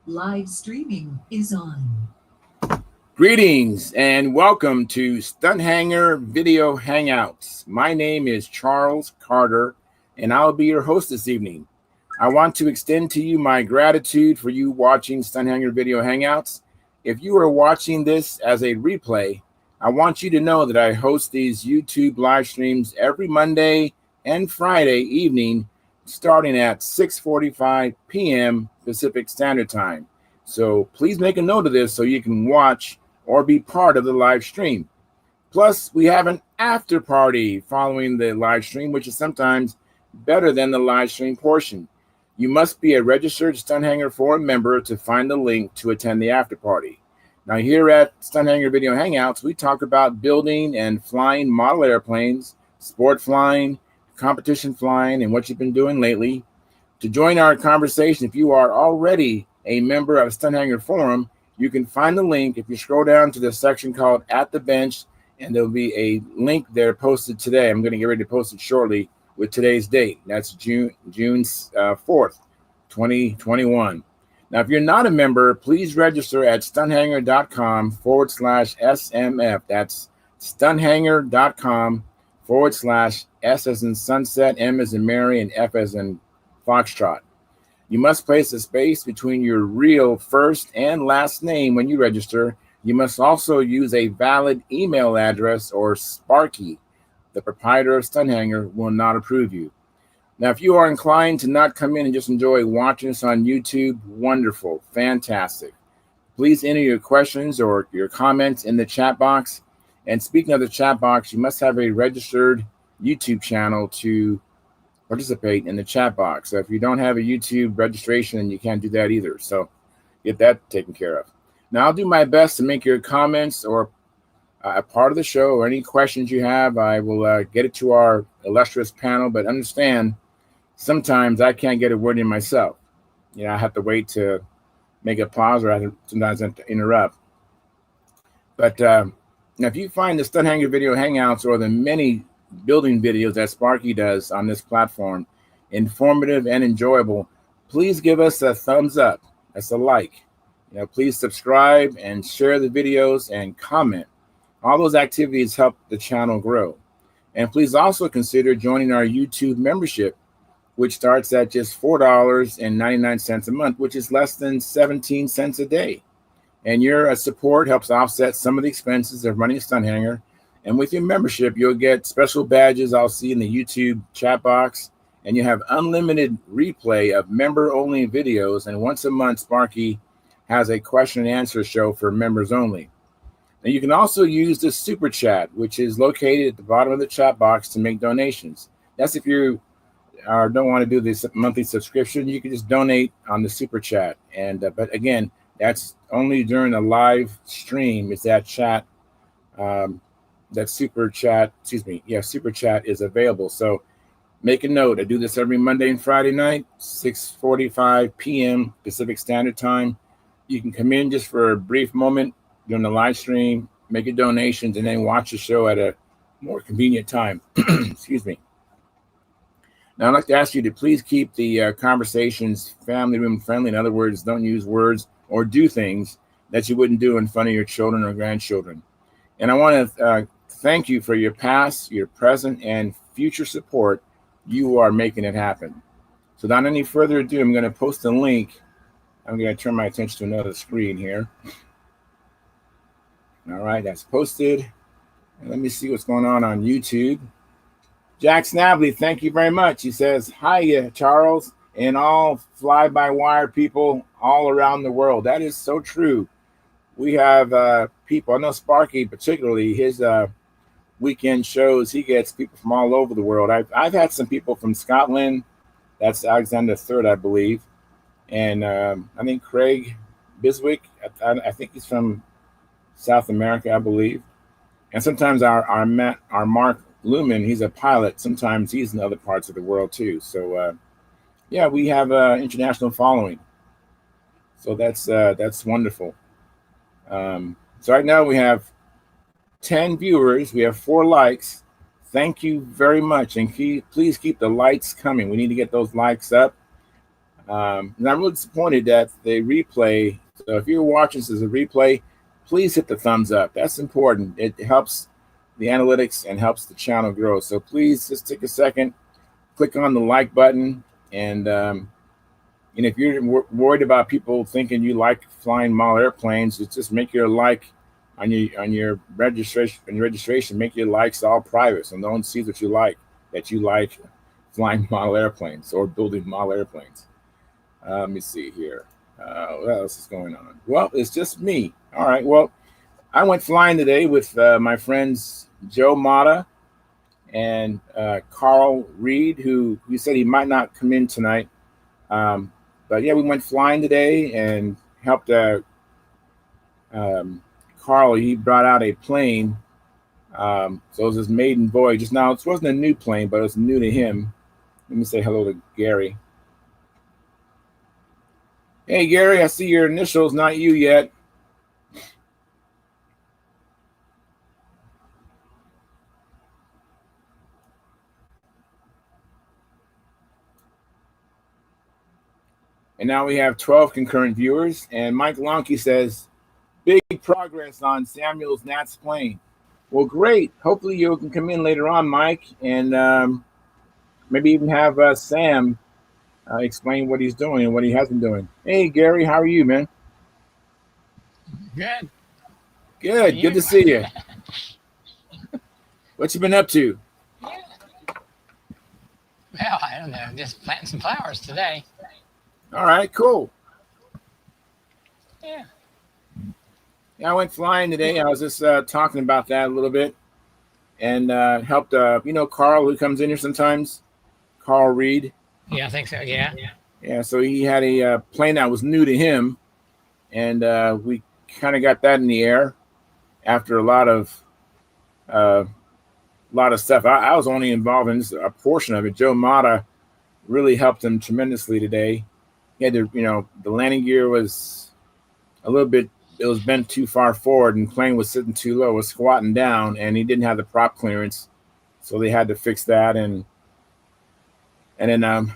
Live streaming is on. Greetings and welcome to Stunt Hangar Video Hangouts. My name is Charles Carter and I'll be your host this evening. I want to extend to you my gratitude for you watching Stunt Hangar Video Hangouts. If you are watching this as a replay, I want you to know that I host these YouTube live streams every Monday and Friday evening starting at 6:45 p.m. Pacific Standard Time. So please make a note of this so you can watch or be part of the live stream. Plus, we have an after party following the live stream, which is sometimes better than the live stream portion. You must be a registered Stunt Hangar Forum member to find the link to attend the after party. Now, here at Stunt Hangar Video Hangouts, we talk about building and flying model airplanes, sport flying, competition flying, and what you've been doing lately. To join our conversation, if you are already a member of Stunt Hangar Forum, you can find the link if you scroll down to the section called At the Bench, and there'll be a link there posted today. I'm going to get ready to post it shortly with today's date. That's June 4th, 2021. Now, if you're not a member, please register at stunthangar.com/SMF. That's stunthangar.com/S as in sunset, M as in Mary, and F as in Foxtrot. You must place a space between your real first and last name when you register. You must also use a valid email address or Sparky. The proprietor of Stunt Hangar will not approve you. Now, if you are inclined to not come in and just enjoy watching us on YouTube, wonderful, fantastic. Please enter your questions or your comments in the chat box. And speaking of the chat box, you must have a registered YouTube channel to participate in the chat box. So if you don't have a YouTube registration, then you can't do that either. So get that taken care of. Now, I'll do my best to make your comments or a part of the show or any questions you have. I will get it to our illustrious panel, but understand sometimes I can't get a word in myself. I have to wait to make a pause, or sometimes I have to interrupt. But now, if you find the Stunt Hangar Video Hangouts or the many building videos that Sparky does on this platform informative and enjoyable, please give us a thumbs up. That's a like. Please subscribe and share the videos and comment. All those activities help the channel grow. And please also consider joining our YouTube membership, which starts at just $4.99 a month, which is less than 17 cents a day. And your support helps offset some of the expenses of running a Stunt Hangar. And with your membership, you'll get special badges I'll see in the YouTube chat box, and you have unlimited replay of member-only videos. And once a month, Sparky has a question and answer show for members only. Now, you can also use the Super Chat, which is located at the bottom of the chat box to make donations. That's if you don't want to do this monthly subscription, you can just donate on the Super Chat. And but again, that's only during a live stream. Is that chat? That Super Chat is available. So make a note. I do this every Monday and Friday night, 6:45 p.m. Pacific Standard Time. You can come in just for a brief moment during the live stream, make your donations, and then watch the show at a more convenient time. Excuse me. Now, I'd like to ask you to please keep the conversations family room friendly. In other words, don't use words or do things that you wouldn't do in front of your children or grandchildren. And I want to thank you for your past, your present, and future support. You are making it happen. So without any further ado, I'm going to post a link. I'm going to turn my attention to another screen here. All right, that's posted. And let me see what's going on YouTube. Jack Snavely, thank you very much. He says, hi, Charles, and all fly-by-wire people all around the world. That is so true. We have people, I know Sparky particularly, his weekend shows, he gets people from all over the world. I've had some people from Scotland. That's Alexander III, I believe. And I think Craig Biswick, I think he's from South America, I believe. And sometimes our Mark Lumen, he's a pilot. Sometimes he's in other parts of the world too. So yeah, we have international following. So that's wonderful. So right now we have 10 viewers. We have 4 likes. Thank you very much. And please keep the likes coming. We need to get those likes up. And I'm really disappointed that they replay. So if you're watching this as a replay, please hit the thumbs up. That's important. It helps the analytics and helps the channel grow. So please just take a second, click on the like button, and if you're worried about people thinking you like flying model airplanes, just make your like on your registration. Make your likes all private, so no one sees what you like. That you like flying model airplanes or building model airplanes. Let me see here. What else is going on? Well, it's just me. All right. Well, I went flying today with my friends Joe Mata and Carl Reed, who said he might not come in tonight. But yeah, we went flying today and helped Carl. He brought out a plane. So it was his maiden voyage. Just now, it wasn't a new plane, but it was new to him. Let me say hello to Gary. Hey, Gary, I see your initials, not you yet. And now we have 12 concurrent viewers. And Mike Lonke says, big progress on Samuel's Nat's plane. Well, great. Hopefully you can come in later on, Mike, and maybe even have Sam explain what he's doing and what he has been doing. Hey, Gary, how are you, man? Good. Good. Good to see you. What you been up to? Well, I don't know. Just planting some flowers today. All right, cool. Yeah. Yeah, I went flying today. I was just talking about that a little bit and helped, Carl, who comes in here sometimes, Carl Reed. Yeah, I think so. Yeah. Yeah, so he had a plane that was new to him, and we kind of got that in the air after a lot of stuff. I was only involved in just a portion of it. Joe Mata really helped him tremendously today. He had to, the landing gear was a little bit, it was bent too far forward, and the plane was sitting too low, was squatting down, and he didn't have the prop clearance, so they had to fix that, and then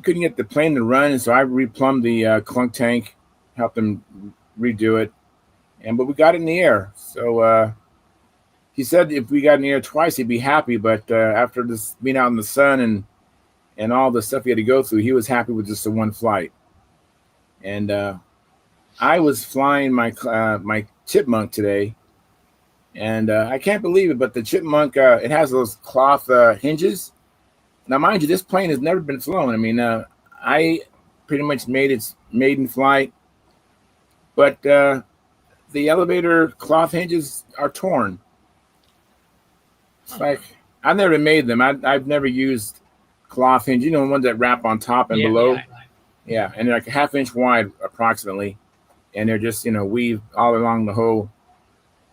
couldn't get the plane to run, and so I replumbed the clunk tank, helped him redo it, but we got it in the air. So he said if we got in the air twice, he'd be happy, but after this being out in the sun and all the stuff he had to go through, he was happy with just the one flight. And I was flying my Chipmunk today, and I can't believe it, but the Chipmunk, it has those cloth hinges. Now, mind you, this plane has never been flown. I mean, I pretty much made its maiden flight, but the elevator cloth hinges are torn. It's like, I've never made them. I've never used cloth hinges, the ones that wrap on top and below. Yeah, and they're like a half-inch wide approximately, and they're just, weave all along the hull.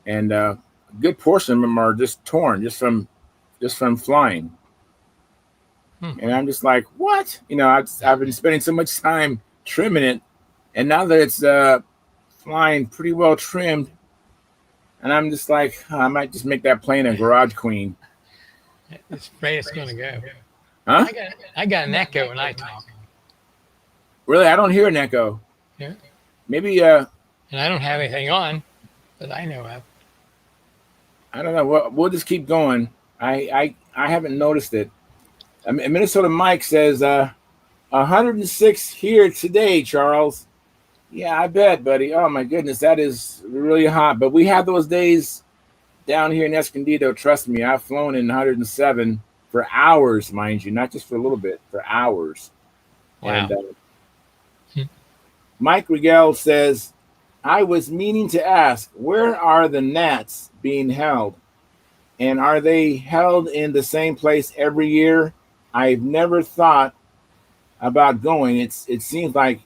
And a good portion of them are just torn just from flying. And I'm just like, what? I've been spending so much time trimming it, and now that it's flying pretty well trimmed, and I'm just like, I might just make that plane a garage queen. It's afraid it's going to go. Huh? I got an echo when I talk. Really? I don't hear an echo. Yeah. Maybe. And I don't have anything on that I know of. I don't know. We'll just keep going. I haven't noticed it. Minnesota Mike says 106 here today, Charles. Yeah, I bet, buddy. Oh my goodness, that is really hot. But we have those days down here in Escondido. Trust me, I've flown in 107 for hours, mind you, not just for a little bit, for hours. Wow. And Mike Rigel says, I was meaning to ask, where are the Nats being held? And are they held in the same place every year? I've never thought about going. It seems like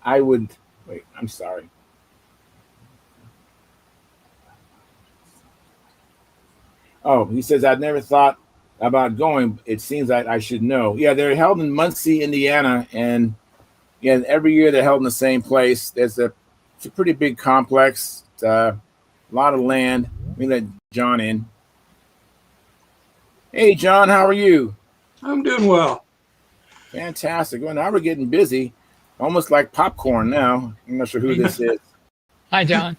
I would. Wait, I'm sorry. Oh, he says, I've never thought about going. It seems like I should know. Yeah, they're held in Muncie, Indiana. And yeah, every year they're held in the same place. It's a pretty big complex. It's a lot of land. Let me let John in. Hey, John, how are you? I'm doing well. Fantastic. Well, now we're getting busy, almost like popcorn now. I'm not sure who this is. Hi, John.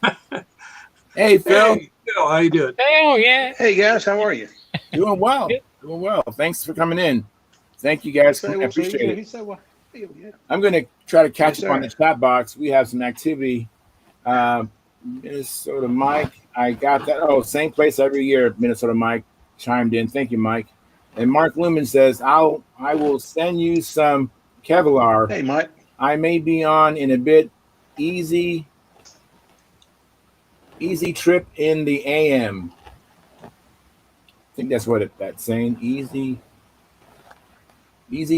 Hey, Phil. Hey, Phil, how you doing? Oh, yeah. Hey guys, how are you? Doing well. Doing well. Thanks for coming in. Thank you guys. I appreciate it. He said, well, yeah. I'm going to try to catch Yes, up on sir. the chat box. We have some activity. Minnesota Mike, I got that. Oh, same place every year. Minnesota Mike chimed in. Thank you, Mike. And Mark Lumen says, I will send you some Kevlar. Hey, Mike. I may be on in a bit. Easy trip in the AM. I think that's what that's saying. Easy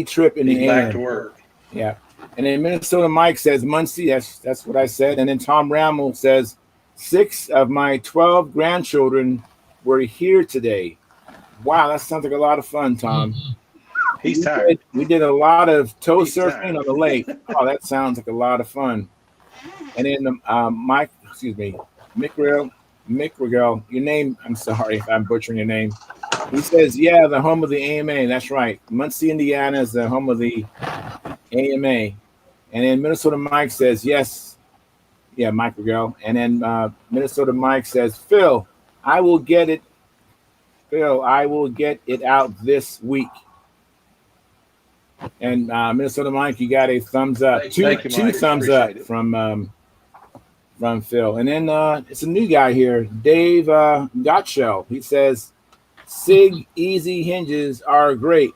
trip in He's the back AM. to work. Yeah. And then Minnesota Mike says, Muncie, that's what I said. And then Tom Ramel says, 6 of my 12 grandchildren were here today. Wow, that sounds like a lot of fun, Tom. He's tired. We did a lot of toe He's surfing tired. on the lake. Oh, that sounds like a lot of fun. And then Mick Regel, your name, I'm sorry if I'm butchering your name. He says, yeah, the home of the AMA. That's right. Muncie, Indiana is the home of the AMA. And then Minnesota Mike says, yes. Yeah, Mike Regel. And then Minnesota Mike says, Phil, I will get it out this week. And Minnesota Mike, you got a thumbs up. Thank you, Two Mike. thumbs Appreciate up it. from Phil. And then it's a new guy here, Dave Gottschall. He says, SIG easy hinges are great.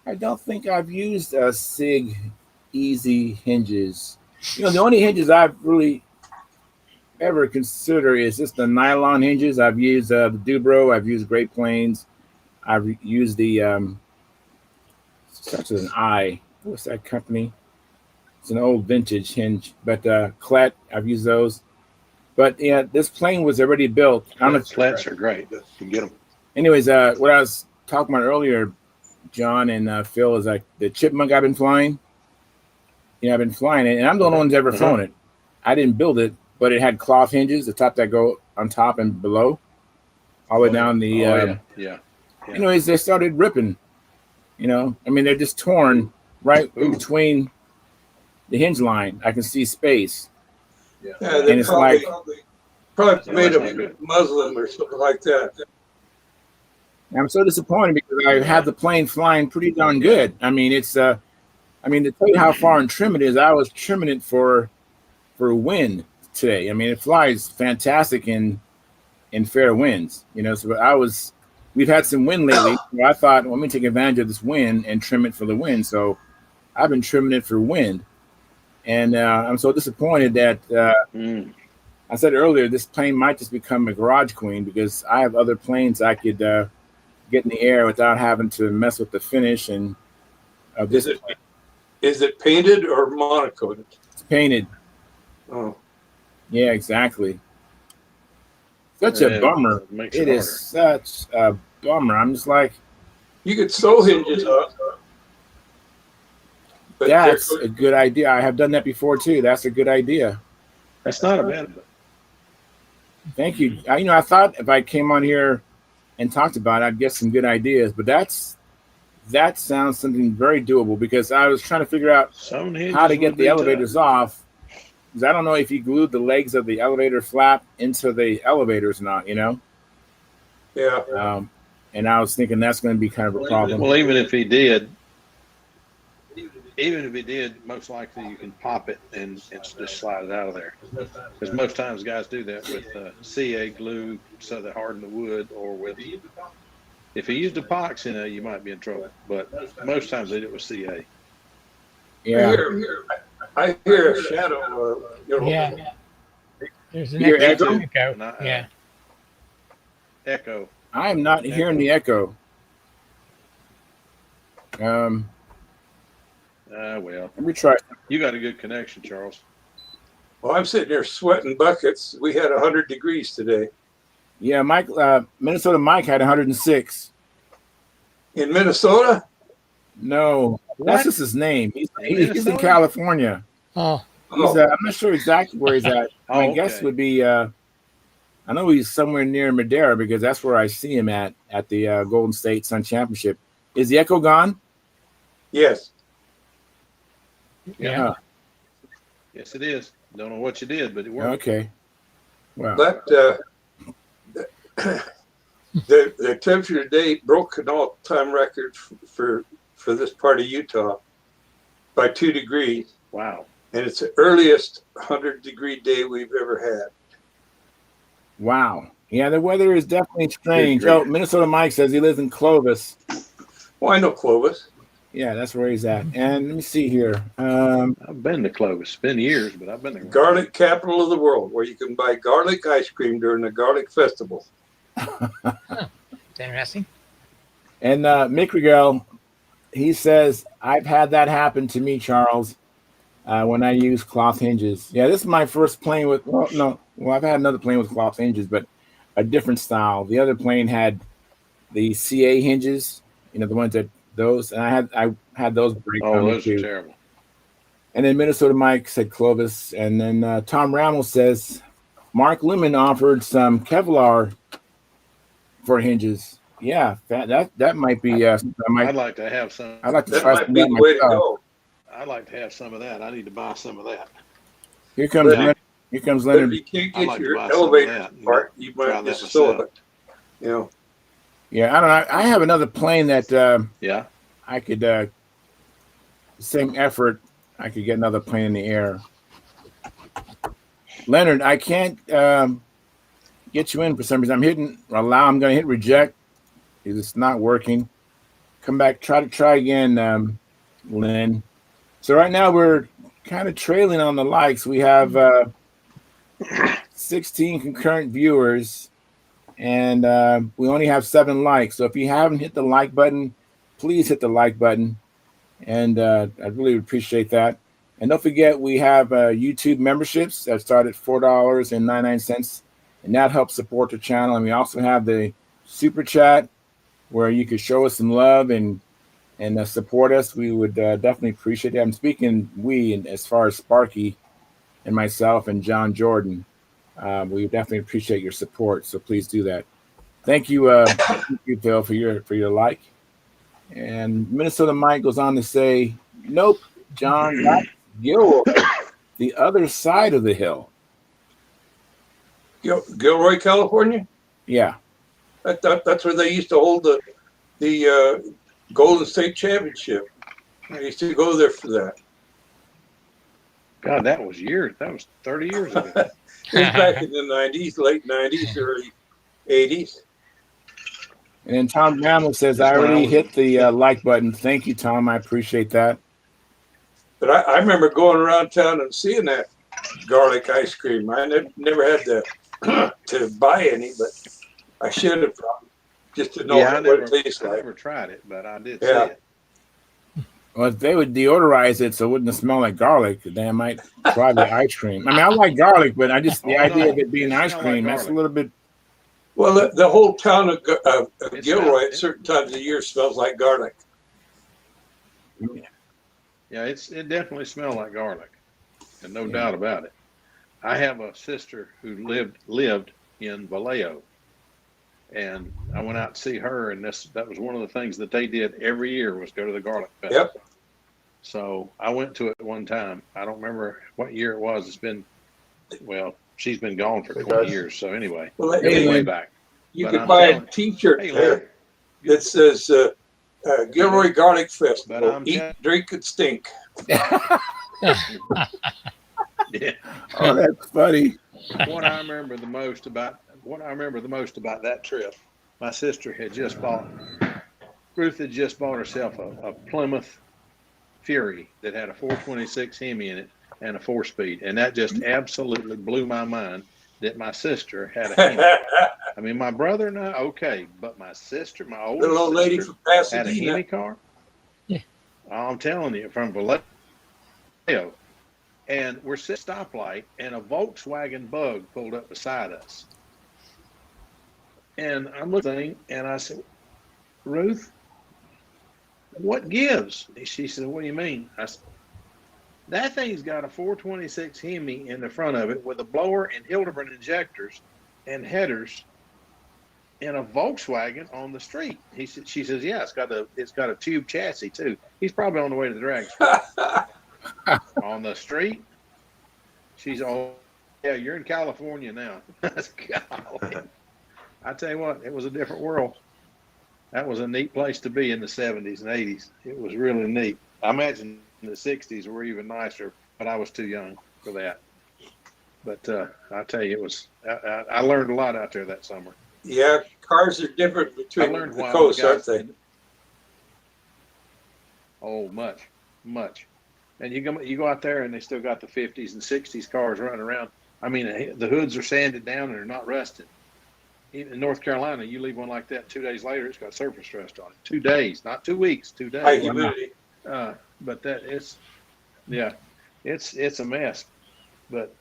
I don't think I've used SIG easy hinges. The only hinges I've really ever considered is just the nylon hinges. I've used the Dubro. I've used Great Plains. I've used the such as an eye. What's that company? It's an old vintage hinge, but Clet. I've used those. But yeah, this plane was already built. I don't know if Sleds are great. You can get them. anyways, what I was talking about earlier, John and Phil, is like the Chipmunk I've been flying. I've been flying it, and I'm the only one who's ever flown it. I didn't build it, but it had cloth hinges, the top that go on top and below, all the way down the. Yeah. Anyways, they started ripping. They're just torn right in between the hinge line. I can see space. Yeah, And they it's probably made of Muslim or something like that. I'm so disappointed because I had the plane flying pretty darn good. It's to tell you how far and trim it is, I was trimming it for wind today. It flies fantastic in fair winds. So we've had some wind lately. So I thought, well, let me take advantage of this wind and trim it for the wind. So I've been trimming it for wind. And I'm so disappointed that I said earlier, this plane might just become a garage queen because I have other planes I could get in the air without having to mess with the finish and of this. Is it painted or monocoated? It's painted. Oh, Yeah, exactly. Such a bummer. It is such a bummer. I'm just like, you could sew hinges up. But that's a good idea. I have done that before too. That's a good idea. That's not a bad. Thank you. I thought if I came on here and talked about it, I'd get some good ideas. But that sounds something very doable because I was trying to figure out how to get the elevators off. Because I don't know if you glued the legs of the elevator flap into the elevators or not. Yeah. And I was thinking that's going to be kind of a problem. Well, even if he did, most likely you can pop it and just slide it out of there. Because most times guys do that with CA glue so they harden the wood, or with if you used epoxy, you might be in trouble. But most times they do it with CA. Yeah. I hear a shadow. Yeah. There's an Hear echo. echo? Yeah. Echo. I am not hearing the echo. Well, Let me try. you got a good connection, Charles. Well, I'm sitting there sweating buckets. We had 100 degrees today. Yeah, Mike. Minnesota Mike had 106. In Minnesota? No, that's just his name. He's in Minnesota? California. Oh, I'm not sure exactly where he's at. My guess okay. would be. I know he's somewhere near Madera because that's where I see him at the Golden State Sun Championship. Is the echo gone? Yes. Yeah. Yes, it is. Don't know what you did, but it worked. Okay. Wow. But the temperature today broke an all-time record for this part of Utah by 2 degrees, Wow. and it's the earliest 100-degree day we've ever had. Wow. Yeah, the weather is definitely strange. Good Oh, grief. Minnesota Mike says he lives in Clovis. Well, I know Clovis. Yeah, that's where he's at. And let me see here. I've been to Clovis. It's been years, but I've been there. Garlic capital of the world, where you can buy garlic ice cream during the garlic festival. It's interesting. And Mick Rigel, he says, I've had that happen to me, Charles, when I use cloth hinges. Yeah, this is my first plane with, I've had another plane with cloth hinges, but a different style. The other plane had the CA hinges, the ones that those, and I had those break on me Those are too. terrible. And then Minnesota Mike said Clovis, and then Tom Rammel says Mark Lumen offered some Kevlar for hinges. Yeah, that might be. I'd like to have some. I'd like to That try might some be of that the way to myself. go. I'd like to have some of that. I need to buy some of that. Here comes But- Leonard. Here comes But if Leonard. you can't I'd get like to your buy some of elevator that and part, you try might that just sew myself. it. Yeah, I don't know. I have another plane that Yeah. I could same effort. I could get another plane in the air. Leonard, I can't get you in for some reason. I'm hitting allow. I'm going to hit reject. It's not working. Come back. Try again, Lynn. So right now we're kind of trailing on the likes. We have 16 concurrent viewers, and we only have 7 likes. So if you haven't hit the like button, please hit the like button, and I'd really appreciate that. And don't forget, we have YouTube memberships that start at $4.99, and that helps support the channel. And we also have the super chat, where you could show us some love and support us. We would definitely appreciate it. I'm speaking and as far as Sparky and myself and John Jordan. We definitely appreciate your support, so please do that. Thank you, Phil, for your like. And Minnesota Mike goes on to say, nope, John, that's Gilroy, the other side of the hill. Gilroy, California? Yeah. That's where they used to hold the Golden State Championship. I used to go there for that. God, that was years. That was 30 years ago. It was back in the 90s, late 90s, early 80s. And then Tom Ramel says, That's I when I already was- hit the like button. Thank you, Tom. I appreciate that. But I remember going around town and seeing that garlic ice cream. I never had to buy any, but I should have probably, just to know I what it tastes I like. never tried it, but I did Yeah. see it. Well, if they would deodorize it so it wouldn't smell like garlic, they might try the ice cream. I mean, I like garlic, but the idea of it being It ice smell cream, like that's a garlic. little bit. Well, the whole town of It Gilroy smells- at certain times of the year smells like garlic. Yeah, it definitely smelled like garlic, and no doubt about it. I have a sister who lived in Vallejo, and I went out to see her, and that was one of the things that they did every year was go to the garlic festival. Yep. So I went to it one time. I don't remember what year it was. It's been, well, she's been gone for 20 years. So anyway, Well, it was way Lynn. back. you But can I'm buy a telling- T-shirt Hey, there Lynn. that says Gilroy Garlic Festival. I'm Eat, telling- drink, and stink. Yeah. Oh, that's funny. What I remember the most about that trip, my sister had just bought. Ruth had just bought herself a Plymouth Fury that had a 426 Hemi in it and a 4-speed, and that just absolutely blew my mind that my sister had a Hemi. I mean, my brother and I, okay, but my sister, my oldest Little old lady sister, from had a Hemi Pasadena. car. Yeah. I'm telling you, from Vallejo. And we're sitting at a stoplight, and a Volkswagen Bug pulled up beside us. And I'm looking, and I said, Ruth, what gives? She said, what do you mean? I said, that thing's got a 426 Hemi in the front of it with a blower and Hildebrand injectors and headers in a Volkswagen on the street. She says, yeah, it's got a tube chassis too. He's probably on the way to the drag strip. On the street. She's all, yeah, you're in California now. Golly. I tell you what, it was a different world. That was a neat place to be in the 70s and 80s. It was really neat. I imagine the 60s were even nicer, but I was too young for that. But I tell you, it was. I learned a lot out there that summer. Yeah, cars are different between I learned the why coasts, the aren't guys- they? Oh, much. And you go out there and they still got the 50s and 60s cars running around. I mean, the hoods are sanded down and they're not rusted. Even in North Carolina, you leave one like that 2 days later, it's got surface rust on it. 2 days, not 2 weeks, 2 days. High humidity. But that it's a mess. But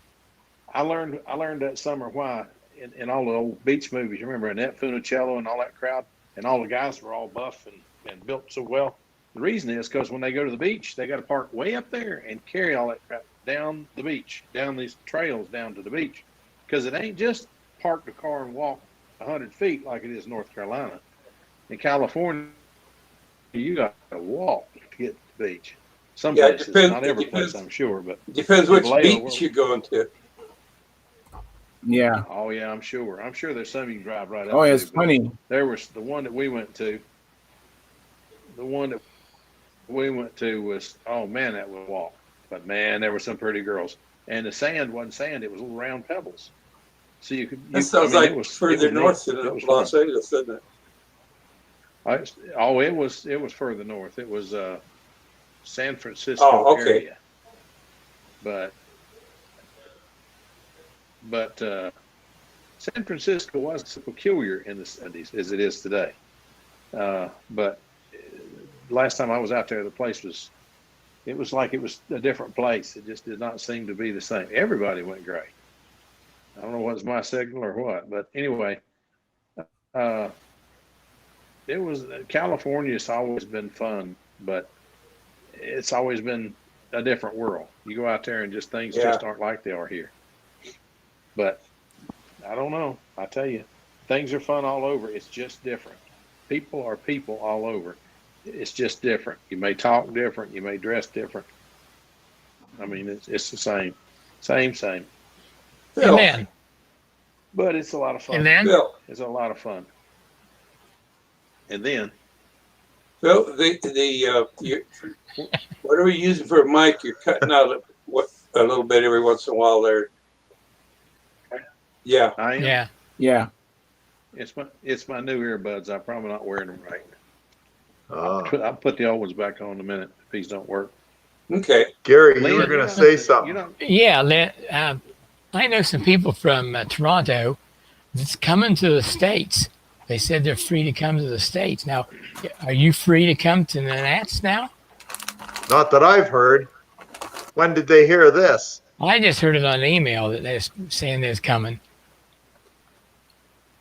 I learned that summer why in all the old beach movies. You remember Annette Funicello and all that crowd, and all the guys were all buff and built so well. The reason is because when they go to the beach, they got to park way up there and carry all that crap down the beach, down these trails down to the beach, because it ain't just park the car and walk 100 feet like it is in North Carolina. In California, you got to walk to get to the beach. Some Yeah, it places, depends- not it every depends. place, I'm sure, but Depends which Vallejo, beach you're going to. Yeah. oh yeah, I'm sure. I'm sure there's some you can drive right up Oh, it's to, but funny. there was the one that we went to. The one that we went to was, oh man, that was a walk. But man, there were some pretty girls. And the sand wasn't sand, it was little round pebbles. So you could. That sounds like further north than It was Los fun. Angeles, doesn't it? It was further north. It was San Francisco Oh, okay. area. But San Francisco wasn't so peculiar in the 70s as it is today. But last time I was out there, the place was like it was a different place. It just did not seem to be the same. Everybody went gray. I don't know what's my signal or what, but anyway, it was California's always been fun, but it's always been a different world. You go out there and just things just aren't like they are here. But I don't know. I tell you, things are fun all over. It's just different. People are people all over. It's just different. You may talk different. You may dress different. I mean, it's the same. Phil, Amen. But it's a lot of fun. And then Phil, It's a lot of fun. And then, Phil, what are we using for a mic? You're cutting out a little bit every once in a while there. Yeah. I am. yeah. Yeah. It's my new earbuds. I'm probably not wearing them right. Oh. I'll put the old ones back on in a minute if these don't work. Okay. Gary, you Lynn, were going you to know- say something. You know, Yeah, I know some people from Toronto that's coming to the States. They said they're free to come to the States. Now, are you free to come to the Nats now? Not that I've heard. When did they hear this? I just heard it on email that they're saying they're coming.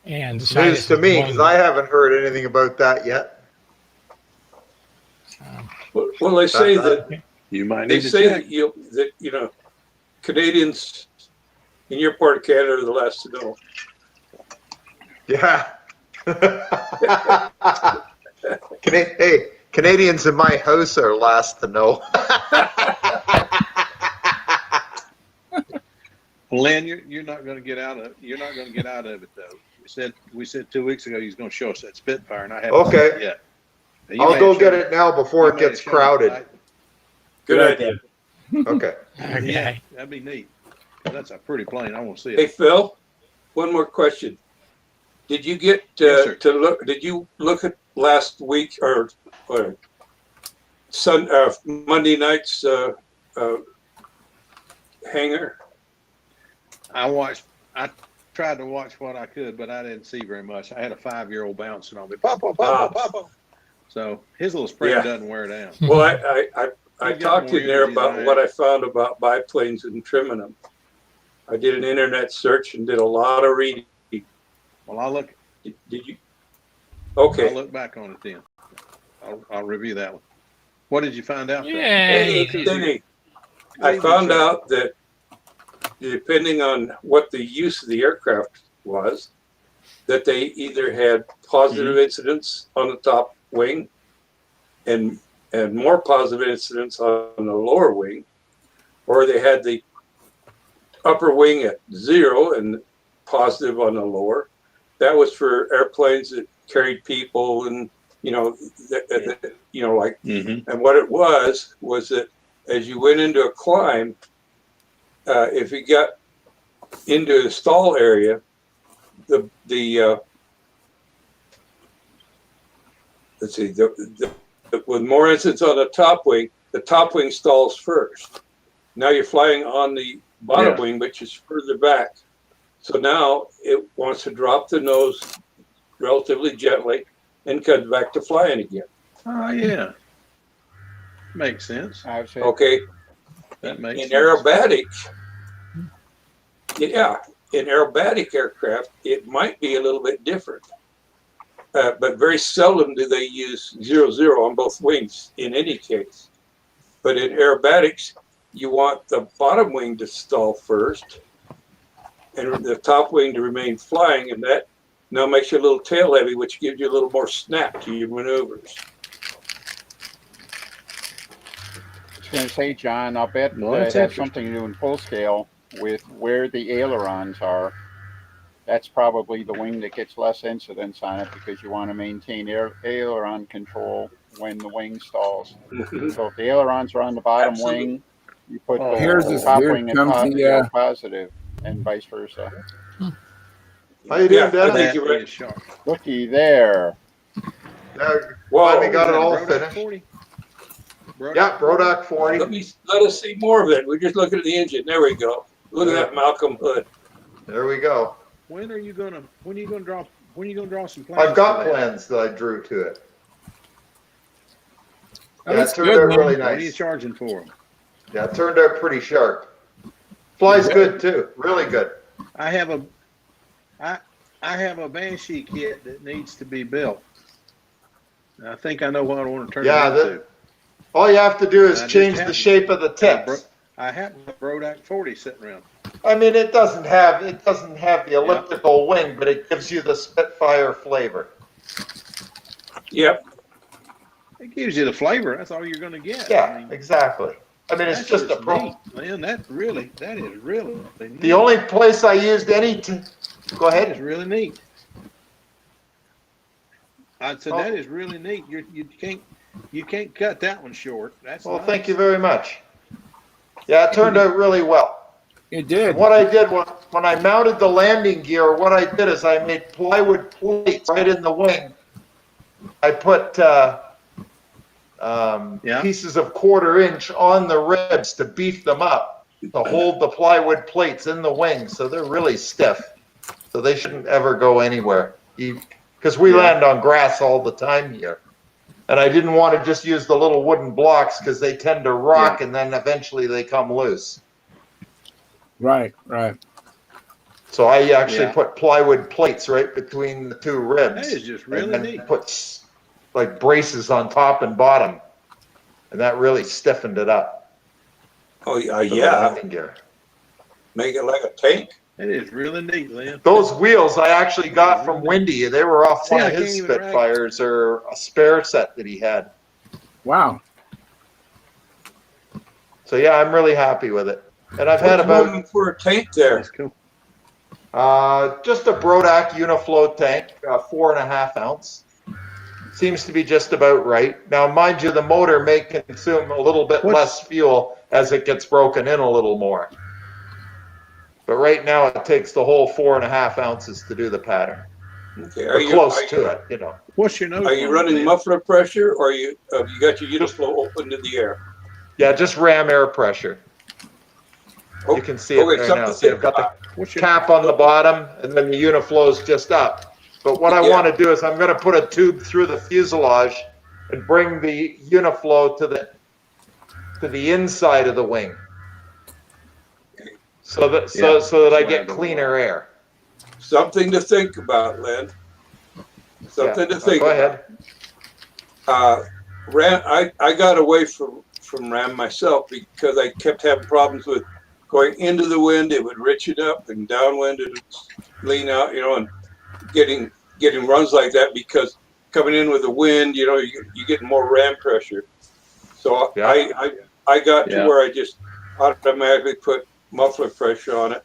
And It's so I news just to me because wondered. I haven't heard anything about that yet. Well, they say that you might they need to say check. that Canadians in your part of Canada are the last to know. Yeah. Hey, Canadians in my house are last to know. Lynn, you're not going to get out of it though. We said 2 weeks ago he's going to show us that Spitfire, and I haven't seen it yet. Now, you I'll may go have get shown- it now before you it may have gets shown it crowded. tonight. Good idea. Okay. Okay. Yeah, that'd be neat. That's a pretty plane. I want to see Hey, it. Phil, one more question. Did you get Yes, sir. to look? Did you look at last week or Monday night's hangar? I tried to watch what I could, but I didn't see very much. I had a 5-year-old bouncing on me. Papa, papa, papa. So his little spring Yeah. doesn't wear down. Well, I He's got talked more in there energy than about I what have. I found about biplanes and trimming them. I did an internet search and did a lot of reading. Well, I'll look Did you? I'll Okay. look back on it then. I'll review that one. What did you find out? though? Yay. Hey, Denny, I found out that depending on what the use of the aircraft was, that they either had positive incidents on the top wing and more positive incidents on the lower wing, or they had the upper wing at 0 and positive on the lower. That was for airplanes that carried people and, like, and what it was that as you went into a climb, if you got into a stall area, with more incidents on the top wing stalls first. Now you're flying on the bottom wing, which is further back. So now it wants to drop the nose relatively gently and cut back to flying again. Oh, yeah. Makes sense. Okay. That makes sense. Aerobatics, in aerobatic aircraft, it might be a little bit different. But very seldom do they use 0-0 on both wings in any case. But in aerobatics, you want the bottom wing to stall first and the top wing to remain flying, and that now makes you a little tail heavy, which gives you a little more snap to your maneuvers. I was going to say, John, I'll bet that has something to do in full scale with where the ailerons are. That's probably the wing that gets less incidents on it because you want to maintain aileron control when the wing stalls. So if the ailerons are on the bottom wing, you put the top wing at positive and vice versa. How you doing, Dennis? I think you're right. Looky there. Finally got it all finished. 40. Brodock 40. Let us see more of it. We're just looking at the engine. There we go. Look at that Malcolm hood. There we go. When are you gonna draw some plans? I've got plans that I drew to it. That's it turned out really What are you nice. charging for them? Yeah, it turned out pretty sharp. Flies good too. Really good. I have a Banshee kit that needs to be built. I think I know what I want to turn it into. All you have to do is change the shape of the tips. I have a Brodak 40 sitting around. I mean, it doesn't have the elliptical wing, but it gives you the Spitfire flavor. Yep. It gives you the flavor. That's all you're going to get. Yeah, exactly. I mean, it's just a pro. Man, that is really neat. The only place I used any. Go ahead. That is really neat. I said that is really neat. You can't cut that one short. That's well. Nice. Thank you very much. Yeah, it turned out really well. It did. What I did when I mounted the landing gear, what I did is I made plywood plates right in the wing. I put pieces of 1/4 inch on the ribs to beef them up to hold the plywood plates in the wing, so they're really stiff. So they shouldn't ever go anywhere, because we land on grass all the time here. And I didn't want to just use the little wooden blocks because they tend to rock and then eventually they come loose. Right. So I actually put plywood plates right between the two ribs. That is just really neat. Put like braces on top and bottom, and that really stiffened it up. Oh yeah. Landing gear. Make it like a tank. It is really neat, Lynn. Those wheels I actually got from Windy. They were off one of his Spitfires or a spare set that he had. Wow. So yeah, I'm really happy with it. And I've had about for a tank there. That's cool. just a Brodak Uniflow tank, 4.5 ounce. Seems to be just about right. Now, mind you, the motor may consume a little bit less fuel as it gets broken in a little more. But right now, it takes the whole 4.5 ounces to do the pattern. Okay, Or close to it, you know. What's your nose? Are you running muffler pressure, or you got your Uniflow open to the air? Yeah, just ram air pressure. You can see it right now. See, I've got the cap on the bottom, and then the Uniflow's just up. But what I want to do is I'm going to put a tube through the fuselage and bring the Uniflow to the inside of the wing, so that I get cleaner air. Something to think about, Lynn. Something to think about. Go ahead. Ram, I got away from Ram myself because I kept having problems with going into the wind. It would rich it up, and downwind it would lean out, and getting runs like that because coming in with the wind, you know, you get more ram pressure. So Yeah. I got to Yeah. where I just automatically put muffler pressure on it,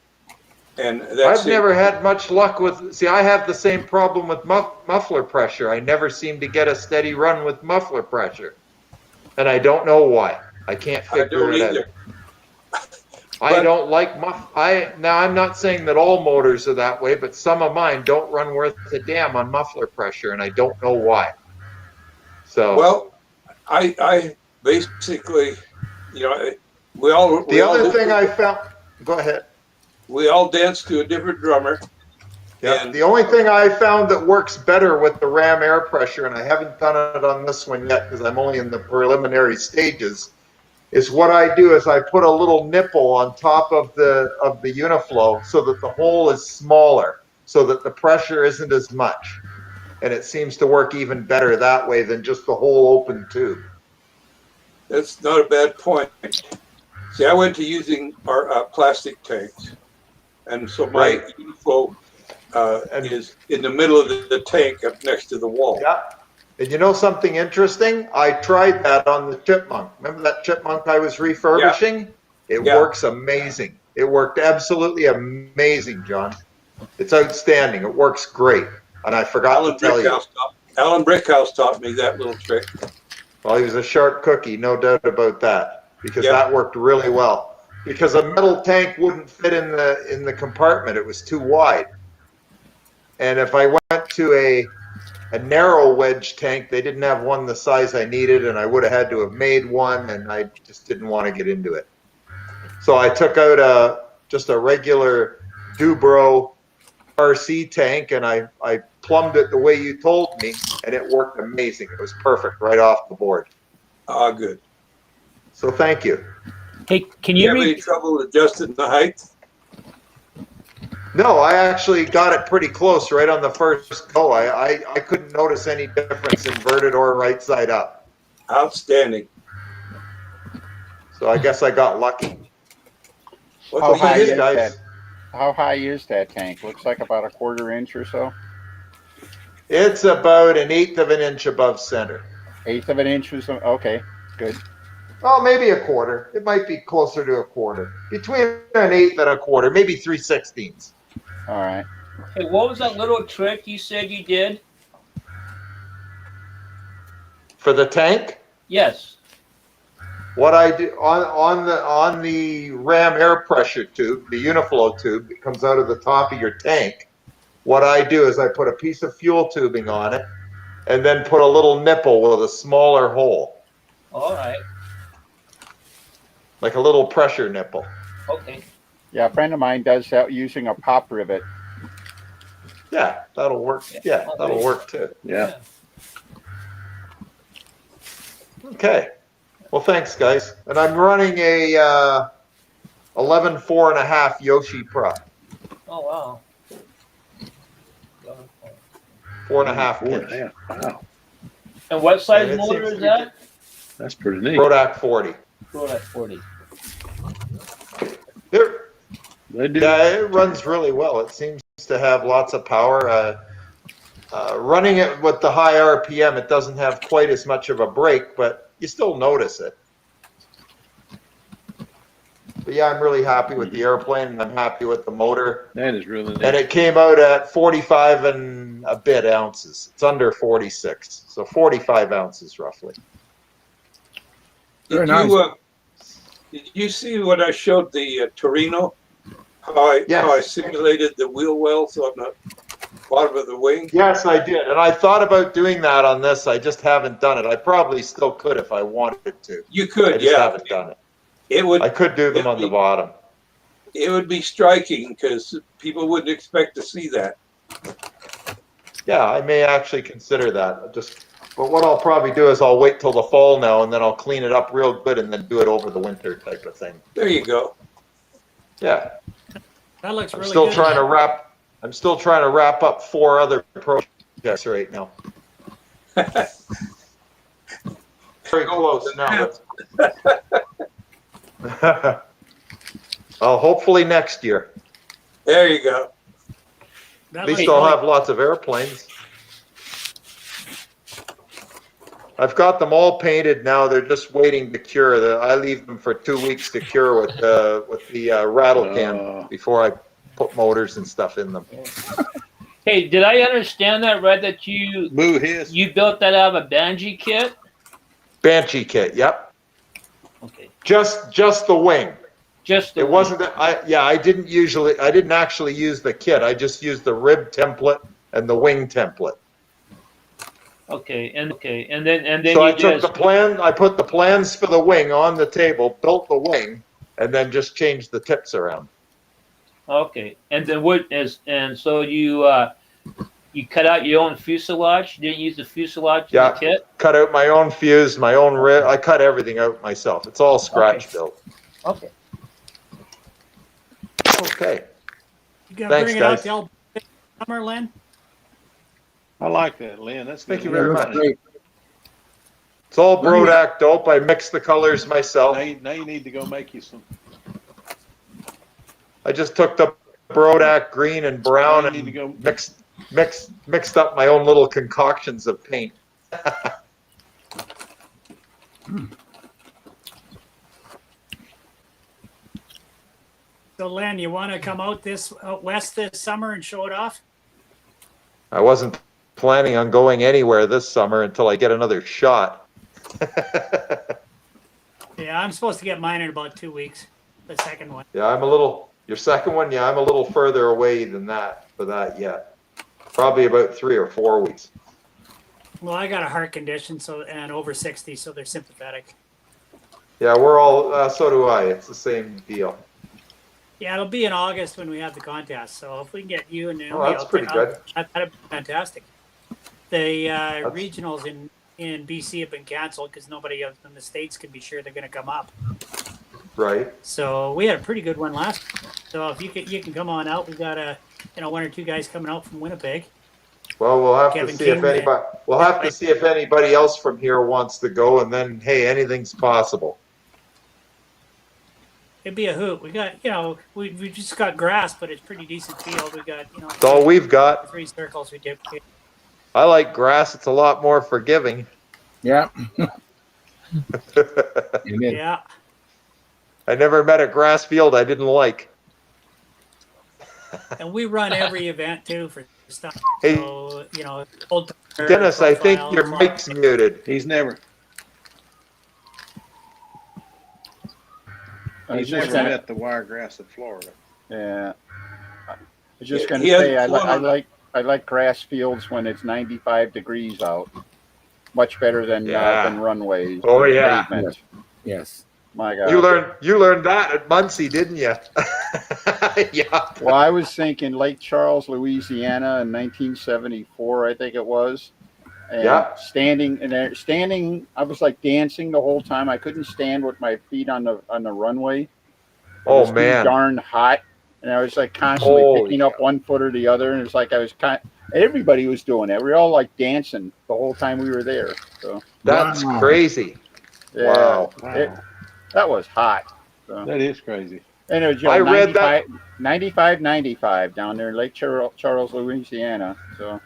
and that's I've it. never had much luck with. See, I have the same problem with muffler pressure. I never seem to get a steady run with muffler pressure, and I don't know why. I can't I figure don't it out. either. I But- don't like now I'm not saying that all motors are that way, but some of mine don't run worth a damn on muffler pressure, and I don't know why. So Well, I basically, you know, the other thing I found. Go ahead. we all dance to a different drummer. Yeah. And The only thing I found that works better with the ram air pressure, and I haven't done it on this one yet because I'm only in the preliminary stages, is what I do is I put a little nipple on top of the uniflow so that the hole is smaller, so that the pressure isn't as much, and it seems to work even better that way than just the whole open tube. that's not a bad point. See, I went to using our plastic tanks, and so my Right. inflow is in the middle of the tank up next to the wall. Yeah. And you know something interesting? I tried that on the Chipmunk. Remember that Chipmunk I was refurbishing? It Yeah. works amazing. It worked absolutely amazing, John. It's outstanding. It works great. And I forgot to tell you. Alan Brickhouse taught me that little trick. Well, he was a sharp cookie, no doubt about that, because Yep. that worked really well. Because a metal tank wouldn't fit in the compartment; it was too wide. And if I went to a narrow wedge tank, they didn't have one the size I needed, and I would have had to have made one, and I just didn't want to get into it. So I took out just a regular Dubro RC tank, and I plumbed it the way you told me, and it worked amazing. It was perfect right off the board. Ah, good. So thank you. Hey, can You you have any read? trouble adjusting the height? No, I actually got it pretty close right on the first go. I couldn't notice any difference inverted or right side up. Outstanding. So I guess I got lucky. What How do high you is hit? guys. that? How high is that tank? Looks like about a 1/4 inch or so. It's about 1/8 of an inch above center. 1/8 of an inch or so. Okay, good. Well, maybe a quarter. It might be closer to a quarter. Between 1/8 and a quarter, maybe 3/16. All right. Hey, what was that little trick you said you did? For the tank, Yes. what I do on the ram air pressure tube, the uniflow tube that comes out of the top of your tank, what I do is I put a piece of fuel tubing on it and then put a little nipple with a smaller hole, All right. like a little pressure nipple. Okay. Yeah, a friend of mine does that using a pop rivet. Yeah, that'll work. Yeah, that'll work too. Yeah. Okay. Well, thanks, guys. And I'm running a 11 4.5 Yoshi Pro, Oh wow. 4.5 4 and a inch half. Wow. And what size And it motor seems is to be that? That's pretty neat. Rodak 40. Rodak 40. They do. Yeah, it runs really well. It seems to have lots of power. Running it with the high RPM, it doesn't have quite as much of a brake, but you still notice it. But yeah, I'm really happy with the airplane, and I'm happy with the motor. That is really neat. And it came out at 45 and a bit ounces. It's under 46, so 45 ounces roughly. Very Did nice. did you see what I showed the Torino? How I simulated the wheel wells on the bottom of the wing? Yes, I did. And I thought about doing that on this. I just haven't done it. I probably still could if I wanted to. You I could, just yeah. haven't done it. It would I could do them on the bottom. it would be striking because people wouldn't expect to see that. Yeah, I may actually consider that. But what I'll probably do is I'll wait till the fall now, and then I'll clean it up real good, and then do it over the winter type of thing. There you go. Yeah, That looks I'm really still good. trying to wrap. I'm still trying to wrap up 4 other projects right now. Very close now. Hopefully next year. There you go. At least I'll have lots of airplanes. I've got them all painted now. They're just waiting to cure. I leave them for 2 weeks to cure with the rattle can before I put motors and stuff in them. Hey, did I understand that right? That you built that out of a Banshee kit? Banshee kit, yep. Okay. Just the wing. Just the it wing. wasn't. I didn't actually use the kit. I just used the rib template and the wing template. Okay, and then So I took the plan. I put the plans for the wing on the table, built the wing, and then just changed the tips around. Okay, and then so you cut out your own fuselage? You didn't use the fuselage in the kit? Cut out my own fuse, my own rib. I cut everything out myself. It's all scratch built. Okay. Okay. You gonna Thanks, bring it guys. out to Alberta this summer, Lynn? I like that, Lynn. That's Thank you good. very much. It's all Brodak dope. I mix the colors myself. Now you need to go make you some. I just took the Brodak green and brown Now you need to and go. mixed up my own little concoctions of paint. So, Lynn, you want to come out west this summer and show it off? I wasn't planning on going anywhere this summer until I get another shot. Yeah, I'm supposed to get mine in about 2 weeks. The second one. Yeah, your second one, yeah, I'm a little further away than that for that yet. Probably about 3 or 4 weeks. Well, I got a heart condition, and over 60, so they're sympathetic. Yeah, we're all, so do I. It's the same deal. Yeah, it'll be in August when we have the contest. So if we can get you and Naomi Oh, that's pretty good. that'd be fantastic. The regionals in BC have been canceled because nobody else in the States can be sure they're going to come up. Right. So we had a pretty good one last year. So if you can come on out, we got one or two guys coming out from Winnipeg. Well, we'll have Kevin to see if anybody else from here wants to go, and then hey, anything's possible. It'd be a hoot. We got we just got grass, but it's pretty decent field. We got That's all we've got. 3 circles we did. I like grass. It's a lot more forgiving. Yeah. Yeah. I never met a grass field I didn't like. And we run every event too for stuff. Hey, so old Dennis, I think your profiles. mic's muted. He's never met the wiregrass of Florida. Yeah. I was just going to He has say, flown I like grass fields when it's 95 degrees out. Much better than runways. Oh, yeah. Pavements. Yes. My God. You learned that at Muncie, didn't you? Yeah. Well, I was thinking Lake Charles, Louisiana in 1974, I think it was. And Yeah. standing, I was like dancing the whole time. I couldn't stand with my feet on the runway. It was too man. darn hot. And I was like constantly Holy picking up one foot or the other. And it was like everybody was doing it. We were all like dancing the whole time we were there. So That's crazy. yeah, Wow. that was hot. So. That is crazy. And it was I read that 95 down there in Lake Charles, Louisiana. So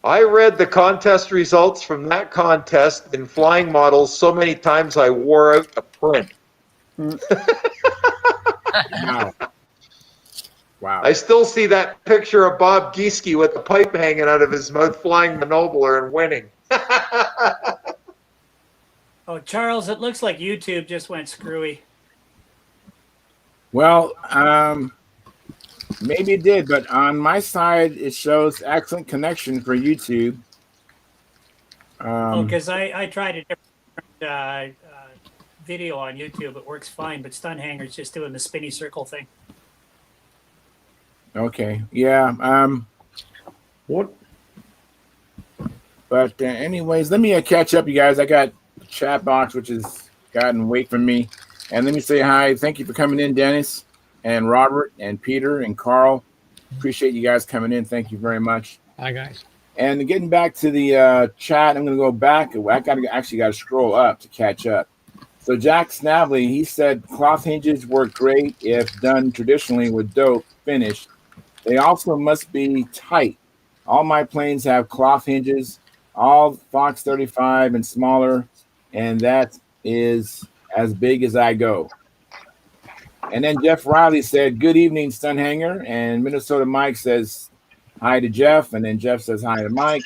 I read the contest results from that contest in flying models so many times I wore out the print. Wow. Wow. I still see that picture of Bob Gieske with the pipe hanging out of his mouth flying the Nobler and winning. Oh, Charles, it looks like YouTube just went screwy. Well, maybe it did, but on my side, it shows excellent connection for YouTube. Because I tried a different video on YouTube. It works fine, but Stunt Hangar's just doing the spinny circle thing. Okay. Yeah. What? But anyways, let me catch up, you guys. I got the chat box, which is gotten wait for me. And let me say hi. Thank you for coming in, Dennis and Robert and Peter and Carl. Appreciate you guys coming in. Thank you very much. Hi, guys. And getting back to the chat, I'm going to go back. I got to scroll up to catch up. So Jack Snavely, he said cloth hinges work great if done traditionally with dope finish. They also must be tight. All my planes have cloth hinges, all Fox 35 and smaller, and that is as big as I go. And then Jeff Riley said, "Good evening, Stunt Hangar." And Minnesota Mike says hi to Jeff, and then Jeff says hi to Mike.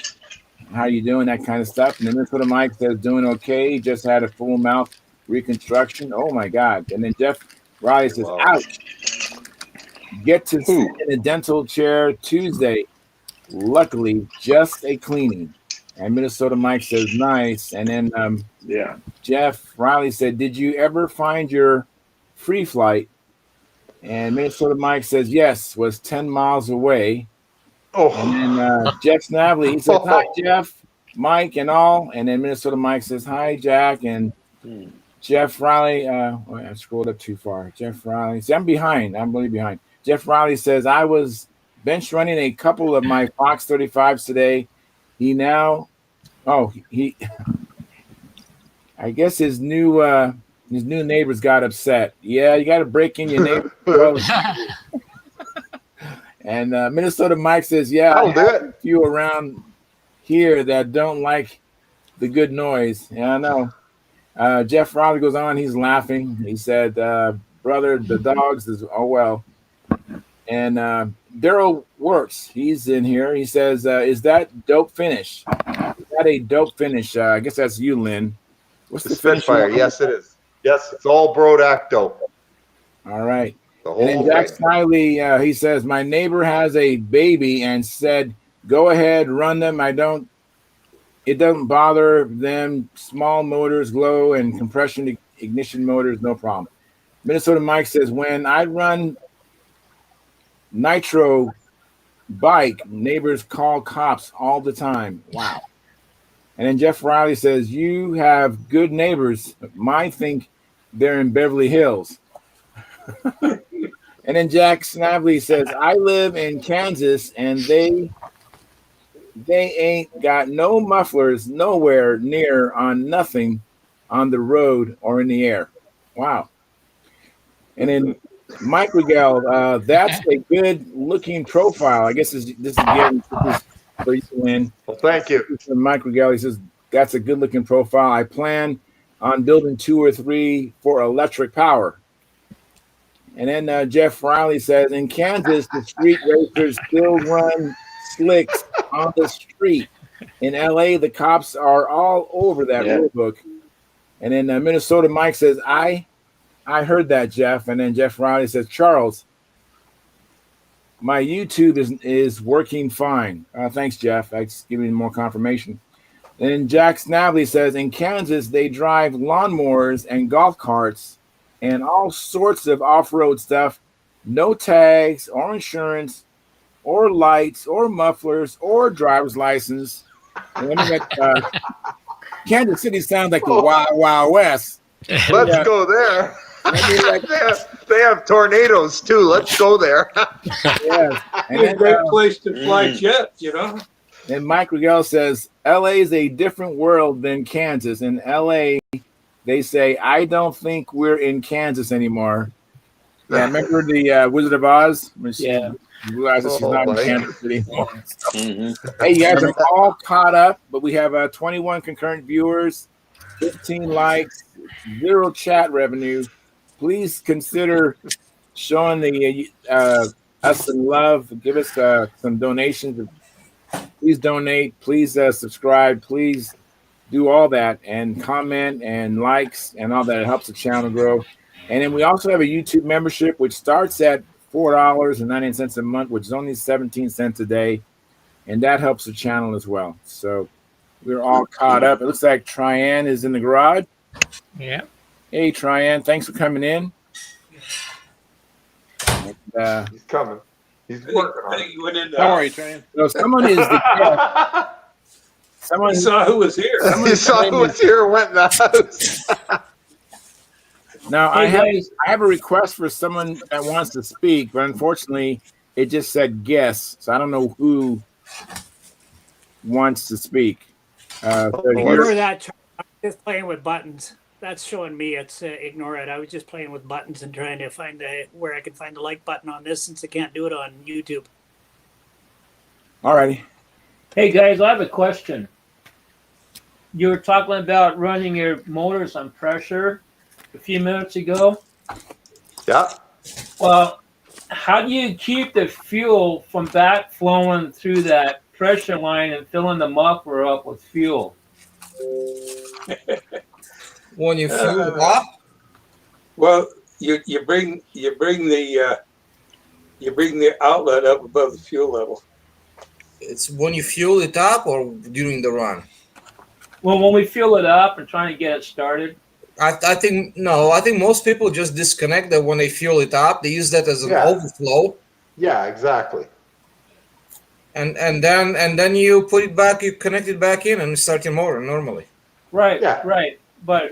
How you doing? That kind of stuff. And then Minnesota Mike says, "Doing okay. Just had a full mouth reconstruction." Oh my God! And then Jeff Riley says, Wow. "Ouch! Get to sit in a dental chair Tuesday. Luckily, just a cleaning." And Minnesota Mike says, "Nice." And then Yeah. Jeff Riley said, "Did you ever find your free flight?" And Minnesota Mike says, "Yes, was 10 miles away." Oh. And then Jeff Snavely, he says, "Hi, Jeff, Mike, and all." And then Minnesota Mike says, "Hi, Jack." And Jeff Riley, I scrolled up too far. Jeff Riley, see, I'm behind. I'm really behind. Jeff Riley says, "I was bench running a couple of my Fox 35s today. He now, he I guess his new neighbors got upset. Yeah, you got to break in your neighbor's clothes." And Minnesota Mike says, "Yeah, I'll do I have it. a few around here that don't like the good noise." Yeah, I know. Jeff Riley goes on. He's laughing. He said, "Brother, the dogs is well." And Daryl Works, he's in here. He says, "Is that dope finish? Is that a dope finish?" I guess that's you, Lynn. What's The the finish? Spitfire. Yes, it is. Yes, it's all Brodak dope. All right. The And then whole Jack thing. Smiley, he says, "My neighbor has a baby and said, go ahead, run them. It doesn't bother them. Small motors, glow, and compression ignition motors, no problem." Minnesota Mike says, "When I run nitro bike, neighbors call cops all the time." Wow. And then Jeff Riley says, "You have good neighbors. Mine think they're in Beverly Hills." And then Jack Snavely says, "I live in Kansas and they ain't got no mufflers nowhere near on nothing on the road or in the air." Wow. And then Mike Rigel, "That's a good looking profile." I guess this is for you, Lynn. Well, thank you. Mike Rigel, he says, "That's a good looking profile. I plan on building 2 or 3 for electric power." And then Jeff Riley says, "In Kansas, the street racers still run slicks on the street. In LA, the cops are all over that rule book." And then Minnesota Mike says, I heard that, Jeff." And then Jeff Riley says, "Charles, my YouTube is working fine." Thanks, Jeff. That's giving me more confirmation. And then Jack Snavely says, "In Kansas, they drive lawnmowers and golf carts and all sorts of off-road stuff. No tags or insurance or lights or mufflers or driver's license." And let me get, Kansas City sounds like the Wild Wild West. Let's go there. They have tornadoes too. Let's go there. Yes. And It's a great then, place to fly jets, you know. and Mike Rigel says, "LA is a different world than Kansas. In LA, they say, I don't think we're in Kansas anymore." Yeah, remember the Wizard of Oz? When she realizes she's not in Kansas City anymore. Hey, you guys are all caught up, but we have 21 concurrent viewers, 15 likes, 0 chat revenue. Please consider showing us some love. Give us some donations. Please donate. Please subscribe. Please do all that and comment and likes and all that. It helps the channel grow. And then we also have a YouTube membership, which starts at $4.99 a month, which is only 17 cents a day. And that helps the channel as well. So we're all caught up. It looks like Tryan is in the garage. Yeah. Hey, Tryan, thanks for coming in. And, He's coming. He's I working on think it. you went in How are you, Tran? so someone is the someone You saw who was here. You saw who was here and went in the house. Now, Hey, I guys. have a request for someone that wants to speak, but unfortunately, it just said guess, so I don't know who wants to speak. So Ignore that. I'm just playing with buttons. That's showing me it's ignore it. I was just playing with buttons and trying to find where I could find the like button on this since I can't do it on YouTube. All righty. Hey guys, I have a question. You were talking about running your motors on pressure a few minutes ago. Yeah. Well, how do you keep the fuel from backflowing through that pressure line and filling the muffler up with fuel? When you fuel it up, Well, you bring the outlet up above the fuel level. it's when you fuel it up or during the run. Well, when we fuel it up and trying to get it started. I think no. I think most people just disconnect that when they fuel it up. They use that as an overflow. Yeah, exactly. And then you put it back. You connect it back in and start your motor normally. Right. Yeah. Right. But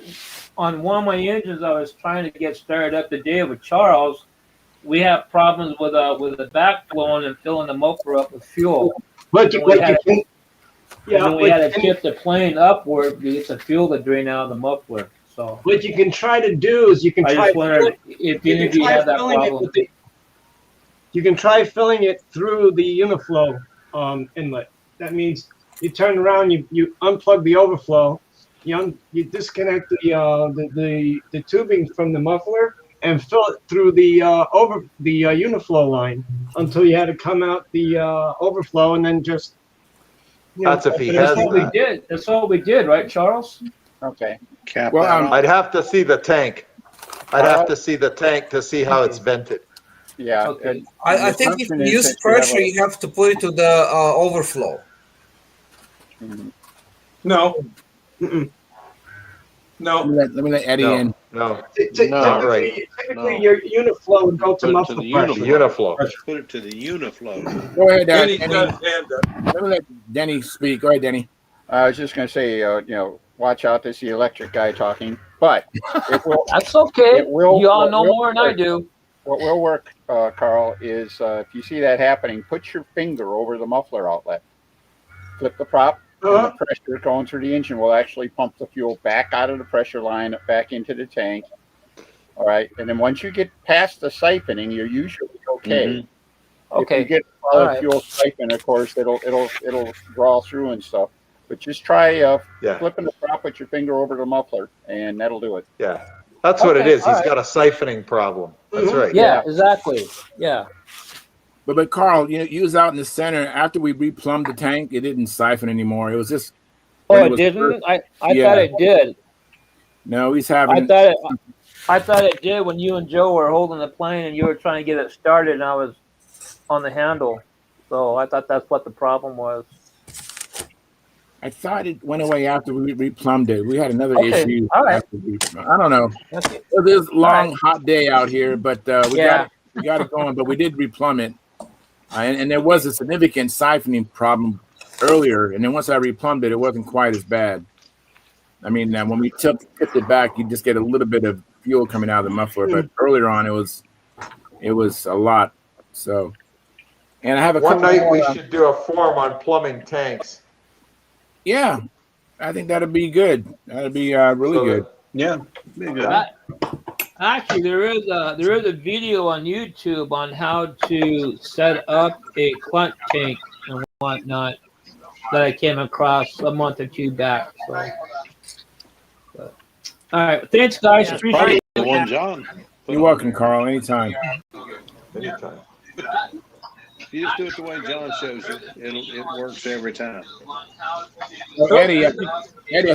on one of my engines, I was trying to get started up today with Charles. We have problems with the backflowing and filling the muffler up with fuel. But we had to tip the plane upward to get the fuel to drain out of the muffler. So what you can try to do is you can I try. just wondered if any of you have that problem. You can try filling it through the uniflow inlet. That means you turn around, you unplug the overflow, you disconnect the tubing from the muffler and fill it through the uniflow line until you had to come out the overflow and then just. That's if he has That's what we did. That's what we did, right, Charles? Okay. Cap Well, that off. I'd have to see the tank. I'd have to see the tank to see how it's vented. Yeah. Okay. I think if you use pressure, you have to put it to the overflow. No. No. Let me let Eddie in. No, No. right. Typically, your uniflow would go to Put it muffler to the pressure. Uniflow. Put it to the uniflow. Go ahead, Denny's Denny. got his hand up. Let me let Denny speak. Go ahead, Denny. I was just going to say, watch out. This is the electric guy talking, but it will. That's okay. It will- You all it know will more than I work. do. What will work, Carl, is if you see that happening, put your finger over the muffler outlet. Flip the prop, and the pressure going through the engine will actually pump the fuel back out of the pressure line, back into the tank. All right, and then once you get past the siphoning, you're usually okay. Okay. If you get solid All right. fuel siphon, of course, it'll draw through and stuff. But just try flipping the prop with your finger over the muffler, and that'll do it. Yeah, that's what it Okay, is. He's all got a siphoning problem. That's right. Yeah, exactly. Yeah. But Carl, you was out in the center after we replumbed the tank. It didn't siphon anymore. It was just. Oh, when it was didn't? I Yeah. thought it did. No, he's having. I thought it did when you and Joe were holding the plane and you were trying to get it started and I was on the handle. So I thought that's what the problem was. I thought it went away after we replumbed it. We had another Okay, issue. all right. After we, I don't know. Okay. It was a long, right. hot day out here, but we got it going. But we did replumb it, and there was a significant siphoning problem earlier. And then once I replumbed it, it wasn't quite as bad. I mean, when we tipped it back, you just get a little bit of fuel coming out of the muffler. But earlier on, it was a lot. So, and I have a One couple night more, we should do a form on plumbing tanks. Yeah, I think that'd be good. That'd be really good. Yeah. Be good. Actually, there is a video on YouTube on how to set up a clutch tank and whatnot that I came across a month or two back. So, all right, thanks guys. Appreciate Probably it. the one John. You're welcome, Carl. Anytime. Anytime. If you just do it the way John shows you, it works every time. Eddie, I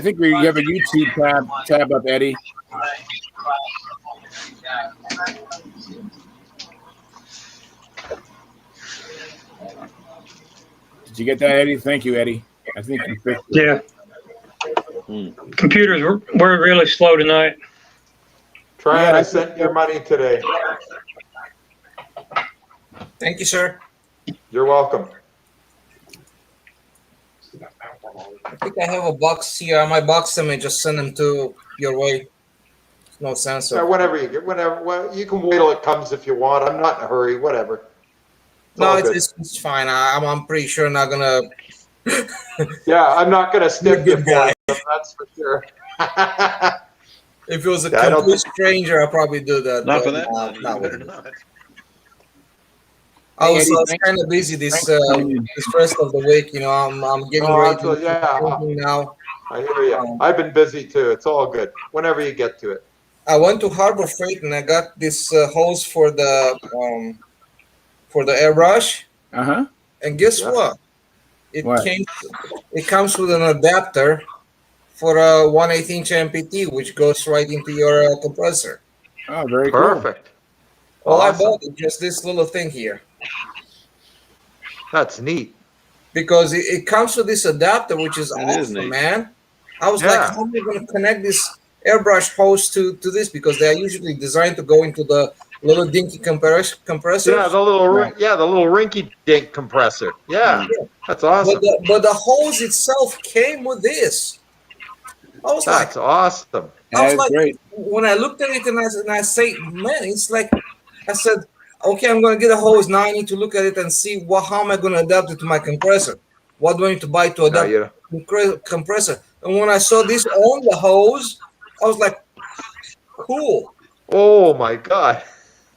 think you have a YouTube tab up, Eddie. Did you get that, Eddie? Thank you, Eddie. I think you fixed it. Yeah. Computers were really slow tonight. Try I sent your money today. Thank you, sir. You're welcome. I think I have a box here. I might box them and just send them to your way. No sense. Yeah, whenever you get, well, you can wait till it comes if you want. I'm not in a hurry. Whatever. No, it's fine. I'm pretty sure I'm not gonna. Yeah, I'm not gonna stick you good for guy. them, that's for sure. If it was a Yeah, I don't complete stranger, I'd probably do that. Not but for that. not You better with- not. I Hey, was, Eddie, I was thanks, kind of busy thanks for coming in. this rest of the week. You know, I'm getting No, ready that's to yeah. thinking now. I hear you. Um, I've been busy too. It's all good. Whenever you get to it. I went to Harbor Freight and I got this hose for the airbrush. Uh-huh. And guess Yeah. what? It What? came. It comes with an adapter for a 1/8" MPT, which goes right into your compressor. Oh, very cool. Perfect. All I Awesome. bought is just this little thing here That's neat. because it comes with this adapter, which is That is awesome, neat. man. I was like, Yeah. how am I going to connect this airbrush hose to this? Because they are usually designed to go into the little dinky compressors. Yeah, the little rinky dink compressor. Yeah. That's awesome. But the hose itself came with this. I was like, That's awesome. That is great. when I looked at it and I say, man, it's like, I said, okay, I'm going to get a hose. Now I need to look at it and see how am I going to adapt it to my compressor? What do I need to buy to adapt compressor? And when I saw this on the hose, I was like, cool. Oh my God.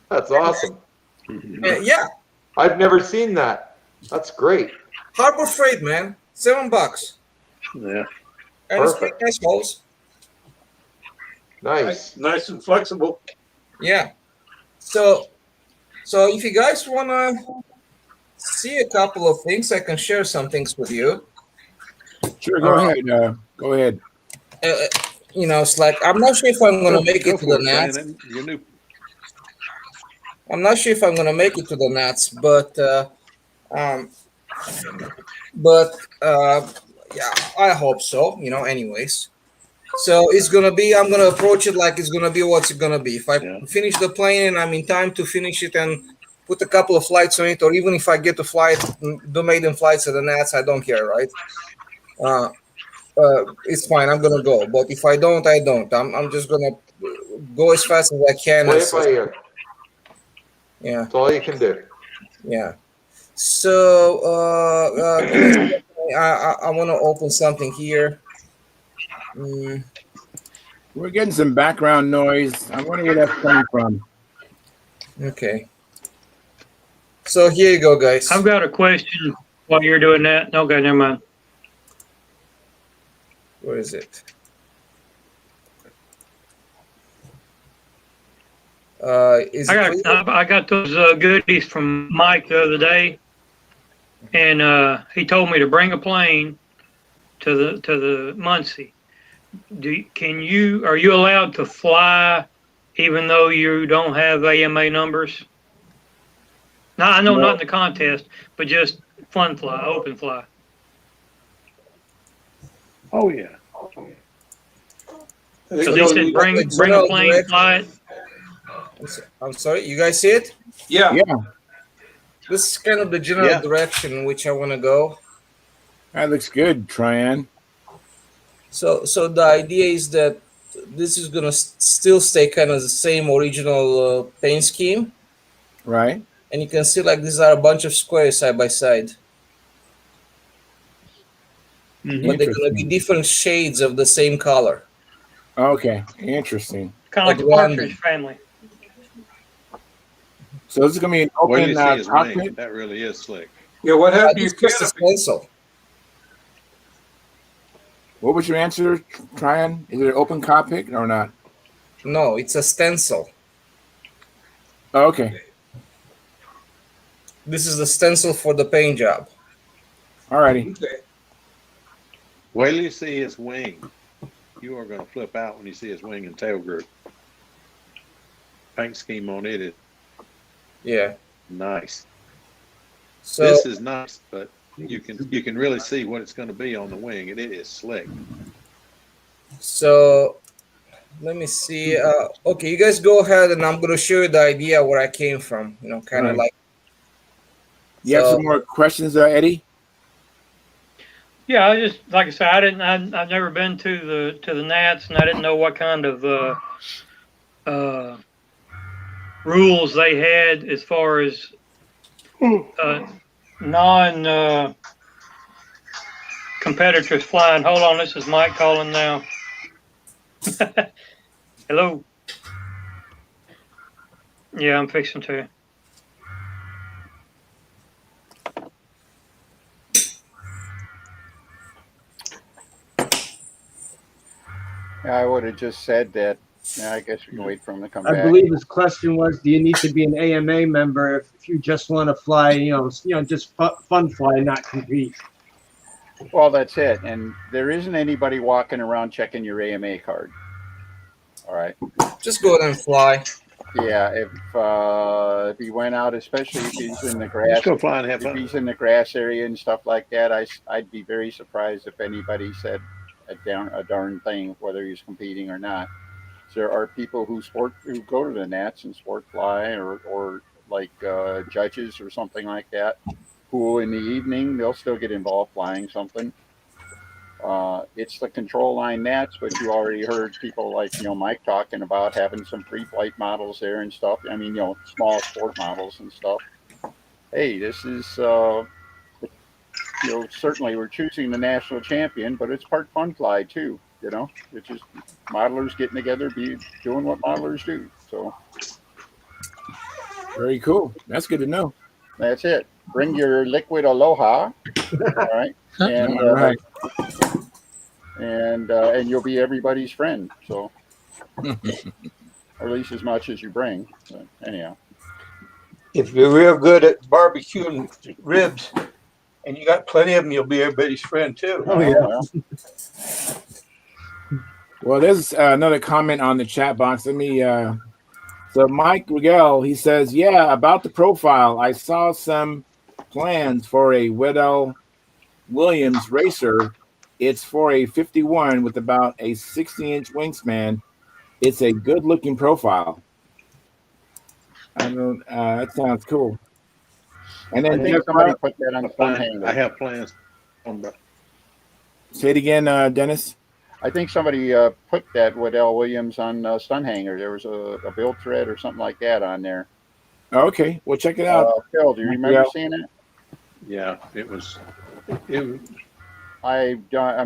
That's awesome. Yeah. I've never seen that. That's great. Harbor Freight, man. $7. Yeah. And it's pretty nice hose. Nice. Nice and flexible. Yeah. So if you guys want to see a couple of things, I can share some things with you. Sure, go ahead. Go ahead. You know, it's like I'm not sure if I'm going to make it to the Nats. I'm not sure if I'm going to make it to the Nats, but yeah, I hope so. You know, anyways. So it's gonna be. I'm gonna approach it like it's gonna be what's it gonna be. If I finish the plane and I'm in time to finish it and put a couple of flights on it, or even if I get to fly do maiden flights at the Nats, I don't care, right? It's fine. I'm gonna go. But if I don't, I don't. I'm just gonna go as fast as I can. Play it by ear. Yeah. That's all you can do. Yeah. So I want to open something here. We're getting some background noise. I wonder where that's coming from. Okay. So here you go, guys. I've got a question while you're doing that. Okay, never mind. Where is it? I got those goodies from Mike the other day, and he told me to bring a plane to the Muncie. Are you allowed to fly even though you don't have AMA numbers? No, I know not in the contest, but just fun fly, open fly. Oh yeah. So they said bring a plane, fly it. I'm sorry, you guys see it? Yeah. Yeah. This is kind of the general direction in which I want to go. That looks good, Tryon. So the idea is that this is gonna still stay kind of the same original paint scheme, right? And you can see like these are a bunch of squares side by side, but they're gonna be different shades of the same color. Okay, interesting. Kind of like the Partridge Family. So this is gonna be an open cockpit. That really is slick. Yeah. What happened to your just a stencil? What was your answer, Tryon? Is it an open cockpit or not? No, it's a stencil. Oh, okay. This is the stencil for the paint job. Alrighty. Okay. Wait till you see his wing. You are going to flip out when you see his wing and tail group. Paint scheme on it is nice. So this is nice, but you can really see what it's going to be on the wing, and it is slick. So let me see. Okay, you guys go ahead, and I'm going to show you the idea where I came from. You know, kind of like. You have some more questions, Eddie? Yeah, I just like I said, I've never been to the Nats, and I didn't know what kind of rules they had as far as non competitors flying. Hold on, this is Mike calling now. Hello. Yeah, I'm fixing to. I would have just said that. Yeah, I guess we can wait for him to come I back. believe his question was, do you need to be an AMA member if you just want to fly, just fun fly, not compete? Well, that's it. And there isn't anybody walking around checking your AMA card. All right. Just go ahead and fly. Yeah, if he went out, especially if he's in the grass, Just go fly and have if fun. he's in the grass area and stuff like that, I'd be very surprised if anybody said a darn thing, whether he's competing or not. There are people who go to the Nats and sport fly, or like judges or something like that, who in the evening they'll still get involved flying something. It's the control line Nats, but you already heard people like Mike talking about having some pre-flight models there and stuff. I mean, small sport models and stuff. Hey, this is certainly we're choosing the national champion, but it's part fun fly too. It's just modelers getting together, doing what modelers do. So Very cool. That's good to know. that's it. Bring your liquid aloha, all right, and All right. and you'll be everybody's friend. So, or at least as much as you bring. But anyhow, If you're real good at barbecuing ribs and you got plenty of them, you'll be everybody's friend too. Oh, yeah. Well, there's another comment on the chat box. Let me. So Mike Rigel, he says, yeah, about the profile. I saw some plans for a Weddell Williams racer. It's for a 51 with about a 60-inch wingspan. It's a good-looking profile. I don't. That sounds cool. And I then think somebody put that on the Stunt Hangar. I have plans. Say it again, Dennis. I think somebody put that Waddell Williams on Stunt Hangar. There was a build thread or something like that on there. Okay, well, check it out. Phil, do you remember seeing it? Yeah, it was. I'm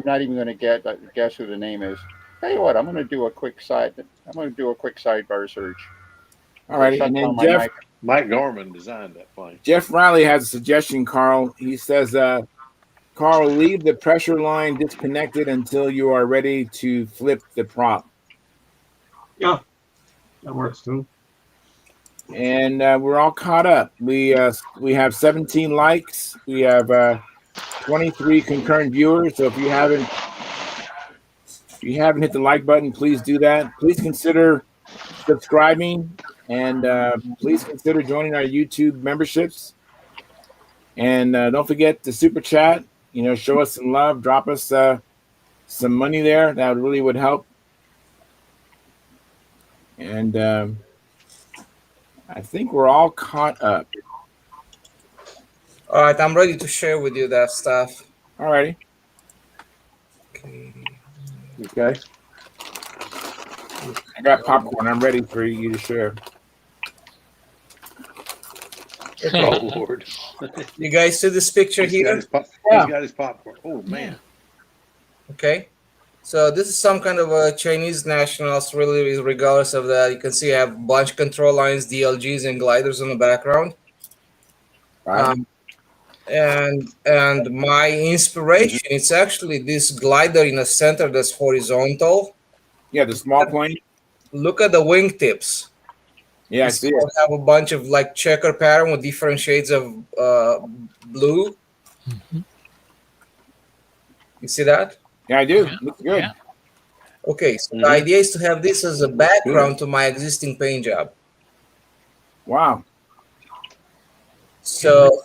not even going to guess who the name is. Tell you what, I'm going to do a quick sidebar search. All right, and then Jeff. Mike Gorman designed that plane. Jeff Riley has a suggestion, Carl. He says, Carl, leave the pressure line disconnected until you are ready to flip the prop. Yeah, that works too. And we're all caught up. We have 17 likes. We have 23 concurrent viewers. So if you haven't hit the like button, please do that. Please consider subscribing, and please consider joining our YouTube memberships. And don't forget the super chat. Show us some love. Drop us some money there. That really would help. And I think we're all caught up. All right, I'm ready to share with you that stuff. All righty. Okay. I got popcorn. I'm ready for you to share. Oh, Lord. You guys see this picture here? He's got his popcorn. Oh, man. Okay. So this is some kind of a Chinese nationals, really, regardless of that. You can see I have a bunch of control lines, DLGs, and gliders in the background. Right. And my inspiration, it's actually this glider in the center that's horizontal. Yeah, the small plane. Look at the wingtips. Yeah, I see it. Have a bunch of like checker pattern with different shades of blue. Mm-hmm. You see that? Yeah, I do. Looks good. Yeah. Okay, so the idea is to have this as a background to my existing paint job. Wow. So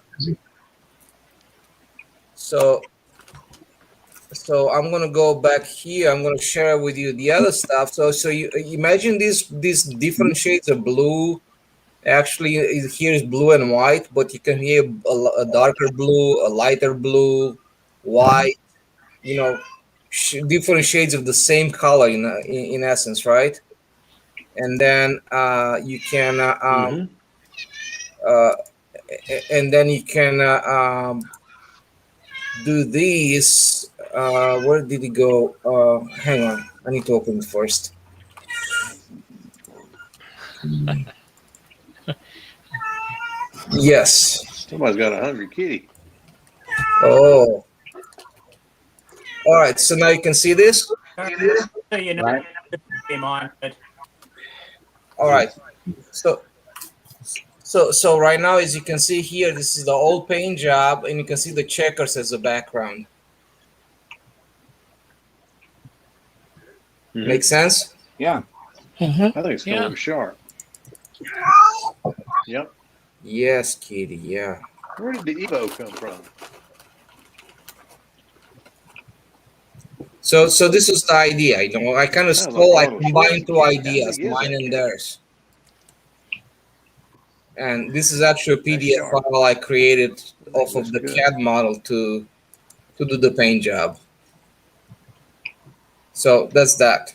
I'm gonna go back here. I'm gonna share with you the other stuff. So you imagine these different shades of blue. Actually, here is blue and white, but you can hear a darker blue, a lighter blue, white. Different shades of the same color in essence, right? And then you can do these. Where did it go? Hang on, I need to open it first. Yes. Somebody's got a hungry kitty. Oh. All right. So now you can see this. So you know, Right. came on, but All right. So right now, as you can see here, this is the old paint job, and you can see the checkers as a background. Make sense? Yeah. I think it's gonna Yeah. look sharp. Yep. Yes, Kitty. Yeah. Where did the Evo come from? So this is the idea. You know, I kind of Sounds like stole. I Arnold combined two Schwarzenegger. How ideas, big is mine that and cat? theirs. And this is actually a That's PDF sharp. file I created I think off it of looks the good. CAD model to do the paint job. So that's that.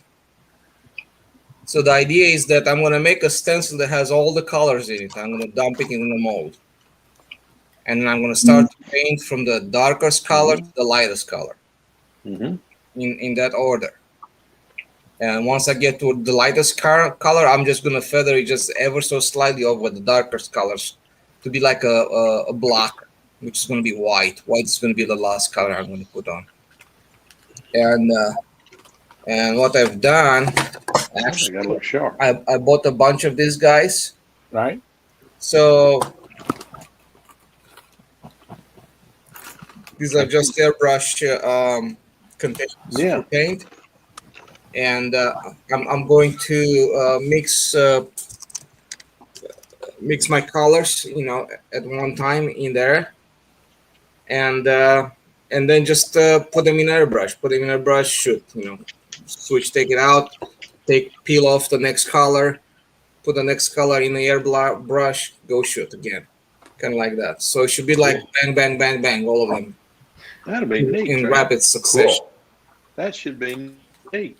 So the idea is that I'm going to make a stencil that has all the colors in it. I'm going to dump it in the mold. And then I'm going to start to paint from the darkest color to the lightest color in that order. And once I get to the lightest color, I'm just going to feather it just ever so slightly over the darkest colors to be like a block, which is going to be white. White is going to be the last color I'm going to put on. And what I've done, actually, gotta look sharp. I bought a bunch of these guys. Right. So these are just airbrush containers for paint, and I'm going to mix my colors, you know, at one time in there, and then just put them in airbrush. Put them in airbrush. Shoot, you know, switch, take it out, peel off the next color, put the next color in the airbrush, go shoot again, kind of like that. So it should be like bang, bang, bang, bang, all of them. That'll be neat. In Trey. rapid succession. Cool. That should be neat.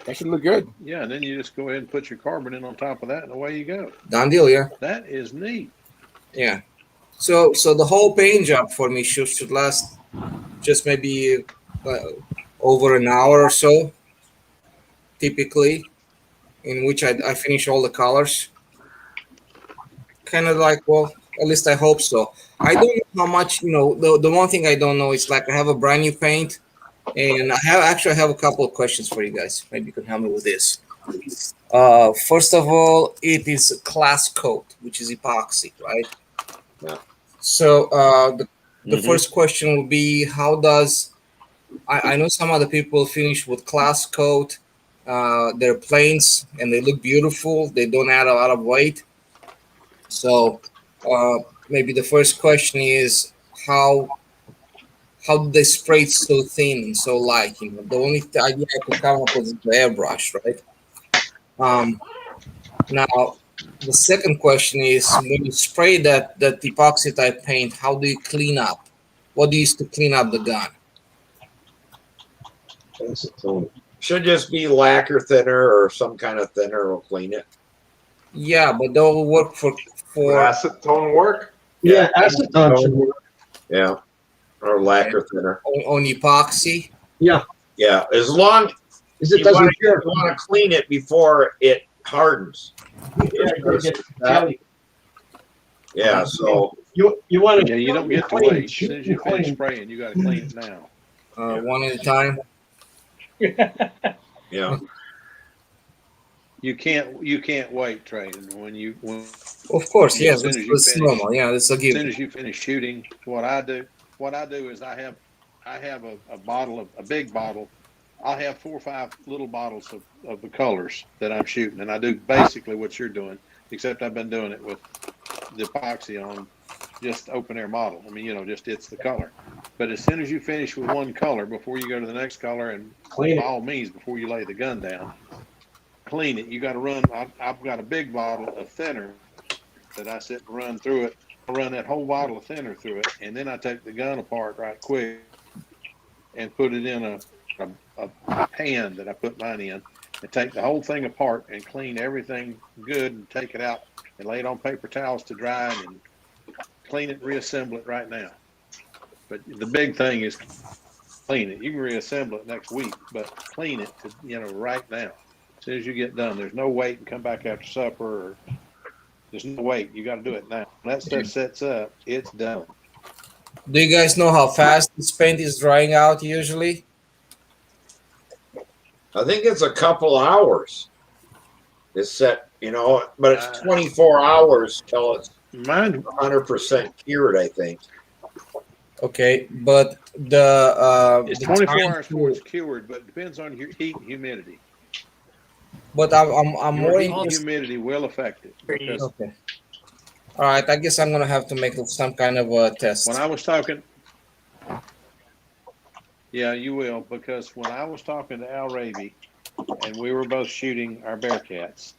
That should look good. Yeah, and then you just go ahead and put your carbon in on top of that, and away you go. Done deal, yeah. That is neat. Yeah. So the whole paint job for me should last just maybe over an hour or so, typically, in which I finish all the colors. Kind of like, well, at least I hope so. I don't know how much, you know, the one thing I don't know is like I have a brand new paint, and I have a couple of questions for you guys. Maybe you can help me with this. First of all, it is a class coat, which is epoxy, right? Yeah. So the first question will be, how does I know some other people finish with class coat their planes, and they look beautiful. They don't add a lot of weight. So maybe the first question is, how do they spray it so thin and so light? You know, the only idea I could come up with is the airbrush, right? Now, the second question is, when you spray that epoxy type paint, how do you clean up? What do you use to clean up the gun? Should just be lacquer thinner or some kind of thinner will clean it. Yeah, but that will work for acetone work. Yeah, acetone should work. Yeah, or lacquer thinner on epoxy. Yeah. Yeah, as long as it you doesn't want to clean it before it hardens. Yeah, so you want to. Yeah, you don't get to wait. As soon as you finish spraying, you got to clean it now. One at a time. Yeah. You can't wait, Trey. When of course, yes, that's normal. Yeah, that's a given. As soon as you finish shooting, what I do is I have a bottle a big bottle. I'll have 4 or 5 little bottles of the colors that I'm shooting, and I do basically what you're doing, except I've been doing it with the epoxy on just open air model. I mean, you know, just it's the color. But as soon as you finish with one color, before you go to the next color, and by all means, before you lay the gun down, clean it. You got to run. I've got a big bottle of thinner that I sit and run through it. I run that whole bottle of thinner through it, and then I take the gun apart right quick and put it in a pan that I put mine in, and take the whole thing apart and clean everything good and take it out and lay it on paper towels to dry and clean it and reassemble it right now. But the big thing is clean it. You can reassemble it next week, but clean it right now. As soon as you get done, there's no wait and come back after supper, or there's no wait. You got to do it now. When that stuff sets up, it's done. Do you guys know how fast this paint is drying out usually? I think it's a couple hours. It's set, but it's 24 hours till it's 100% cured, I think. Okay, but the It's the 24 time hours before to- it's cured, but it depends on your heat and humidity. But I'm Your more heat and interested. humidity will affect it. Because Okay. All right. I guess I'm gonna have to make some kind of a test. when I was talking, yeah, you will, because when I was talking to Al Raby, and we were both shooting our Bearcats,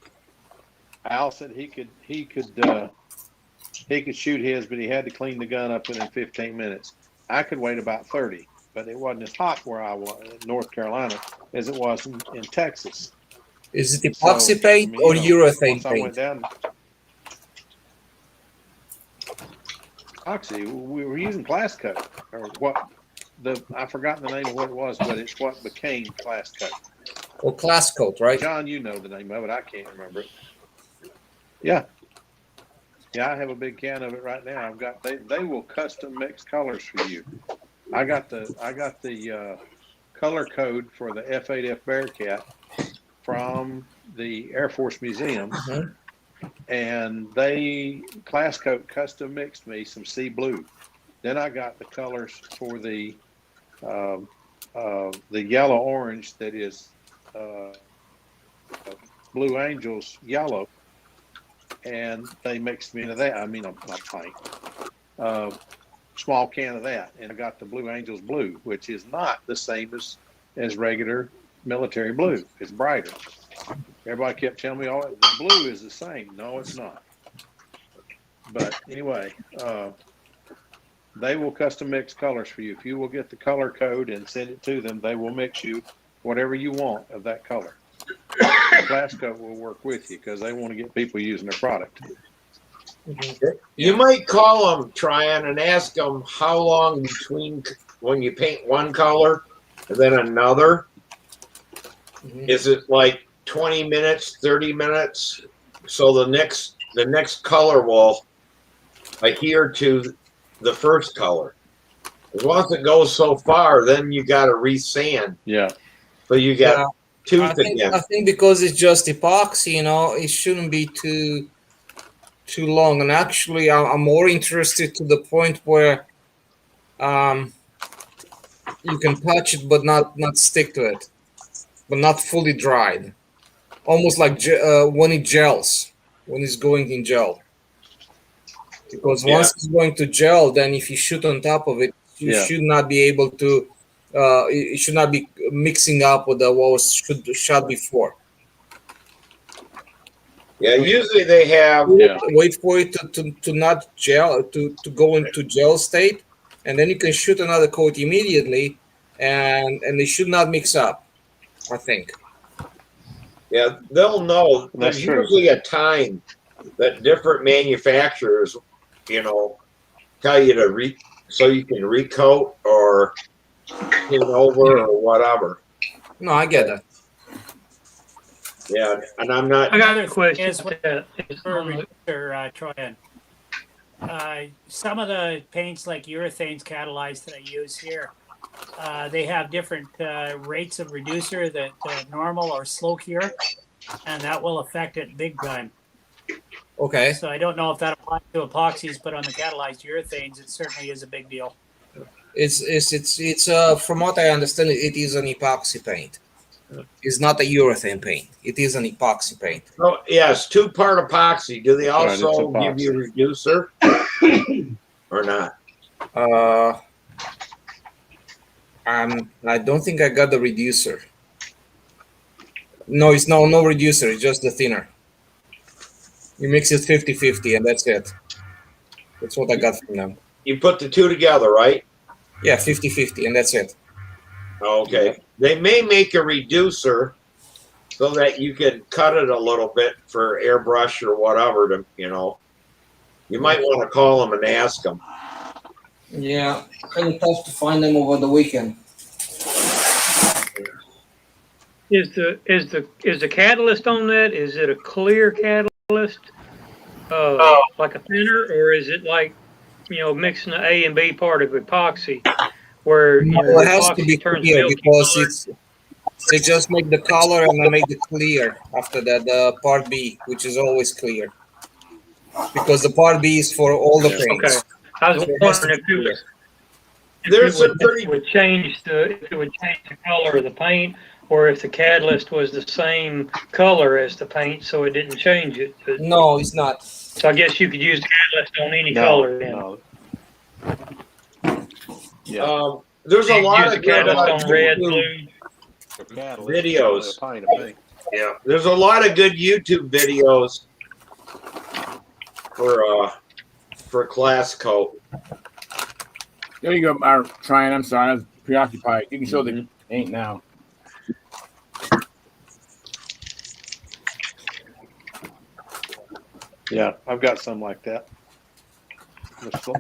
Al said he could shoot his, but he had to clean the gun up within 15 minutes. I could wait about 30, but it wasn't as hot where I was in North Carolina as it was in Texas. Is it epoxy paint or urethane once I went paint? down, epoxy. We were using Class Coat, or what? I forgot the name of what it was, but it's what became Class Coat. Or Class Coat, right? John, you know the name of it. I can't remember it. Yeah. Yeah, I have a big can of it right now. I've got they will custom mix colors for you. I got the color code for the F8F Bearcat from the Air Force Museum, and they Class Coat custom mixed me some sea blue. Then I got the colors for the yellow orange that is Blue Angels yellow, and they mixed me into that. I mean, not pint, small can of that, and I got the Blue Angels blue, which is not the same as regular military blue. It's brighter. Everybody kept telling me, "Oh, the blue is the same." No, it's not. But anyway, they will custom mix colors for you. If you will get the color code and send it to them, they will mix you whatever you want of that color. Class Coat will work with you because they want to get people using their product. You might call them, Tryon, and ask them how long between when you paint one color and then another. Is it like 20 minutes, 30 minutes? So the next color will adhere to the first color. As long as it goes so far, then you got to resand. Yeah. So you got tooth I think because it's just epoxy, it shouldn't be too long. And actually, I'm more interested to the point where you can touch it but not stick to it, but not fully dried, almost like when it gels, when it's going in gel. Because once it's going to gel, then if you shoot on top of it, you should not be able to. It should not be mixing up with what was shot before. Yeah, usually they have. Wait for it to not gel, to go into gel state, and then you can shoot another coat immediately, and they should not mix up, I think. Yeah, they'll know. There's usually a time that different manufacturers, tell you to so you can recoat or paint over or whatever. No, I get that. Yeah, and I'm not. I got a question. Is for Troyan. Some of the paints like urethanes catalyzed that I use here, they have different rates of reducer, the normal or slow cure, and that will affect it big time. Okay. So I don't know if that applies to epoxies, but on the catalyzed urethanes, it certainly is a big deal. It's from what I understand, it is an epoxy paint. It's not a urethane paint. It is an epoxy paint. Oh, yes, 2-part epoxy. Do they also give you a reducer or not? I don't think I got the reducer. No, it's no reducer. It's just the thinner. You mix it 50-50, and that's it. That's what I got from them. You put the two together, right? Yeah, 50-50, and that's it. Okay. They may make a reducer so that you can cut it a little bit for airbrush or whatever to, You might want to call them and ask them. Yeah, kind of tough to find them over the weekend. Is the catalyst on that? Is it a clear catalyst, like a thinner, or is it like mixing the A and B part of epoxy, where it has to be clear because They just make the color and I make the clear after that, the part B, which is always clear. Because the part B is for all the Okay. paints. I was So it has to wondering be if it clear. was There's some pretty. if it would change the color of the paint, or if the catalyst was the same color as the paint, so it didn't change it. But, No, it's not. so I guess you could use the catalyst on any No, color then. no. Yeah. There's a You lot use of the catalyst good on red, YouTube blue. videos. A pint of paint. Yeah, there's a lot of good YouTube videos for class coat. There you go, Ryan. I'm sorry, I was preoccupied. You can show the paint now. Yeah, I've got some like that.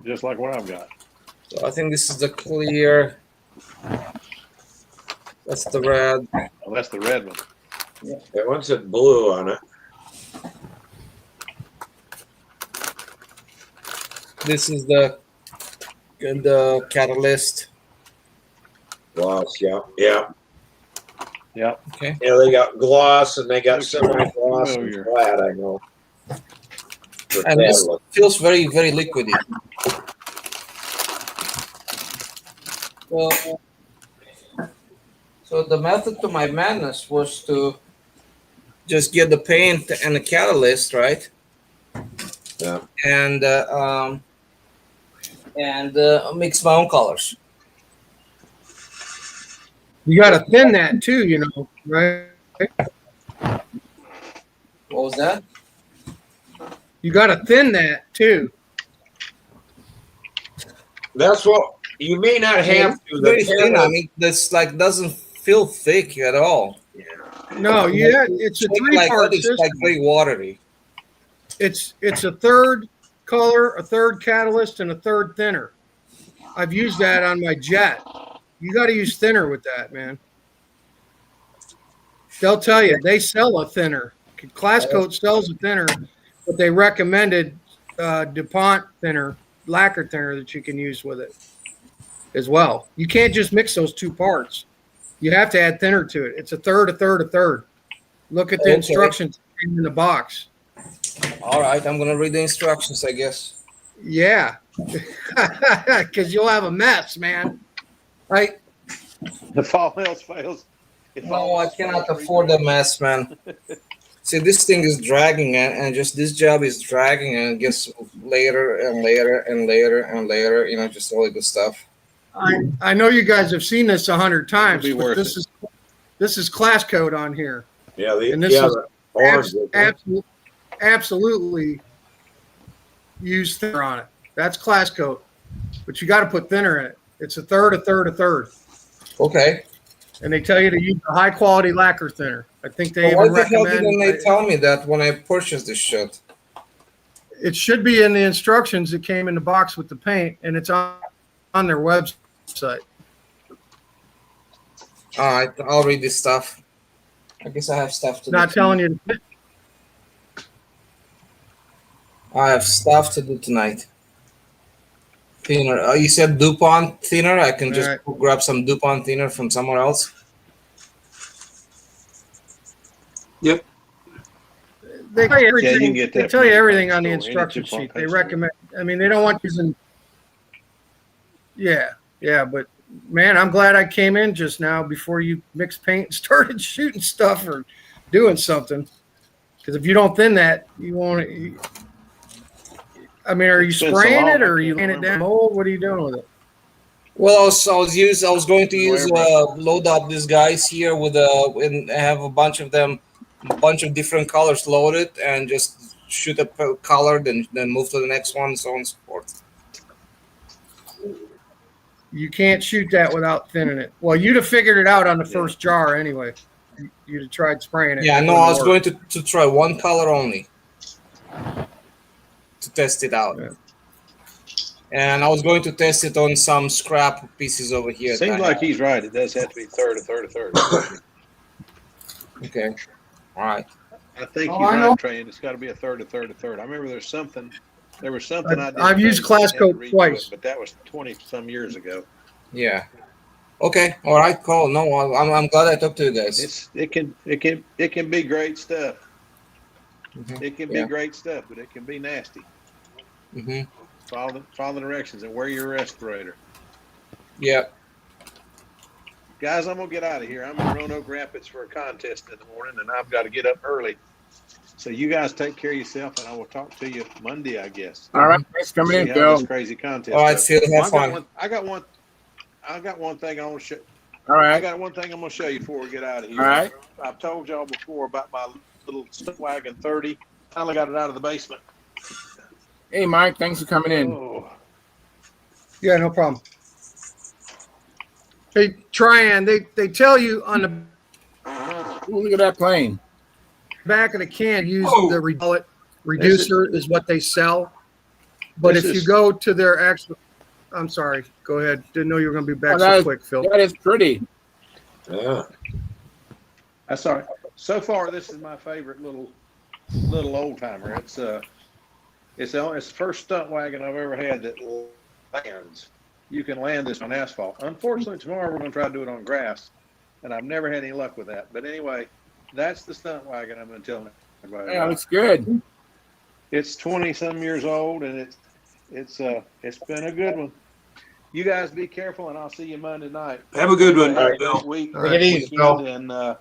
Just like what I've got. So I think this is the clear. That's the red. Well, that's the red one. That one said blue on it. This is the catalyst. Gloss, yeah. Okay. Yeah, they got gloss and they got semi-gloss and familiar. flat, I know. For And this catalyst. feels very, very liquidy. So the method to my madness was to just get the paint and the catalyst, right? Yeah. And mix my own colors. You got to thin that too, you know, right? What was that? You got to thin that too. That's what you may not have to. Very thin. I mean, this like doesn't feel thick at all. No, yeah, it's a three-part it's system. like very watery. It's a third color, a third catalyst, and a third thinner. I've used that on my jet. You got to use thinner with that, man. They'll tell you they sell a thinner. Class Coat sells a thinner, but they recommended DuPont thinner, lacquer thinner that you can use with it as well. You can't just mix those two parts. You have to add thinner to it. It's a third, a third, a third. Look at the instructions in the box. All right, I'm gonna read the instructions, I guess. Yeah, because you'll have a mess, man. Right? If all else fails. No, I cannot afford the mess, man. See, this thing is dragging, and just this job is dragging, and it gets later and later and later and later. You know, just all the good stuff. I know you guys have seen this 100 times, It'll be but worth this is Class Code on here. Yeah, And this is absolutely use thinner on it. That's Class Code, but you got to put thinner in it. It's a third, a third, a third. Okay. And they tell you to use a high quality lacquer thinner. I think they Why even the hell recommend. didn't they tell me that when I purchased this shit? It should be in the instructions that came in the box with the paint, and it's on their website. All right, I'll read this stuff. I guess I have stuff to do. Not telling you. I have stuff to do tonight. Thinner. You said DuPont thinner. I can just grab some DuPont thinner from somewhere else. Yep. They tell you everything, you can get they that tell you from everything on the any instruction DuPont sheet. They paint store. recommend. I mean, they don't want using. Yeah, but man, I'm glad I came in just now before you mixed paint and started shooting stuff or doing something. Because if you don't thin that, you won't. I mean, are you It's been so spraying long, it or I are you can't laying it down remember. mold? What are you doing with it? Well, I was going to use load up these guys here with and have a bunch of them, a bunch of different colors loaded, and just shoot a color, then move to the next one, so on and so forth. You can't shoot that without thinning it. Well, you'd have figured it out on the first jar anyway. You'd have tried spraying it. Yeah, It no, I was wouldn't going work. to try one color only to test it out. Yeah. And I was going to test it on some scrap pieces over here. Seems like he's right. It does have to be third, a third, a third. Okay. All right. I think Oh, he's I know. right, Trey. It's got to be a third, a third, a third. I remember there was something I did. I've used Class Code twice. but that was 20 some years ago. Yeah. Okay, all right, cool. No, I'm glad I talked to you guys. It can be great stuff. It can be Yeah. great stuff, but it can be nasty. Follow the directions and wear your respirator. Yeah. Guys, I'm gonna get out of here. I'm in Roanoke Rapids for a contest in the morning, and I've got to get up early. So you guys take care of yourself, and I will talk to you Monday, I guess. All right, thanks for coming in, See how Phil. this crazy contest. All right, goes. Phil, have Well, fun. I got one thing I want to show. All right. I got one thing I'm gonna show you before we get out of here. All right. I've told y'all before about my little Stuntwagon 30. Finally got it out of the basement. Hey, Mike, thanks for coming in. Oh. Yeah, no problem. Hey, Tryon, they tell you on the Ooh, look at that plane. back of the can, use the reducer is what they sell. But if you go to their actual, I'm sorry, go ahead. Didn't know you were going to be back so quick, Phil. That is pretty. Yeah. That's all right. So far, this is my favorite little old timer. It's the first stunt wagon I've ever had that lands. You can land this on asphalt. Unfortunately, tomorrow we're going to try to do it on grass, and I've never had any luck with that. But anyway, that's the stunt wagon I'm going to tell everybody. Yeah, looks good. It's 20-some years old, and it's been a good one. You guys be careful, and I'll see you Monday night. Have a good one, Have a Bill. great week, Take it easy, Phil. and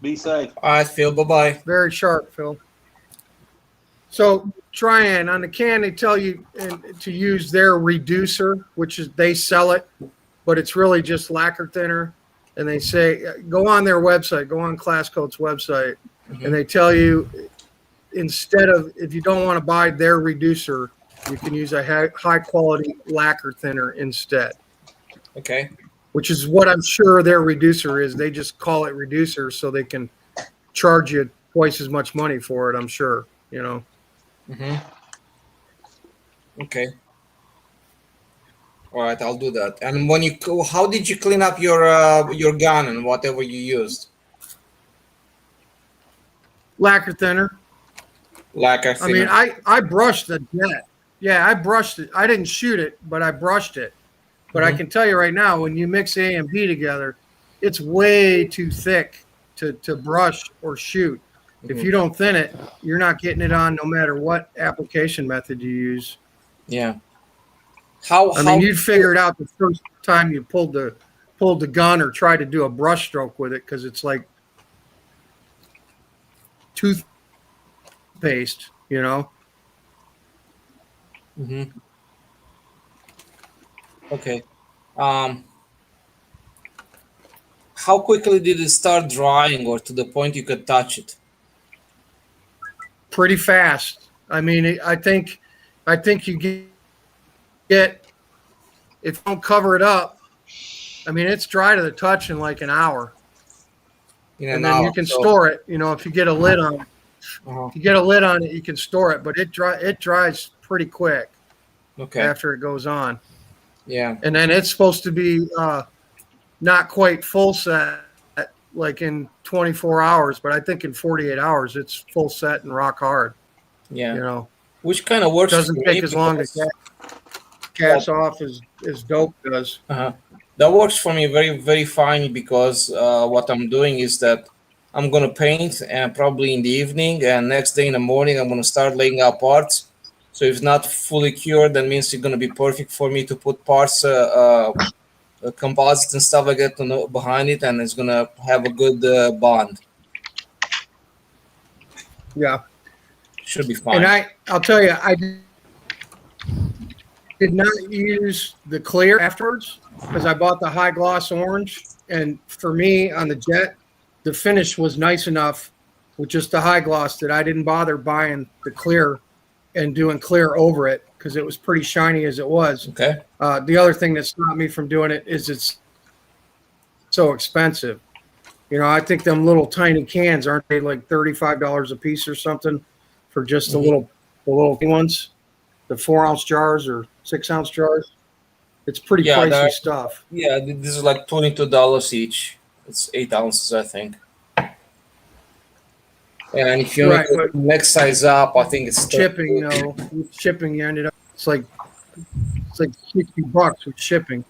be safe. All right, Phil. Bye-bye. Very sharp, Phil. So, Tryon, on the can, they tell you to use their reducer, which is they sell it, but it's really just lacquer thinner. And they say, go on their website, go on Classcoat's website, and they tell you instead of, if you don't want to buy their reducer, you can use a high quality lacquer thinner instead. Okay. Which is what I'm sure their reducer is. They just call it reducer so they can charge you twice as much money for it, I'm sure, you know. Okay. All right, I'll do that. And when you, how did you clean up your gun and whatever you used? Lacquer thinner. Lacquer thinner. I mean, I brushed the jet. Yeah, I brushed it. I didn't shoot it, but I brushed it. But I can tell you right now, when you mix A and B together, it's way too thick to brush or shoot. If you don't thin it, you're not getting it on no matter what application method you use. Yeah. I mean, you'd figure it out the first time you pulled the gun or tried to do a brush stroke with it, because it's like toothpaste, you know. Okay. How quickly did it start drying, or to the point you could touch it? Pretty fast. I mean, I think you get, if you don't cover it up, I mean, it's dry to the touch in like an hour. And then you can store it, you know, if you get a lid on it. If you get a lid on it, you can store it, but it dries pretty quick. Okay. After it goes on. Yeah. And then it's supposed to be not quite full set, like in 24 hours, but I think in 48 hours it's full set and rock hard. Yeah. You know, which kind of works. Doesn't take as long to cast off as dope does. That works for me very, very fine, because what I'm doing is that I'm going to paint, and probably in the evening, and next day in the morning I'm going to start laying out parts. So if it's not fully cured, that means it's going to be perfect for me to put parts, composites and stuff like that behind it, and it's going to have a good bond. Yeah. Should be fine. And I'll tell you, I did not use the clear afterwards, because I bought the high gloss orange. And for me on the jet, the finish was nice enough with just the high gloss that I didn't bother buying the clear and doing clear over it, because it was pretty shiny as it was. Okay. The other thing that stopped me from doing it is it's so expensive. You know, I think them little tiny cans, aren't they like $35 a piece or something for just the little ones, the 4-ounce jars or 6-ounce jars? It's pretty pricey stuff. Yeah, this is like $22 each. It's 8 ounces, I think. And if you next size up, I think it's shipping. No, with shipping, you ended up it's like $60 with shipping.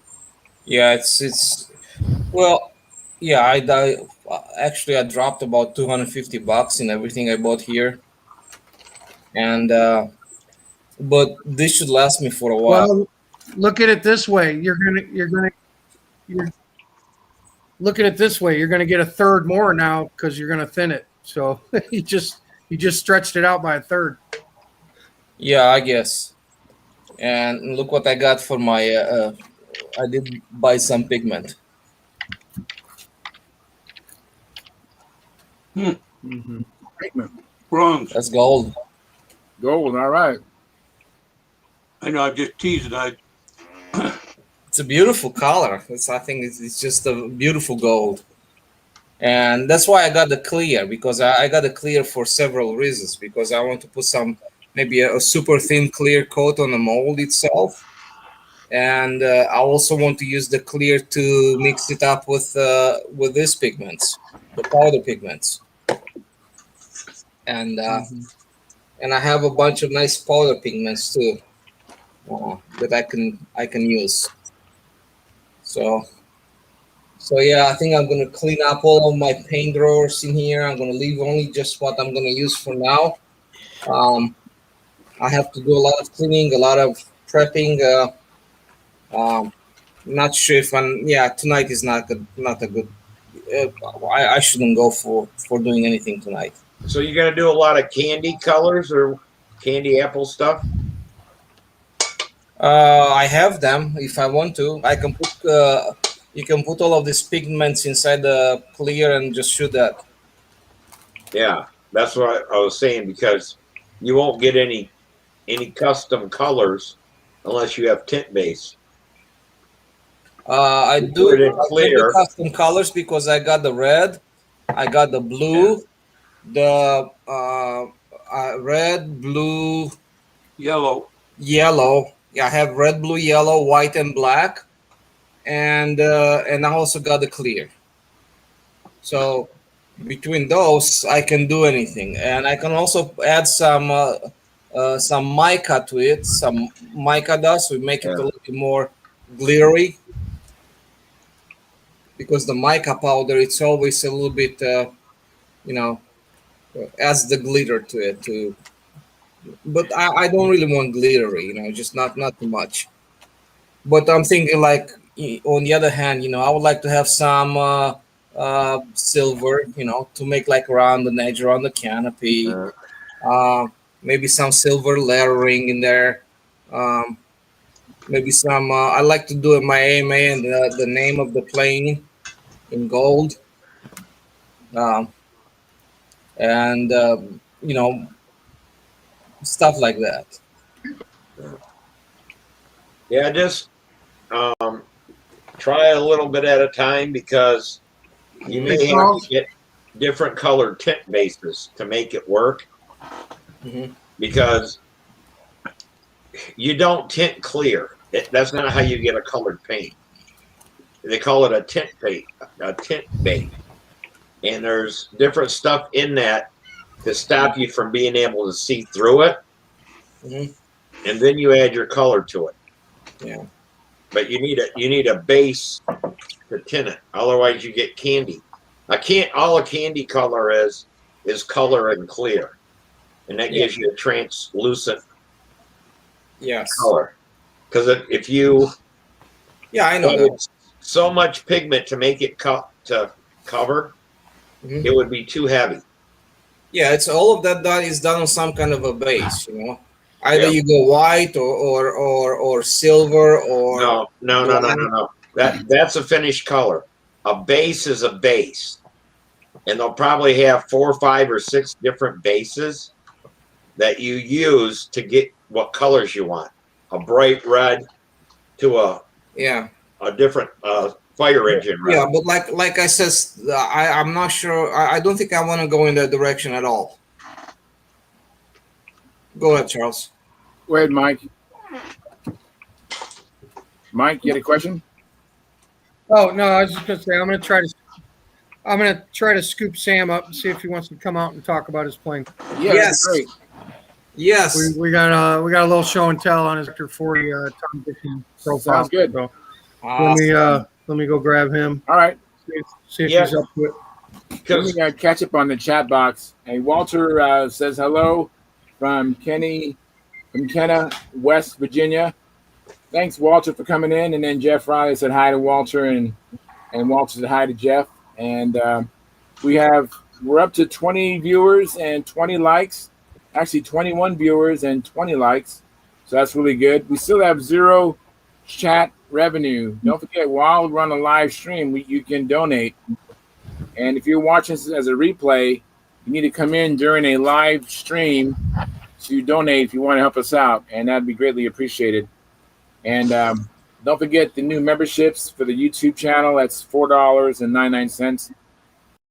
Yeah, it's Well, yeah, actually I dropped about $250 in everything I bought here, and but this should last me for a while. Well, look at it this way. You're look at it this way. You're gonna get a third more now because you're gonna thin it. So you just stretched it out by a third. Yeah, I guess. And look what I got for my. I did buy some pigment. Bronze. That's gold. Gold. All right. I know. I'm just teasing. It's a beautiful color. I think it's just a beautiful gold, and that's why I got the clear, because I got the clear for several reasons. Because I want to put some maybe a super thin clear coat on the mold itself, and I also want to use the clear to mix it up with these pigments, the powder pigments, and I have a bunch of nice powder pigments too that I can use. So yeah, I think I'm gonna clean up all of my paint drawers in here. I'm gonna leave only just what I'm gonna use for now. I have to do a lot of cleaning, a lot of prepping. Not sure if tonight is not a good. I shouldn't go for doing anything tonight. So you're gonna do a lot of candy colors or candy apple stuff? I have them if I want to. I can put. You can put all of these pigments inside the clear and just shoot that. Yeah, that's what I was saying, because you won't get any custom colors unless you have tint base. I do custom colors because I got the red, I got the blue, the red, blue, yellow. Yeah, I have red, blue, yellow, white, and black, and I also got the clear. So between those, I can do anything, and I can also add some mica to it. Some mica dust will make it a little bit more glittery, because the mica powder, it's always a little bit adds the glitter to it too. But I don't really want glittery, just not too much. But I'm thinking, like, on the other hand, I would like to have some silver, to make like around the edge, around the canopy. Maybe some silver lettering in there. Maybe some. I like to do my AMA and the name of the plane in gold. And stuff like that. Yeah, just try a little bit at a time, because you may have to get different colored tint bases to make it work. Because you don't tint clear. That's not how you get a colored paint. They call it a tint base. And there's different stuff in that to stop you from being able to see through it. And then you add your color to it. Yeah. But you need a base to tint it. Otherwise you get candy. All a candy color is color and clear. And that gives you a translucent color. Because if you I know that. So much pigment to make it to cover, it would be too heavy. Yeah, it's all of that is done on some kind of a base, Either you go white or silver or No. That's a finished color. A base is a base, and they'll probably have 4, 5, or 6 different bases that you use to get what colors you want. A bright red to a different fire engine red. Yeah, but like I said, I'm not sure. I don't think I want to go in that direction at all. Go ahead, Charles. Go ahead, Mike. Mike, you had a question? Oh no, I was just gonna say I'm gonna try to scoop Sam up and see if he wants to come out and talk about his plane. Yeah, yes, great. Yes, we got a little show and tell on his Victor 40 Tom Dixon profile. Sounds good. So Let me go grab him. All right. See if Yeah. he's up to it. Let me catch up on the chat box. Hey, Walter says hello from Kenna, West Virginia. Thanks, Walter, for coming in. And then Jeff Riley said hi to Walter, and Walter said hi to Jeff. And we're up to 20 viewers and 20 likes. Actually, 21 viewers and 20 likes. So that's really good. We still have 0 chat revenue. Don't forget, while we run a live stream, you can donate. And if you're watching this as a replay, you need to come in during a live stream to donate if you want to help us out, and that'd be greatly appreciated. And don't forget the new memberships for the YouTube channel. That's $4.99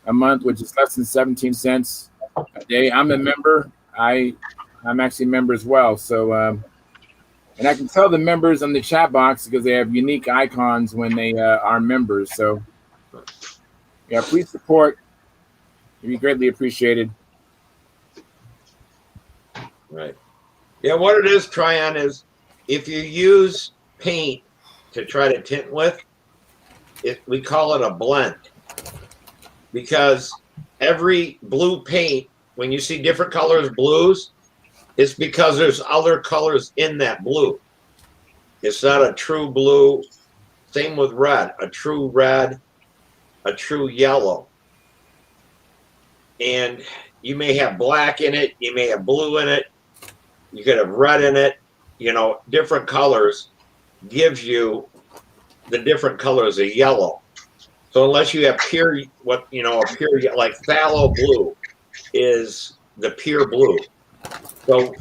a month, which is less than 17 cents a day. I'm a member. I'm actually a member as well. So, and I can tell the members on the chat box because they have unique icons when they are members. So, yeah, please support. It'd be greatly appreciated. Right. Yeah, what it is, Tryon, is if you use paint to try to tint with, we call it a blend. Because every blue paint, when you see different colors blues, it's because there's other colors in that blue. It's not a true blue. Same with red, a true yellow. And you may have black in it, you may have blue in it, you could have red in it. You know, different colors gives you the different colors of yellow. So unless you have pure, like phthalo blue is the pure blue. So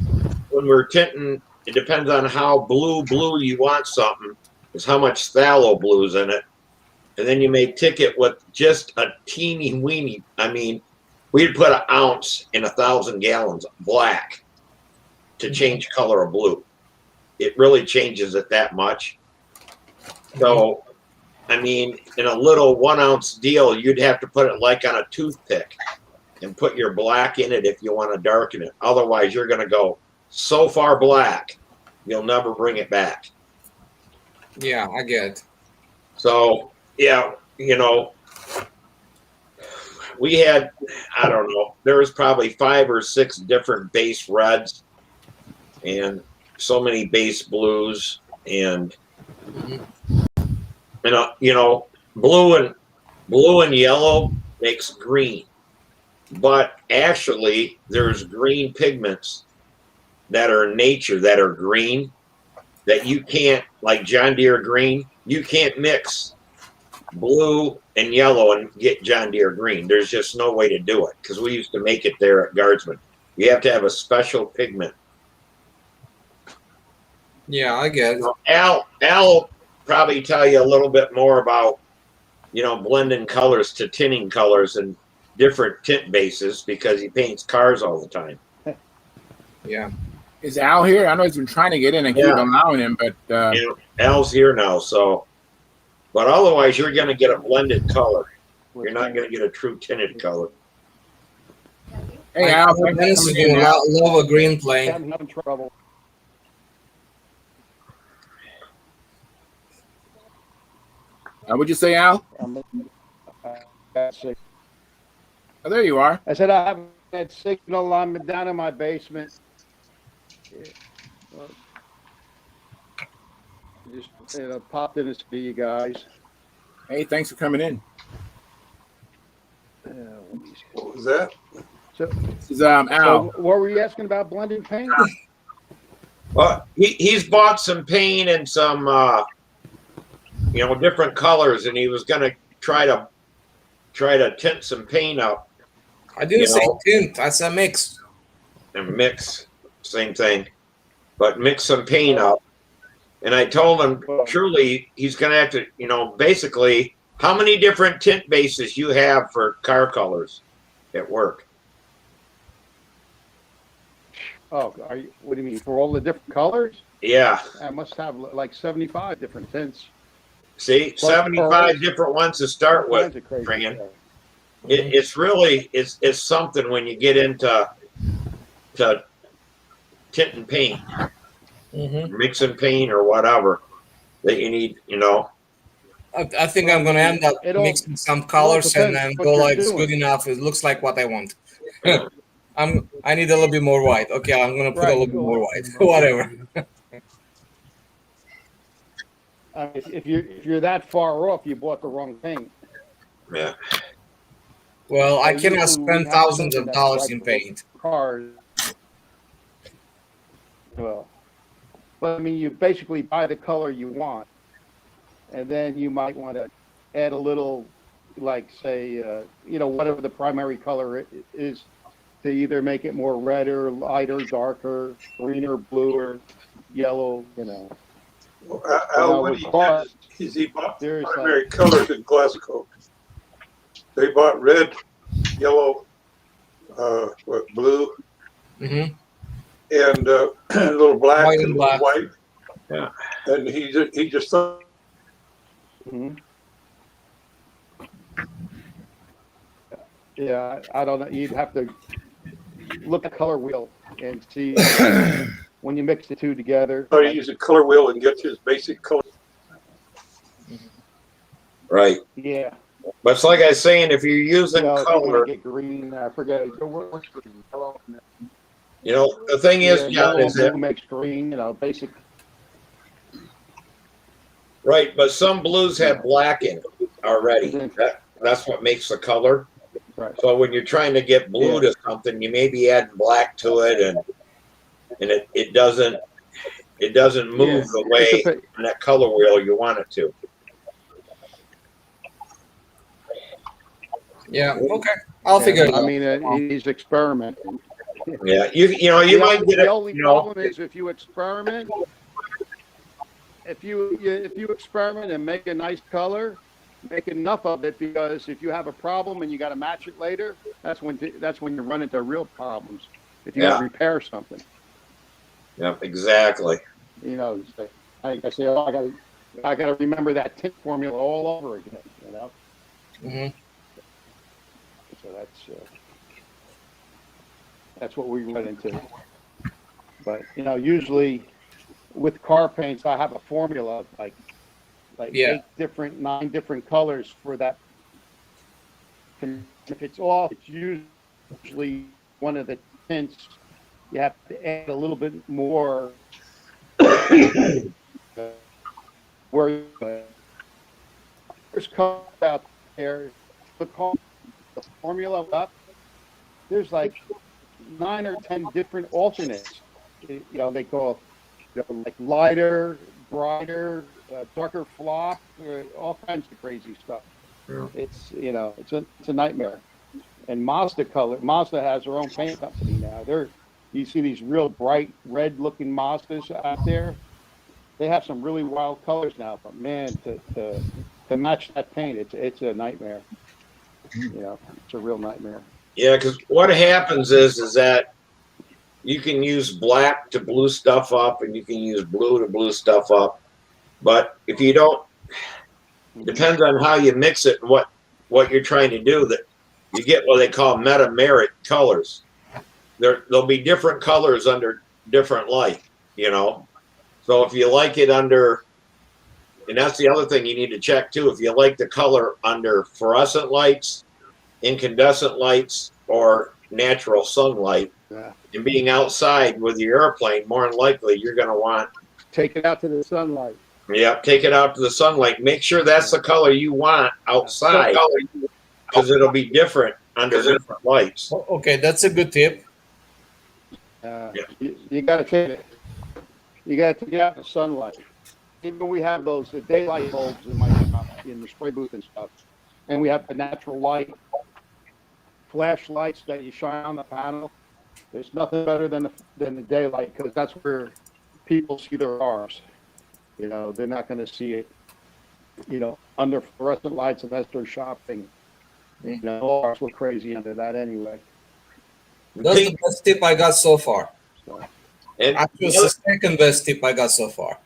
when we're tinting, it depends on how blue you want something, is how much phthalo blue's in it. And then you may tick it with just a teeny weeny. I mean, we'd put an ounce in 1,000 gallons of black to change color of blue. It really changes it that much. So, I mean, in a little 1 ounce deal, you'd have to put it like on a toothpick and put your black in it if you want to darken it. Otherwise, you're going to go so far black, you'll never bring it back. Yeah, I get it. So, yeah, you know, we had, I don't know, there was probably 5 or 6 different base reds and so many base blues and, you know, blue and yellow makes green. But actually, there's green pigments that are in nature that are green that you can't, like John Deere green, you can't mix blue and yellow and get John Deere green. There's just no way to do it because we used to make it there at Guardsman. You have to have a special pigment. Yeah, I get it. Al will probably tell you a little bit more about, you know, blending colors to tinting colors and different tint bases because he paints cars all the time. Yeah. Is Al here? I know he's been trying to get in and keep allowing him, but Yeah, Al's here now, so. But otherwise, you're going to get a blended color. You're not going to get a true tinted color. Hey, Al, thanks for coming in, Al. Love a green plane. I'm having trouble. What'd you say, Al? Oh, there you are. I said I haven't had signal. I'm down in my basement. Just popped in to see you guys. Hey, thanks for coming in. What was that? So, this is Al. So what were you asking about blending paint? Well, he's bought some paint and some, you know, different colors, and he was going to try to tint some paint up. I didn't say tint. I said mix. And mix, same thing, but mix some paint up. And I told him, surely he's going to have to, you know, basically, how many different tint bases you have for car colors at work? Oh, what do you mean, for all the different colors? Yeah. I must have like 75 different tints. See, Plus 75 pearls. Different ones to start with, Fran. It's really, it's something when you get into tint and paint. Mixing paint or whatever that you need, you know. I think I'm gonna end up mixing some colors and then go like it's good enough. It looks like what I want. I need a little bit more white. Okay, I'm gonna put a little bit more white. Whatever. If you're that far off, you bought the wrong thing. Yeah. Well, I cannot usually spend we have thousands of something that's dollars right in for paint. Cars. Well, but I mean, you basically buy the color you want, and then you might want to add a little, like say, whatever the primary color is, to either make it more redder, lighter, darker, greener, bluer, yellow. Al, what he did is he bought primary colors in glass coat. They bought red, yellow, blue, Mm-hmm. and a little black, White and and black. white. Yeah. And he just thought. Mm-hmm. Yeah, I don't know. You'd have to look at color wheel and see when you mix the two together. So you use a color wheel and get his basic color. Right. Yeah. But it's like I was saying, if you're using If you color, want to get green, I forget. What's green? Yellow. the thing is, John, yellow is that blue makes green. Basic. right? But some blues have black in it already. That's what makes the color. Right. So when you're trying to get blue to something, you may be adding black to it, and it doesn't move the way on that color wheel you want it to. Yeah. Okay. I'll figure it out. I mean, he's experimenting. Yeah. You might get it. The only problem is if you experiment. If you experiment and make a nice color, make enough of it, because if you have a problem and you got to match it later, that's when you run into real problems. If you repair something. Yep, exactly. I say, oh, I got to remember that tint formula all over again. Mm-hmm. So that's what we run into. But usually with car paints, I have a formula of like 9 different colors for that. If it's off, it's usually one of the tints. You have to add a little bit more. Where there's colors out there, the formula up. There's like 9 or 10 different alternates. They call like lighter, brighter, darker flop, all kinds of crazy stuff. Yeah. It's a nightmare. And Mazda has their own paint company now. You see these real bright red looking Mazdas out there. They have some really wild colors now, but man, to match that paint, it's a nightmare. It's a real nightmare. Yeah, because what happens is that you can use black to blue stuff up, and you can use blue to blue stuff up. But if you don't, depends on how you mix it and what you're trying to do. That you get what they call metameric colors. There'll be different colors under different light. So if you like it under, and that's the other thing you need to check too. If you like the color under fluorescent lights, incandescent lights, or natural sunlight, and being outside with your airplane, more than likely you're going to want take it out to the sunlight. Yeah, take it out to the sunlight. Make sure that's the color you want outside, because it'll be different under different lights. Okay, that's a good tip. You got to take it. You got to take it out in the sunlight. Even we have those daylight bulbs in the spray booth and stuff, and we have the natural light flashlights that you shine on the panel. There's nothing better than the daylight, because that's where people see their arms. They're not going to see it, under fluorescent lights unless they're shopping. Ours were crazy under that anyway. That's the best tip I got so far. And actually, it's the second best tip I got so far.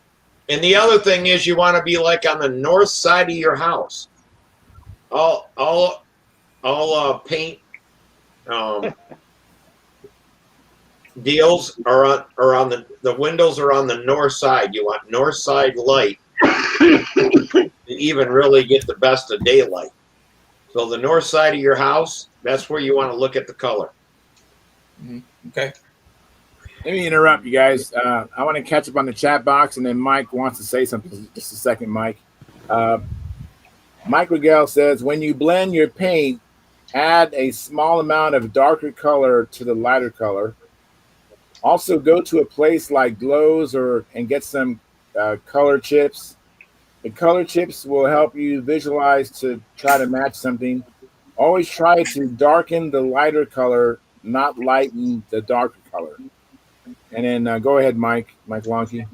And the other thing is, you want to be like on the north side of your house. All paint deals are on the windows are on the north side. You want north side light to even really get the best of daylight. So the north side of your house, that's where you want to look at the color. Okay. Let me interrupt you guys. I want to catch up on the chat box, and then Mike wants to say something. Just a second, Mike. Mike Rigel says, when you blend your paint, add a small amount of darker color to the lighter color. Also, go to a place like Glows and get some color chips. The color chips will help you visualize to try to match something. Always try to darken the lighter color, not lighten the darker color. And then go ahead, Mike Wonky.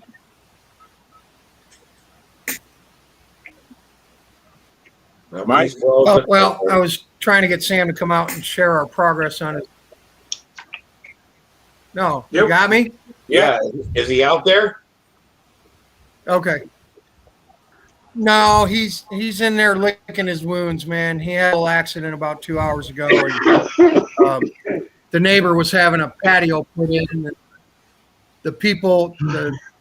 Mike? Well, I was trying to get Sam to come out and share our progress on it. No, you got me? Yeah. Is he out there? Okay. No, he's in there licking his wounds, man. He had a little accident about 2 hours ago. And, the neighbor was having a patio put in. The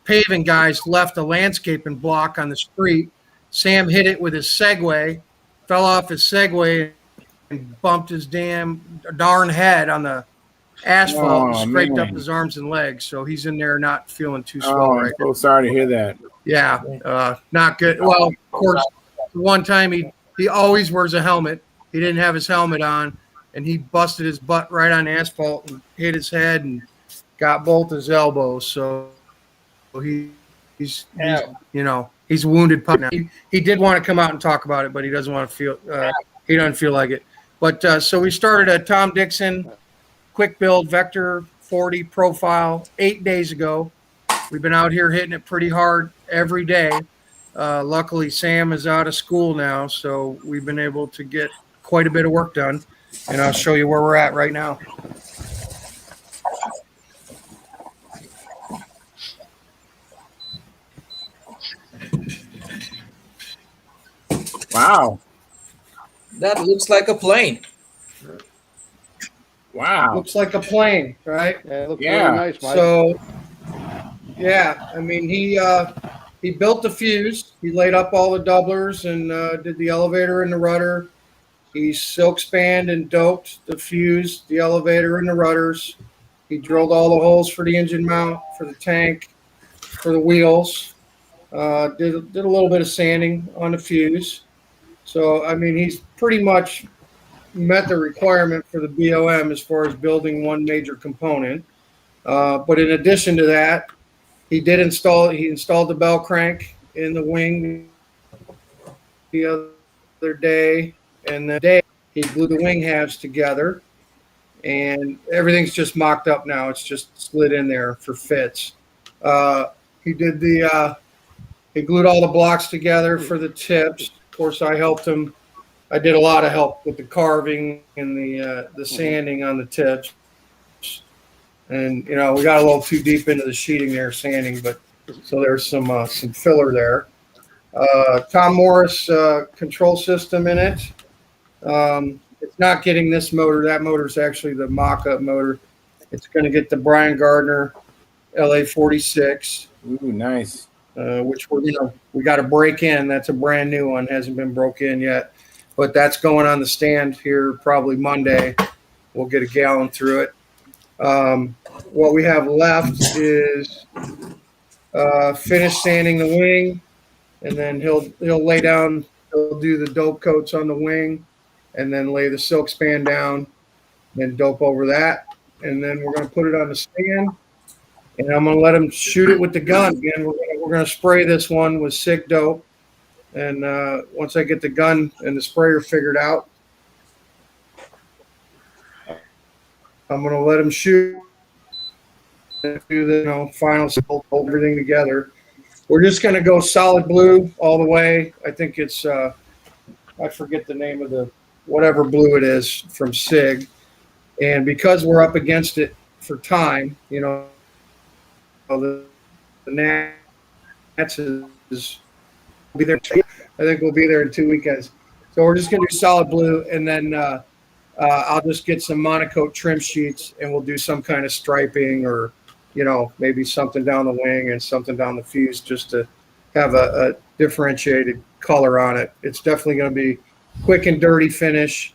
paving guys left a landscaping block on the street. Sam hit it with his Segway, fell off his Segway, and bumped his darn head on the asphalt and scraped up his arms and legs. So he's in there not feeling too swell right now. I'm so sorry to hear that. Yeah, not good. Well, of course, one time he always wears a helmet. He didn't have his helmet on, and he busted his butt right on asphalt and hit his head and got both his elbows. So he's a wounded pup now. He did want to come out and talk about it, but he doesn't want to feel. He doesn't feel like it. But so we started a Tom Dixon quick build Vector 40 profile 8 days ago. We've been out here hitting it pretty hard every day. Luckily, Sam is out of school now, so we've been able to get quite a bit of work done. And I'll show you where we're at right now. Wow. That looks like a plane. Wow. Looks like a plane, right? Yeah, it looks really nice, Mike. So, yeah, I mean, he built the fuse. He laid up all the doublers and did the elevator and the rudder. He silk spanned and doped the fuse, the elevator, and the rudders. He drilled all the holes for the engine mount, for the tank, for the wheels. Did a little bit of sanding on the fuse. So, I mean, he's pretty much met the requirement for the BOM as far as building one major component. But in addition to that, he installed the bell crank in the wing the other day, and the day he glued the wing halves together, and everything's just mocked up now. It's just slid in there for fits. He glued all the blocks together for the tips. Of course, I helped him. I did a lot of help with the carving and the sanding on the tips. And, we got a little too deep into the sheeting there, sanding, but so there's some filler there. Tom Morris control system in it. It's not getting this motor. That motor is actually the mock-up motor. It's going to get the Brian Gardner LA46. Ooh, nice. Which we got to break in. That's a brand new one. Hasn't been broke in yet, but that's going on the stand here probably Monday. We'll get a gallon through it. What we have left is finish sanding the wing, and then he'll lay down. He'll do the dope coats on the wing, and then lay the silk span down, then dope over that, and then we're going to put it on the stand. And I'm going to let him shoot it with the gun. Again, we're going to spray this one with SIG dope. And once I get the gun and the sprayer figured out, I'm going to let him shoot and do the final, hold everything together. We're just going to go solid blue all the way. I think it's, I forget the name of the, whatever blue it is from SIG. And because we're up against it for time, the Nats will be there. I think we'll be there in 2 weekends. So we're just going to do solid blue, and then I'll just get some monocoat trim sheets, and we'll do some kind of striping or, maybe something down the wing and something down the fuse just to have a differentiated color on it. It's definitely going to be quick and dirty finish.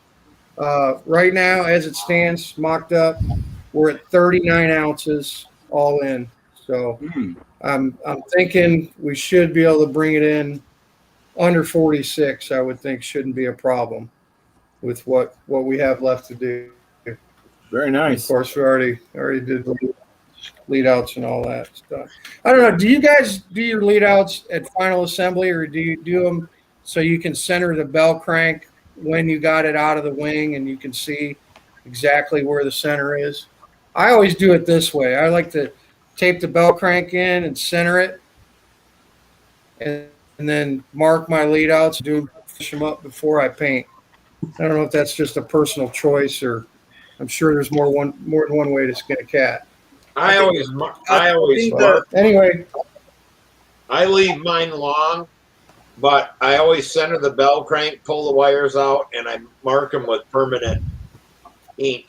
Right now, as it stands, mocked up, we're at 39 ounces all in. So I'm thinking we should be able to bring it in under 46. I would think shouldn't be a problem with what we have left to do. Very And nice. of course, we already did lead outs and all that stuff. I don't know. Do you guys do your lead outs at final assembly, or do you do them so you can center the bell crank when you got it out of the wing and you can see exactly where the center is? I always do it this way. I like to tape the bell crank in and center it, and then mark my lead outs, finish them up before I paint. I don't know if that's just a personal choice, or I'm sure there's more than one way to skin a cat. I always Anyway, I leave mine long, but I always center the bell crank, pull the wires out, and I mark them with permanent ink.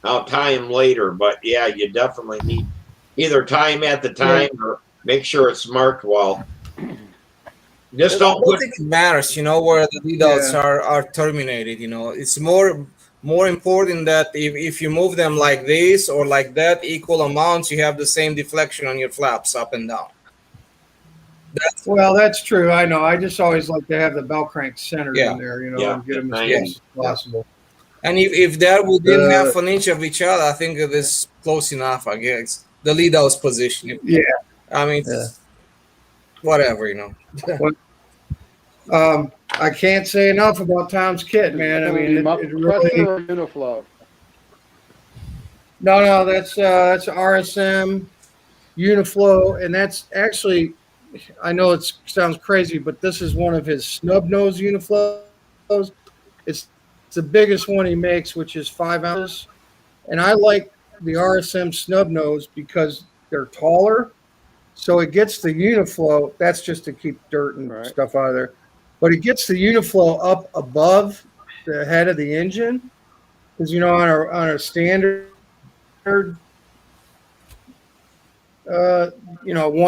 I'll tie them later, but yeah, you definitely need either tie them at the time or make sure it's marked well. Just don't I think it matters, where the lead outs are terminated. It's more important that if you move them like this or like that, equal amounts, you have the same deflection on your flaps up and down. That's true. I know. I just always like to have the bell crank centered in there, and get them as close as possible. And if they're within half an inch of each other, I think it is close enough, I guess. The lead out's position. Yeah. I mean, whatever, I can't say enough about Tom's kit, man. I mean, it really. Uniflow. No, that's RSM Uniflow, and that's actually, I know it sounds crazy, but this is one of his snub nose Uniflows. It's the biggest one he makes, which is 5 ounces, and I like the RSM snub nose because they're taller, so it gets the Uniflow. That's just to keep dirt and stuff out of there. But it gets the Uniflow up above the head of the engine, because on a standard, 1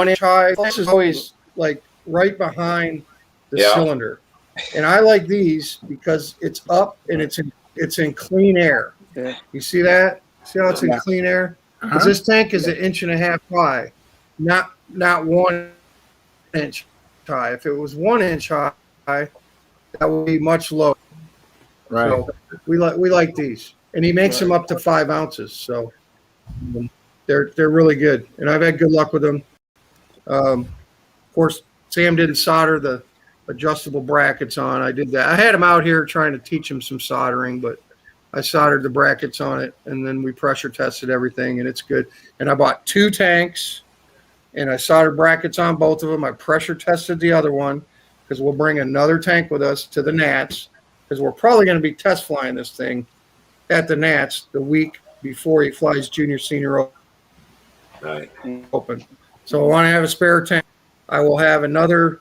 inch high, this is always like right behind the cylinder, and I like these because it's up and it's in clean air. Yeah. You see that? See how it's in clean air? Because this tank is 1.5 inches high, not 1 inch high. If it was 1 inch high, that would be much lower. Right. So we like these, and he makes them up to 5 ounces. So they're really good, and I've had good luck with them. Of course, Sam didn't solder the adjustable brackets on. I did that. I had him out here trying to teach him some soldering, but I soldered the brackets on it, and then we pressure tested everything, and it's good. And I bought 2 tanks, and I soldered brackets on both of them. I pressure tested the other one, because we'll bring another tank with us to the Nats, because we're probably going to be test flying this thing at the Nats the week before he flies junior senior open. So I want to have a spare tank. I will have another.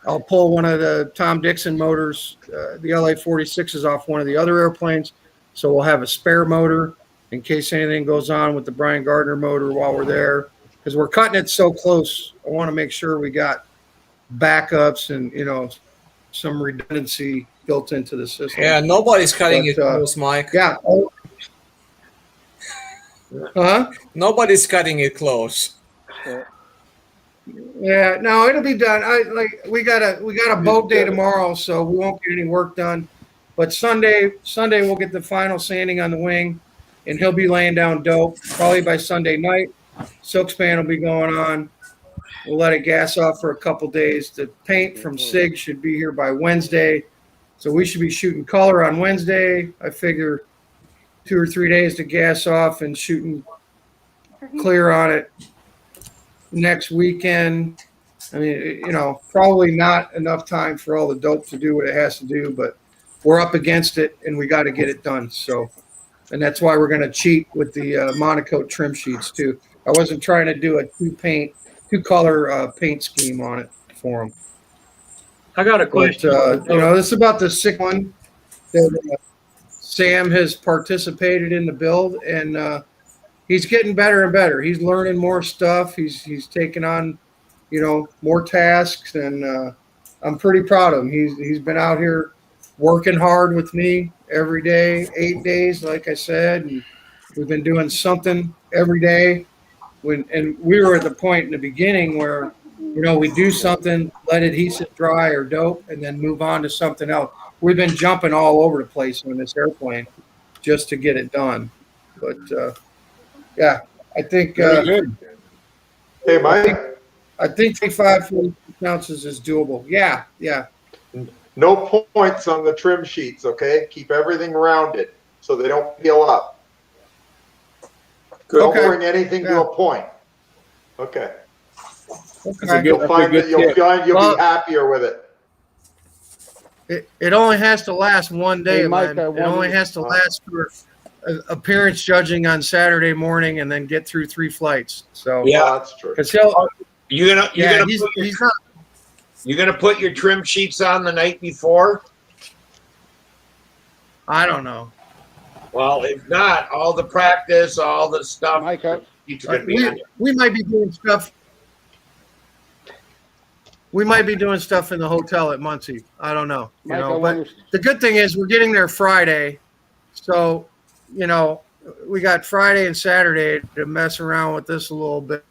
I'll pull one of the Tom Dixon motors, the LA-46s off one of the other airplanes. So we'll have a spare motor in case anything goes on with the Brian Gardner motor while we're there, because we're cutting it so close. I want to make sure we got backups and some redundancy built into the system. Yeah, nobody's cutting it close, Mike. Yeah. Nobody's cutting it close. Yeah, no, it'll be done. We got a boat day tomorrow, so we won't get any work done. But Sunday we'll get the final sanding on the wing, and he'll be laying down dope probably by Sunday night. Silk span will be going on. We'll let it gas off for a couple days. The paint from SIG should be here by Wednesday, so we should be shooting color on Wednesday. I figure 2 or 3 days to gas off and shooting clear on it next weekend. I mean, probably not enough time for all the dope to do what it has to do, but we're up against it and we got to get it done. So, and that's why we're going to cheat with the monocoat trim sheets too. I wasn't trying to do a two color paint scheme on it for them. I got a question. But, this is about the sick one that Sam has participated in the build, and he's getting better and better. He's learning more stuff. He's taking on more tasks, and I'm pretty proud of him. He's been out here working hard with me every day, 8 days, like I said, and we've been doing something every day. And we were at the point in the beginning where, we do something, let adhesive dry or dope, and then move on to something else. We've been jumping all over the place on this airplane just to get it done. But yeah, I think Very good. Hey, Mike. I think 35 ounces is doable. Yeah. No points on the trim sheets, okay? Keep everything rounded so they don't peel up. Don't bring anything to a point. Okay. You'll find that you'll be happier with it. It only has to last one day, Hey, Mike, man. It only has to last for appearance judging on Saturday morning and then get through 3 flights. So Yeah, that's true. Because you're gonna put your trim sheets on the night before. I don't know. Well, if not, all the practice, all the stuff, Mike, we might be doing stuff. We might be doing stuff in the hotel at Muncie. I don't know. Mike, but the good thing is we're getting there Friday, so we got Friday and Saturday to mess around with this a little bit,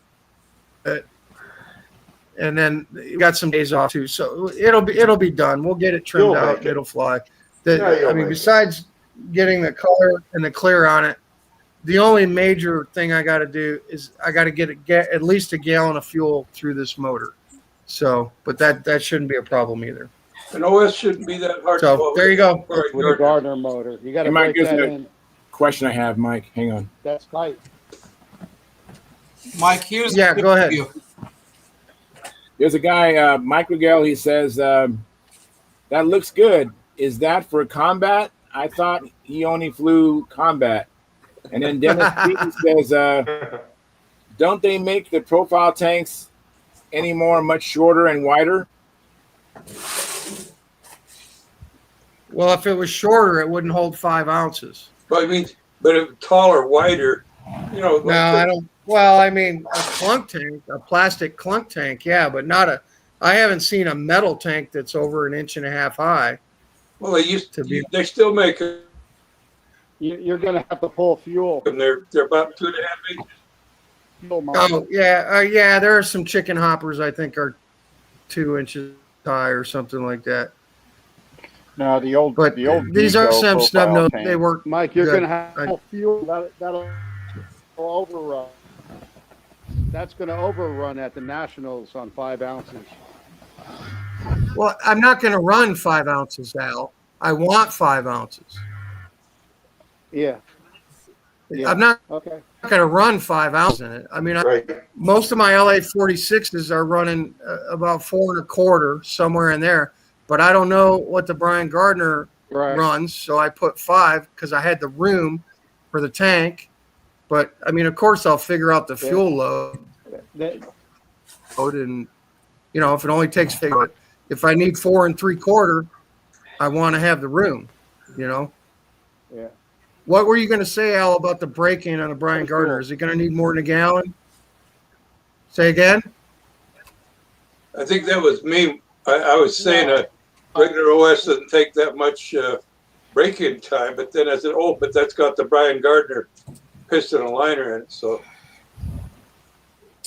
and then you got some days off too. So it'll be done. We'll get it trimmed out. It'll fly. Besides getting the color and the clear on it, the only major thing I got to do is I got to get at least a gallon of fuel through this motor. So, but that shouldn't be a problem either. An OS shouldn't be that hard. So there you go. With a Gardner motor, you got to break that in. Question I have, Mike. Hang on. That's tight. Mike, here's go ahead. There's a guy, Mike Rigel. He says that looks good. Is that for combat? I thought he only flew combat. And then Dennis Pete says, don't they make the profile tanks anymore much shorter and wider? Well, if it was shorter, it wouldn't hold 5 ounces. But if taller, wider, No, I don't. Well, I mean, a clunk tank, a plastic clunk tank, yeah, but not a. I haven't seen a metal tank that's over 1.5 inches high. Well, they used to be. They still make it. You're going to have to pull fuel. And they're about 2.5 inches. Oh yeah. There are some chicken hoppers I think are 2 inches high or something like that. No, the old these are some snub nose. They work. Mike, you're going to have fuel that'll overrun. That's going to overrun at the Nationals on 5 ounces. Well, I'm not going to run 5 ounces, Al. I want 5 ounces. Yeah. I'm not going to run 5 ounces in it. I mean, most of my LA 46s are running about 4 1/4, somewhere in there. But I don't know what the Brian Gardner runs, so I put 5 because I had the room for the tank. But I mean, of course, I'll figure out the fuel load. And if it only takes, if I need 4 3/4, I want to have the room. Yeah. What were you going to say, Al, about the break-in on a Brian Gardner? Is it going to need more than a gallon? Say again? I think that was me. I was saying a regular OS doesn't take that much break-in time, but then I said, but that's got the Brian Gardner piston and liner in it. So,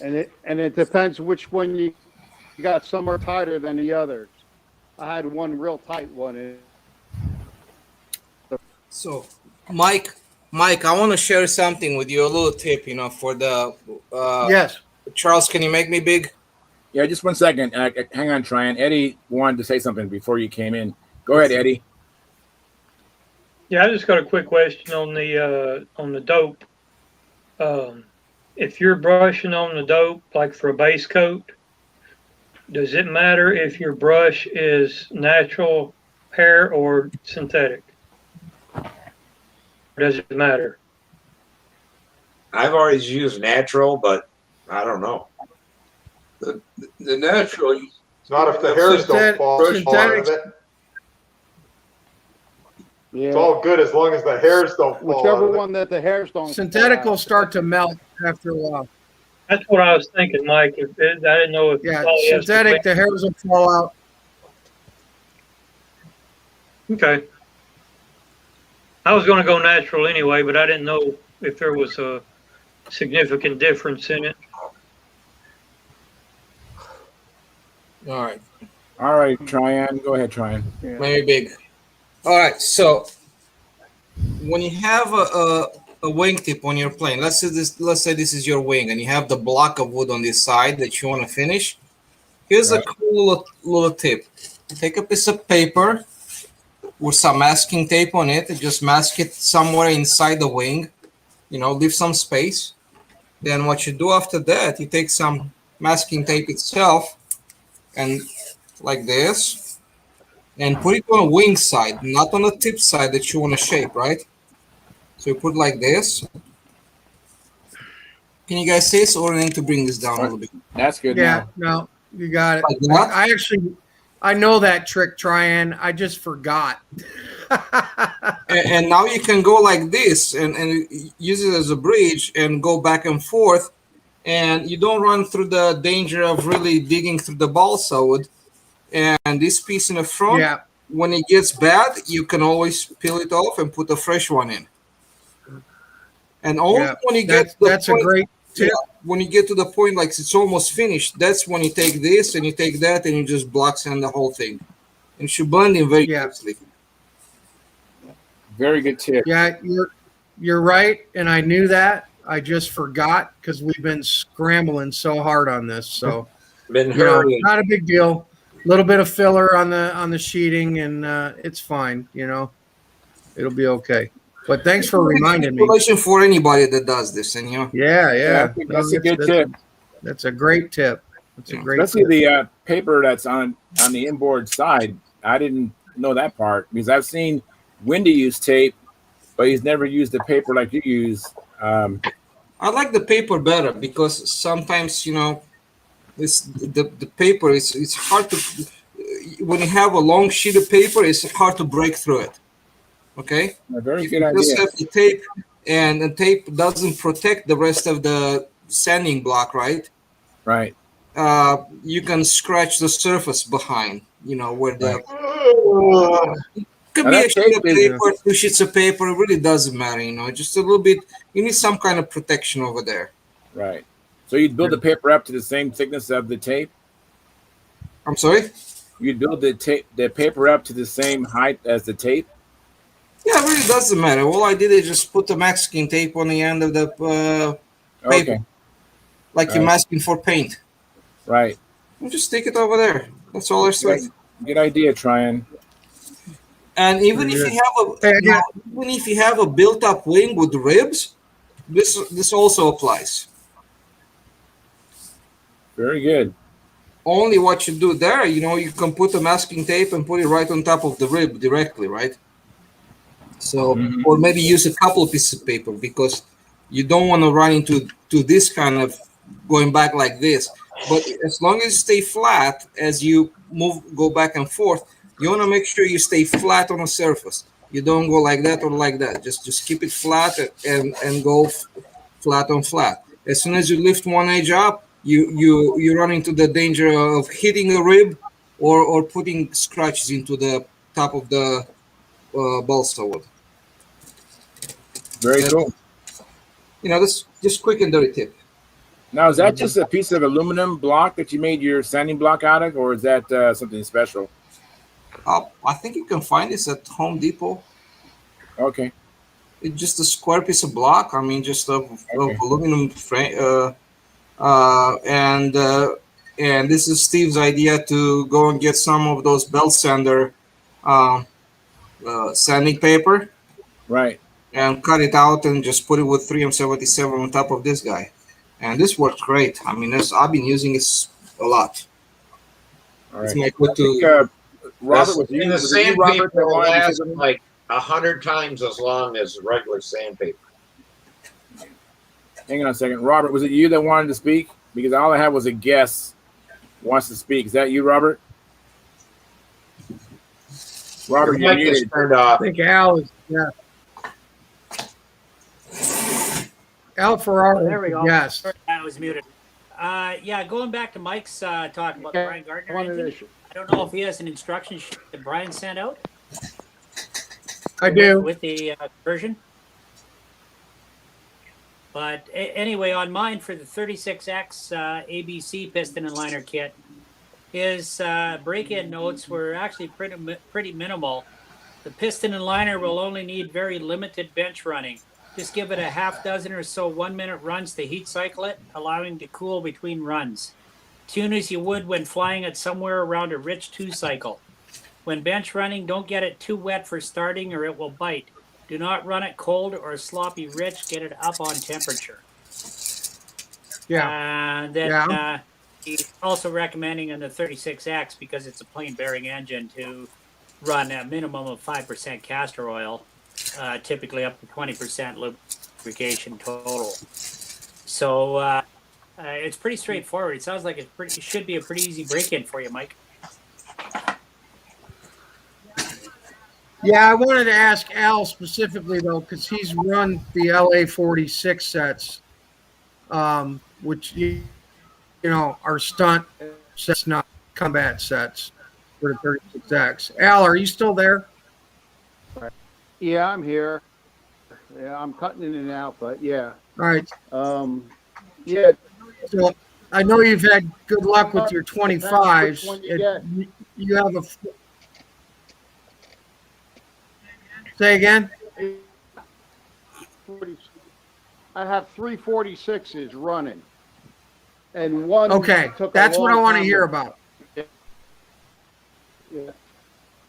and it depends which one you got. Some are tighter than the others. I had one real tight one. So, Mike, I want to share something with you, a little tip, for the yes. Charles, can you make me big? Yeah, just 1 second. Hang on, Tryon. Eddie wanted to say something before you came in. Go ahead, Eddie. Yeah, I just got a quick question on the dope. If you're brushing on the dope, like for a base coat, does it matter if your brush is natural hair or synthetic? Does it matter? I've always used natural, but I don't know. The natural. It's not if the hairs don't fall out of it. Yeah. It's all good as long as the hairs don't fall Whichever out of one that the hairs don't. Synthetic will start to melt after a while. That's what I was thinking, Mike. I didn't know if Yeah, polyester synthetic, the hairs will fall out. Okay. I was going to go natural anyway, but I didn't know if there was a significant difference in it. All right. All right, Tryon. Go ahead, Tryon. Very big. All right. So when you have a wingtip on your plane, let's say this is your wing, and you have the block of wood on this side that you want to finish. Here's a cool little tip. Take a piece of paper with some masking tape on it, and just mask it somewhere inside the wing. Leave some space. Then what you do after that, you take some masking tape itself, and like this, and put it on a wing side, not on the tip side that you want to shape, right? So you put it like this. Can you guys see this, or I need to bring this down a little bit? That's good. Yeah, no, you got it. Like that? I know that trick, Tryon. I just forgot. and now you can go like this and use it as a bridge and go back and forth, and you don't run through the danger of really digging through the balsa wood. And this piece in the front, when it gets bad, you can always peel it off and put a fresh one in. And only when you get to the that's point, a great tip. When you get to the point like it's almost finished, that's when you take this and you take that and you just block sand the whole thing. And it should blend in very nicely. Very good tip. Yeah, you're right, and I knew that. I just forgot because we've been scrambling so hard on this. So not a big deal. A little bit of filler on the sheeting, and it's fine. It'll be okay. But thanks for reminding me. For anybody that does this, and Yeah. That's a good tip. That's a great tip. That's a great. Especially the paper that's on the inboard side. I didn't know that part because I've seen Wendy use tape, but he's never used the paper like you use. I like the paper better because sometimes the paper it's hard to, when you have a long sheet of paper, it's hard to break through it. Okay, a very if good you idea. just have the tape, and the tape doesn't protect the rest of the sanding block, right? Right. You can scratch the surface behind, where the it could be a sheet of paper, 2 sheets of paper. It really doesn't matter, just a little bit. You need some kind of protection over there. Right. So you'd build the paper up to the same thickness of the tape? I'm sorry? You'd build the paper up to the same height as the tape? Yeah, it really doesn't matter. All I did is just put the masking tape on the end of the paper. Like you're masking for paint. Right. You just stick it over there. That's all there's to it. Good idea, Tryon. And even if you have a built-up wing with ribs, this also applies. Very good. Only what you do there, you can put the masking tape and put it right on top of the rib directly, right? So, or maybe use a couple of pieces of paper because you don't want to run into this kind of going back like this. But as long as you stay flat as you go back and forth, you want to make sure you stay flat on a surface. You don't go like that or like that. Just keep it flat and go flat on flat. As soon as you lift one edge up, you run into the danger of hitting a rib or putting scratches into the top of the balsa wood. Very cool. This just quick and dirty tip. Now, is that just a piece of aluminum block that you made your sanding block out of, or is that something special? I think you can find this at Home Depot. Okay. It's just a square piece of block. I mean, just of aluminum frame. And this is Steve's idea to go and get some of those belt sander sanding paper. Right. And cut it out and just put it with 3M77 on top of this guy. And this works great. I mean, I've been using it a lot. All right. It's my go-to. Robert, was you, and the was it you, sandpaper Robert, that will wanted to last say something? like 100 times as long as regular sandpaper. Hang on a second. Robert, was it you that wanted to speak? Because all I had was a guess wants to speak. Is that you, Robert? Robert, Your you're mic is muted. turned off. I think Al is, Al Ferraro. There we go. Yes. I was muted. Yeah, going back to Mike's talk about the Yeah, Brian Gardner one of engine. the- I don't know if he has an instruction sheet that Brian sent out. I do. With the version. But anyway, on mine for the 36X ABC piston and liner kit, his break-in notes were actually pretty minimal. The piston and liner will only need very limited bench running. Just give it a half dozen or so 1-minute runs to heat cycle it, allowing to cool between runs. Tune as you would when flying it somewhere around a rich 2 cycle. When bench running, don't get it too wet for starting or it will bite. Do not run it cold or sloppy rich. Get it up on temperature. Yeah. And then Yeah. he's also recommending in the 36X, because it's a plain bearing engine, to run a minimum of 5% castor oil, typically up to 20% lubrication total. So it's pretty straightforward. It sounds like it should be a pretty easy break-in for you, Mike. Yeah, I wanted to ask Al specifically though, because he's run the LA 46 sets, which you know are stunt sets, not combat sets for the 36X. Al, are you still there? Yeah, I'm here. Yeah, I'm cutting in and out, but yeah. All right. Yeah. So I know you've had good luck with your 25s. Which one you get? You have a. Say again. I have 346s running, and one. Okay, took that's a what I long want to time hear about. Yeah.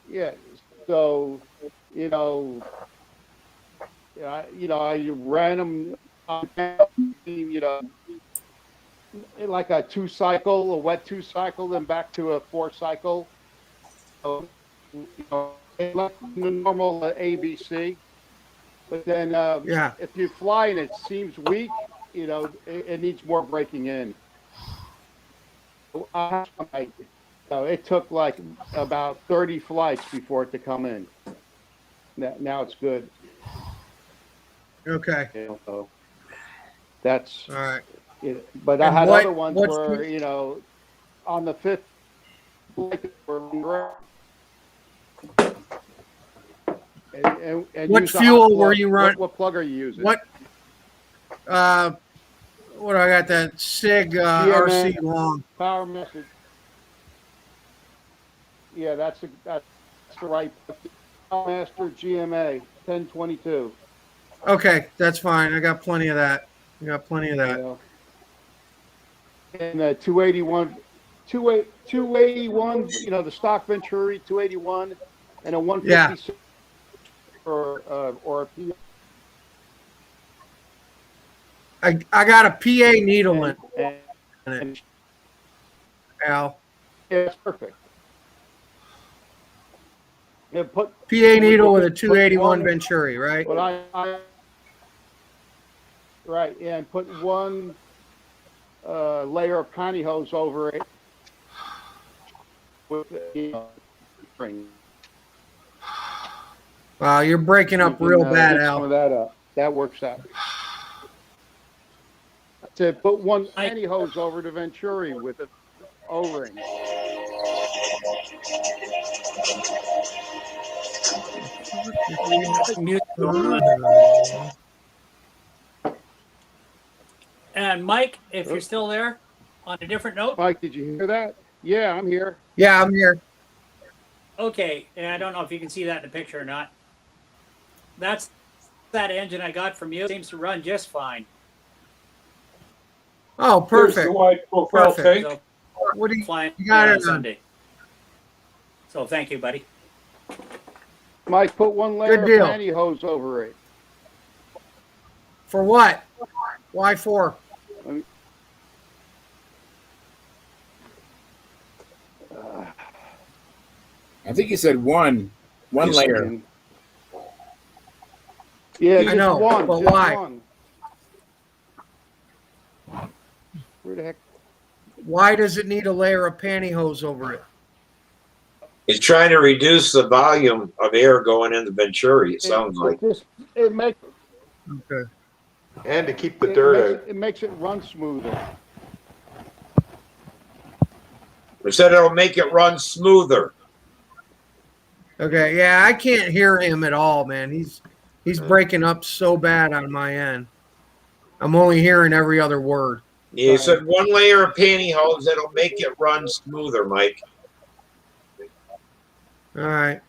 Yeah. So, I ran them, like a 2 cycle, a wet 2 cycle, then back to a 4 cycle. So, like the normal ABC. But then, if you fly and it seems weak, it needs more breaking in. So it took like about 30 flights before it to come in. Now it's good. Okay. So that's all right. But I had other ones where, on the 5th flight, and what fuel were you running? What plug are you using? What do I got? That SIG RC long power message. Yeah, that's the right Master GMA 1022. Okay, that's fine. I got plenty of that. And the 281, the stock Venturi 281, and a 156 or a P. I got a PA needle in it. Al. Yeah, that's perfect. Yeah, PA needle with a 281 Venturi, right? Well, right, yeah, and put one layer of pantyhose over it with string. Wow, you're breaking up real bad, Al. Some of that up. That works out. To put one pantyhose over the Venturi with an O-ring. And Mike, if you're still there, on a different note. Mike, did you hear that? Yeah, I'm here. Yeah, I'm here. Okay, and I don't know if you can see that in the picture or not. That's that engine I got from you. It seems to run just fine. Oh, perfect. Here's the wide profile tank. So, what do you flying got on it Sunday? So thank you, buddy. Mike, put one layer of pantyhose over it. For what? Why for? I think you said one layer. Yeah, I know, one, but why? One. Where the heck? Why does it need a layer of pantyhose over it? He's trying to reduce the volume of air going in the Venturi, it sounds like. It makes. Okay. And to keep the dirt out. It makes it run smoother. They said it'll make it run smoother. Okay, yeah, I can't hear him at all, man. He's breaking up so bad on my end. I'm only hearing every other word. You said 1 layer of pantyhose that'll make it run smoother, Mike. All right.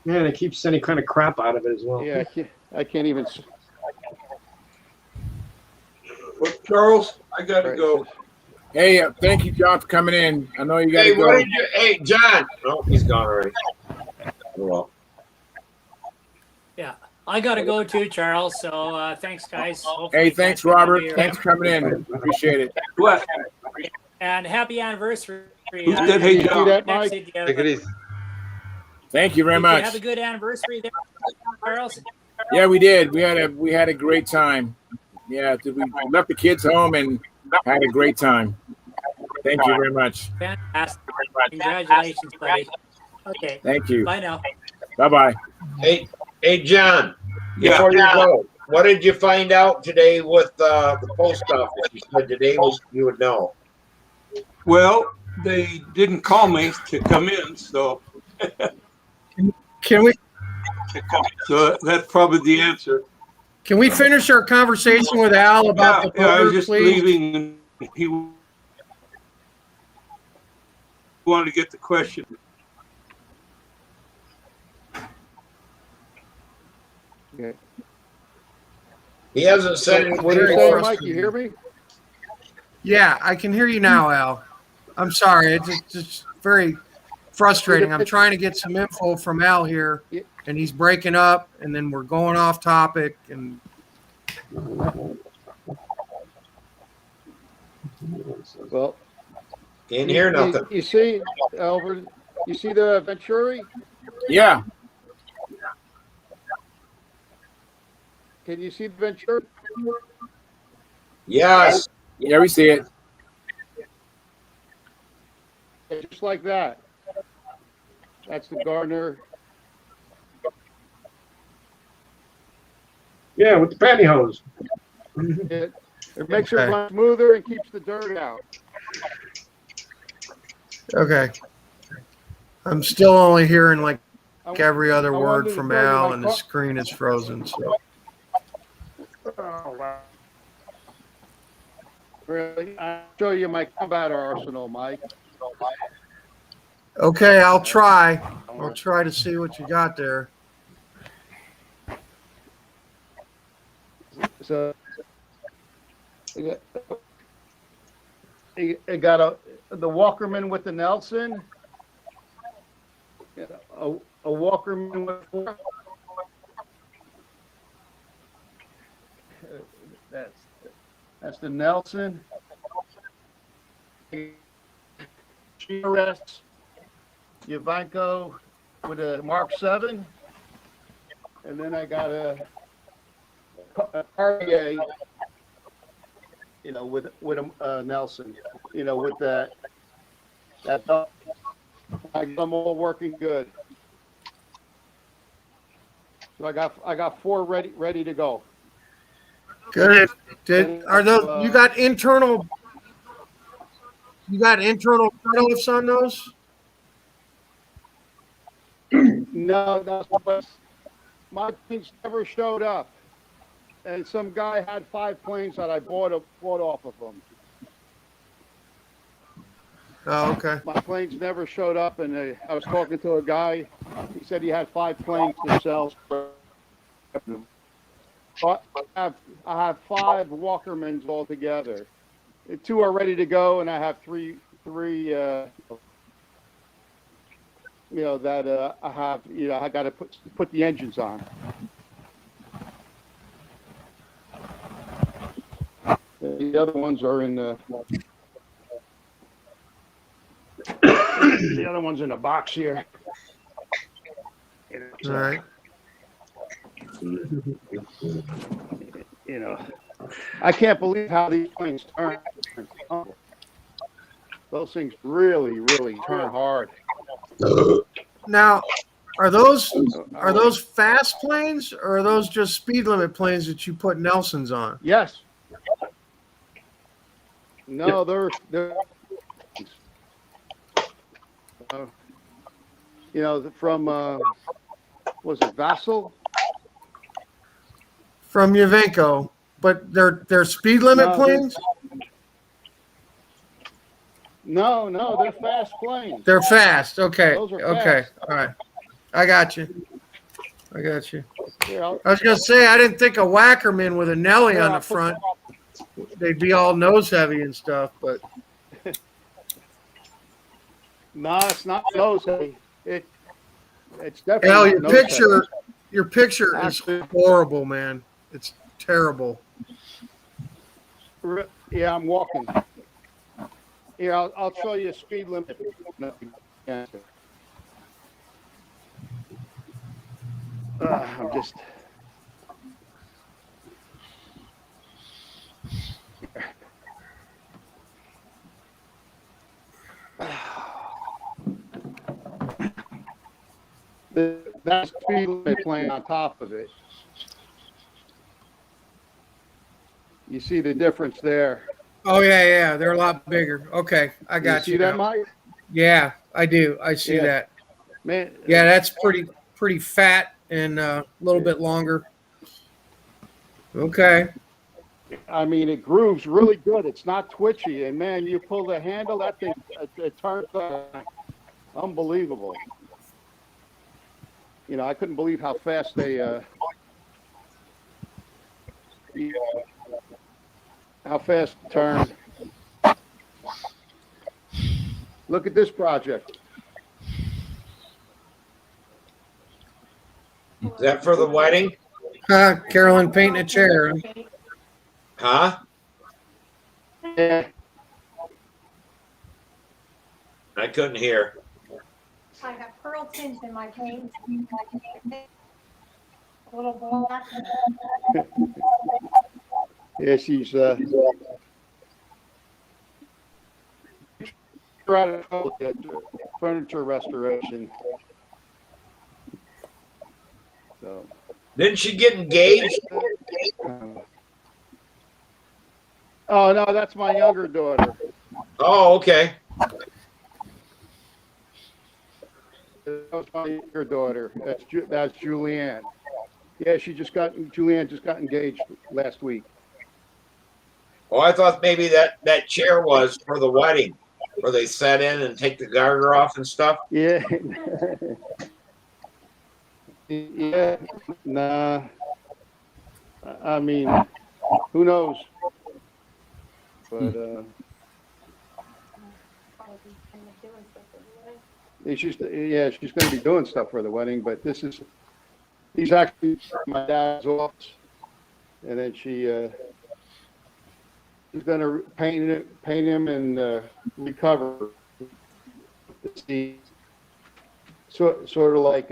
Man, it keeps sending kind of crap out of it as well. Yeah, I can't even. Well, Charles, I got to go. Hey, thank you, John, for coming in. I know you got to Hey, go. what did you? Hey, John. Oh, he's gone already. Well, Yeah, I got to go too, Charles. So thanks, guys. Hopefully Hey, thanks, Robert. Thanks for coming in. Appreciate it. What? And happy anniversary. Who said, hey, John? Take it easy. Thank you very Did much. you have a good anniversary there, Charles? Yeah, we did. We had a great time. Yeah, we left the kids home and had a great time. Thank you very much. Fantastic. Congratulations, buddy. Okay. Thank you. Bye now. Bye-bye. Hey, John. Yeah. Before you go, what did you find out today with the post office? You said today you would know. Well, they didn't call me to come in, so. Can we? So that's probably the answer. Can we finish our conversation with Al about the I was poker, just please? leaving, and he wanted to get the question. Okay. He hasn't said anything. What are you saying, Mike? You hear me? Yeah, I can hear you now, Al. I'm sorry. It's just very frustrating. I'm trying to get some info from Al here, and he's breaking up, and then we're going off topic. And Well, Can't hear nothing. You see, Albert, you see the Venturi? Yeah. Can you see the Venturi? Yes. Yeah, we see it. Just like that. That's the Gardner. Yeah, with the pantyhose. It makes it Okay. run smoother and keeps the dirt out. okay, I'm still only hearing like every other I word wanted from to tell you Al, my and the screen is frozen. So Oh, wow. Really? I'll show you my combat arsenal, Mike. okay, I'll try. I'll try to see what you got there. So it got the Walkerman with the Nelson, a Walkerman with four. That's the Nelson. GRS Yavanko with a Mark 7, and then I got a Cartier, with a Nelson, with that I got them all working good. So I got 4 ready to go. Good. Are those you got internal? You got internal cutoffs on those? No, but my planes never showed up, and some guy had 5 planes that I bought off of him. Oh, okay. My planes never showed up, and I was talking to a guy. He said he had 5 planes to sell. But I have 5 Walkermans altogether. 2 are ready to go, and I have three. That I have. I got to put the engines on. The other ones are in the. The other one's in a box here. All right. I can't believe how these things turn. Those things really, really turn hard. Now, are those fast planes, or are those just speed limit planes that you put Nelsons on? Yes. No, they're you know, from was it Vassal? From Yavenko, but they're speed limit No, planes. No, they're fast planes. They're fast. Okay. Those are Okay. fast. All right. I got you. Here, I was gonna say I didn't think a Wackerman with a Nelly Here, on I'll the put front, they'd be all nose heavy and stuff, but no, it's not nose heavy. It's definitely hell, not your nose picture heavy. is horrible, man. It's terrible. Yeah, I'm walking. Here, I'll show you a speed limit. I'm just. That speed limit plane on top of it. You see the difference there. Oh yeah, they're a lot bigger. Okay, I got you. See that, now. Mike? Yeah, I do. I see that. Man. Yeah, that's pretty fat and a little bit longer. Okay. I mean, it grooves really good. It's not twitchy, and man, you pull the handle, that thing it turns unbelievable. You know, I couldn't believe how fast they how fast it turned. Look at this project. Is that for the wedding? Carolyn painting a chair. Huh? Yeah. I couldn't hear. I have pearl tints in my paint. A little black. Yeah, she's furniture restoration. So. Didn't she get engaged? Oh no, that's my younger daughter. Oh, okay. That was my younger daughter. That's Julianne. Yeah, Julianne just got engaged last week. Oh, I thought maybe that chair was for the wedding, where they sat in and take the garter off and stuff. Yeah. Yeah. Nah. I mean, who knows? But she's going to be doing stuff for the wedding. But he's actually my dad's office, and then she's going to paint him and recover. Sort of like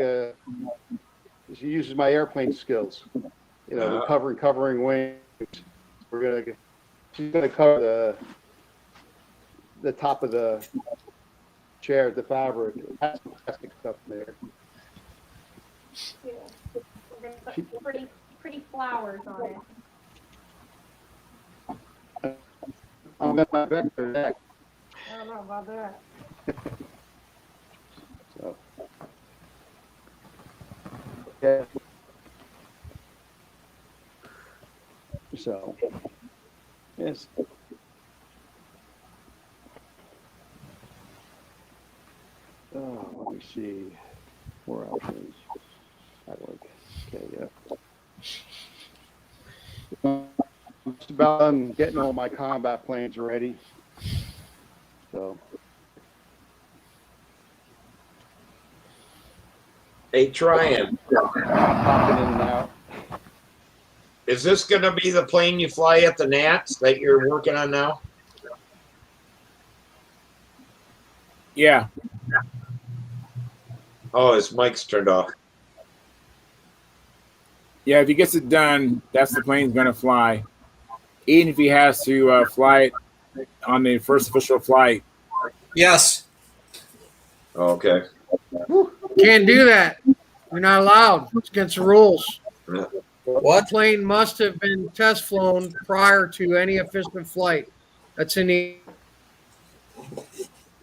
she uses my airplane skills, you know, covering wings. She's gonna cover the top of the chair, the fabric. It has some plastic stuff in there. Yeah. We're gonna put pretty flowers on it. I'm gonna vector neck. I don't know about that. So. Yeah. So, yes. Oh, let me see. Where else is that work? Okay, yeah. Just about done getting all my combat planes ready. So. Hey, Tryon. Popping in and out. Is this going to be the plane you fly at the Nats that you're working on now? Yeah. Oh, his mic's turned off. Yeah, if he gets it done, that's the plane he's going to fly. Even if he has to fly it on the first official flight. Yes. Okay. Can't do that. You're not allowed. It's against the rules. What? Plane must have been test flown prior to any official flight. That's in the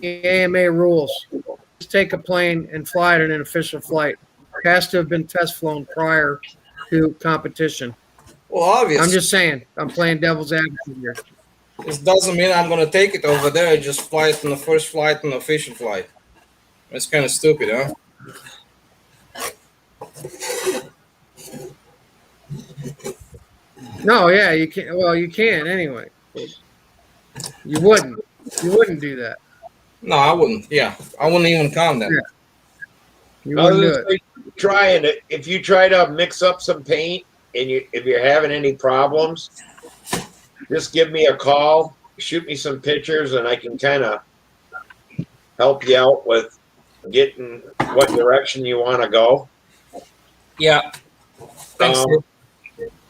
AMA rules. take a plane and fly it in an official flight. It has to have been test flown prior to competition. Well, obviously. I'm just saying. I'm playing devil's advocate here. This doesn't mean I'm gonna take it over there. I just fly it on the first flight, on the official flight. That's kind of stupid, huh? No, yeah, you can. Well, you can anyway. You wouldn't. You wouldn't do that. No, I wouldn't. Yeah, I wouldn't even count that. Yeah. You wouldn't do it. Trying it. If you try to mix up some paint and if you're having any problems, just give me a call, shoot me some pictures, and I can kind of help you out with getting what direction you want to go. Yeah. Thanks.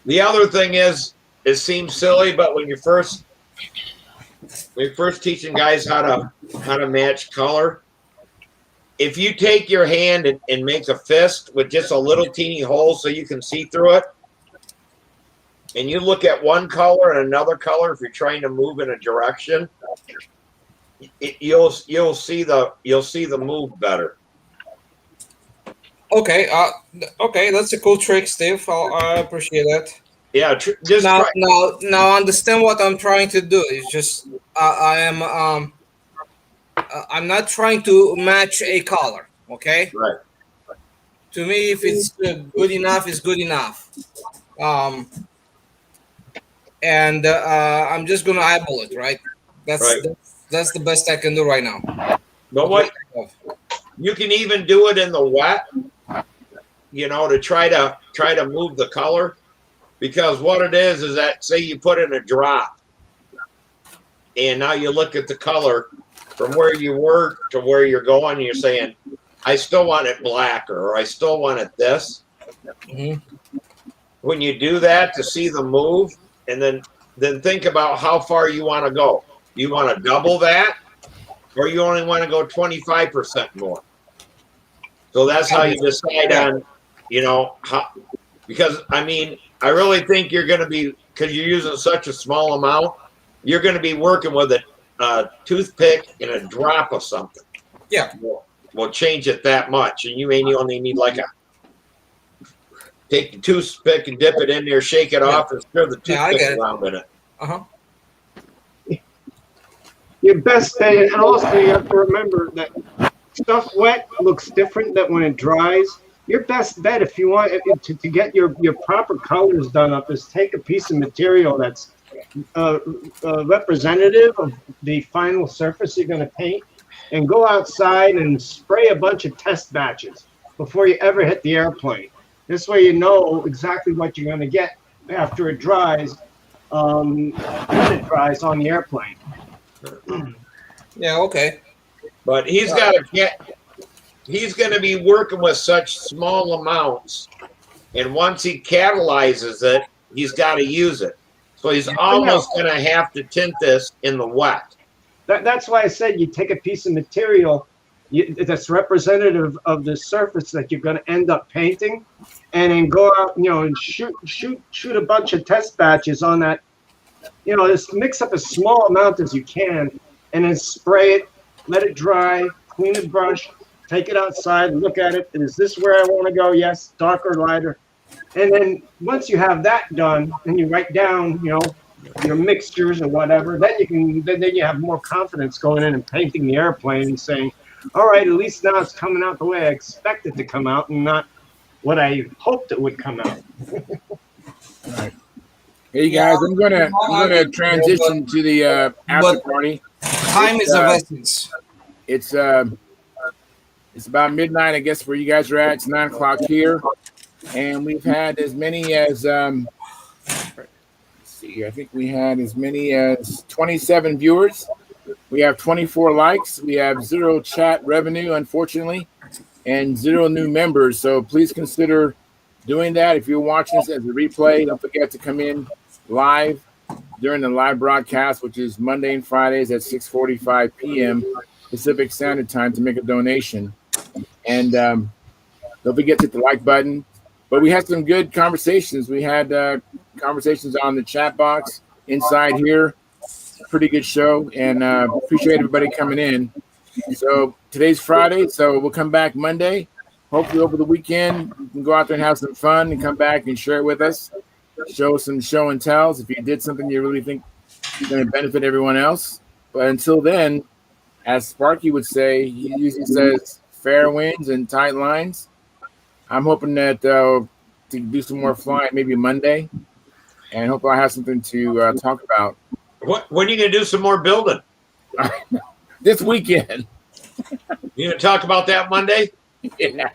The other thing is, it seems silly, but when you're first teaching guys how to match color, if you take your hand and make a fist with just a little teeny hole so you can see through it, and you look at one color and another color, if you're trying to move in a direction, you'll see the move better. Okay. Okay, that's a cool trick, Steve. I appreciate that. Yeah. Just now understand what I'm trying to do. It's just I'm not trying to match a color. Okay. Right. To me, if it's good enough, it's good enough. And I'm just gonna eyeball it, right? That's the best I can do right now. But what you can even do it in the wet, to try to move the color, because what it is that, say you put in a drop, and now you look at the color from where you were to where you're going, and you're saying, I still want it blacker, or I still want it this. Mm-hmm. When you do that to see the move, and then think about how far you want to go. You want to double that, or you only want to go 25% more. So that's how you decide on, how, because I really think you're going to be, because you're using such a small amount, you're going to be working with a toothpick and a drop of something. Yeah. We'll change it that much, and you may only need take the toothpick and dip it in there, shake it off, and stir the toothpick around in it. Your best bet, and also you have to remember that stuff wet looks different than when it dries. Your best bet, if you want to get your proper colors done up, is take a piece of material that's representative of the final surface you're going to paint, and go outside and spray a bunch of test batches before you ever hit the airplane. This way you know exactly what you're going to get after it dries, when it dries on the airplane. Yeah, okay. But he's going to be working with such small amounts, and once he catalyzes it, he's got to use it. So he's almost going to have to tint this in the wet. That's why I said you take a piece of material that's representative of the surface that you're going to end up painting, and then go out, and shoot a bunch of test batches on that. Just mix up as small amount as you can, and then spray it, let it dry, clean the brush, take it outside, look at it. Is this where I want to go? Yes, darker, lighter. And then once you have that done, and you write down, your mixtures or whatever, then you have more confidence going in and painting the airplane and saying, all right, at least now it's coming out the way I expect it to come out, and not what I hoped it would come out. All right. Hey guys, I'm gonna transition to the after party. Time is of essence. It's about midnight, I guess, where you guys are at. It's 9 o'clock here, and we've had as many as let's see, I think we had as many as 27 viewers. We have 24 likes. We have 0 chat revenue, unfortunately, and 0 new members. So please consider doing that. If you're watching this as a replay, don't forget to come in live during the live broadcast, which is Monday and Fridays at 6:45 p.m. Pacific Standard Time, to make a donation. And don't forget to hit the like button. But we had some good conversations. We had conversations on the chat box inside here. Pretty good show, and appreciate everybody coming in. So today's Friday, so we'll come back Monday. Hopefully over the weekend, you can go out there and have some fun and come back and share it with us. Show some show and tells if you did something you really think is going to benefit everyone else. But until then, as Sparky would say, he usually says fair winds and tight lines. I'm hoping that to do some more flying maybe Monday, and hope I have something to talk about. When are you going to do some more building? This weekend. You going to talk about that Monday? Yeah.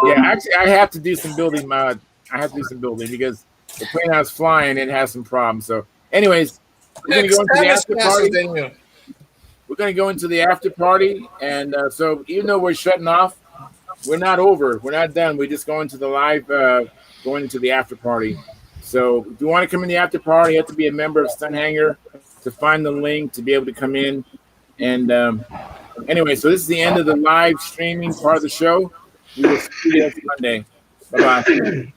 Actually, I have to do some building. I have to do some building because the plane I was flying, it has some problems. So, anyways, we're going to go into the after party. We're going to go into the after party, and so even though we're shutting off, we're not over. We're not done. We're just going to the live, going into the after party. So, if you want to come in the after party, you have to be a member of Stunt Hangar to find the link to be able to come in. And anyway, so this is the end of the live streaming part of the show. We will see you next Monday. Bye-bye.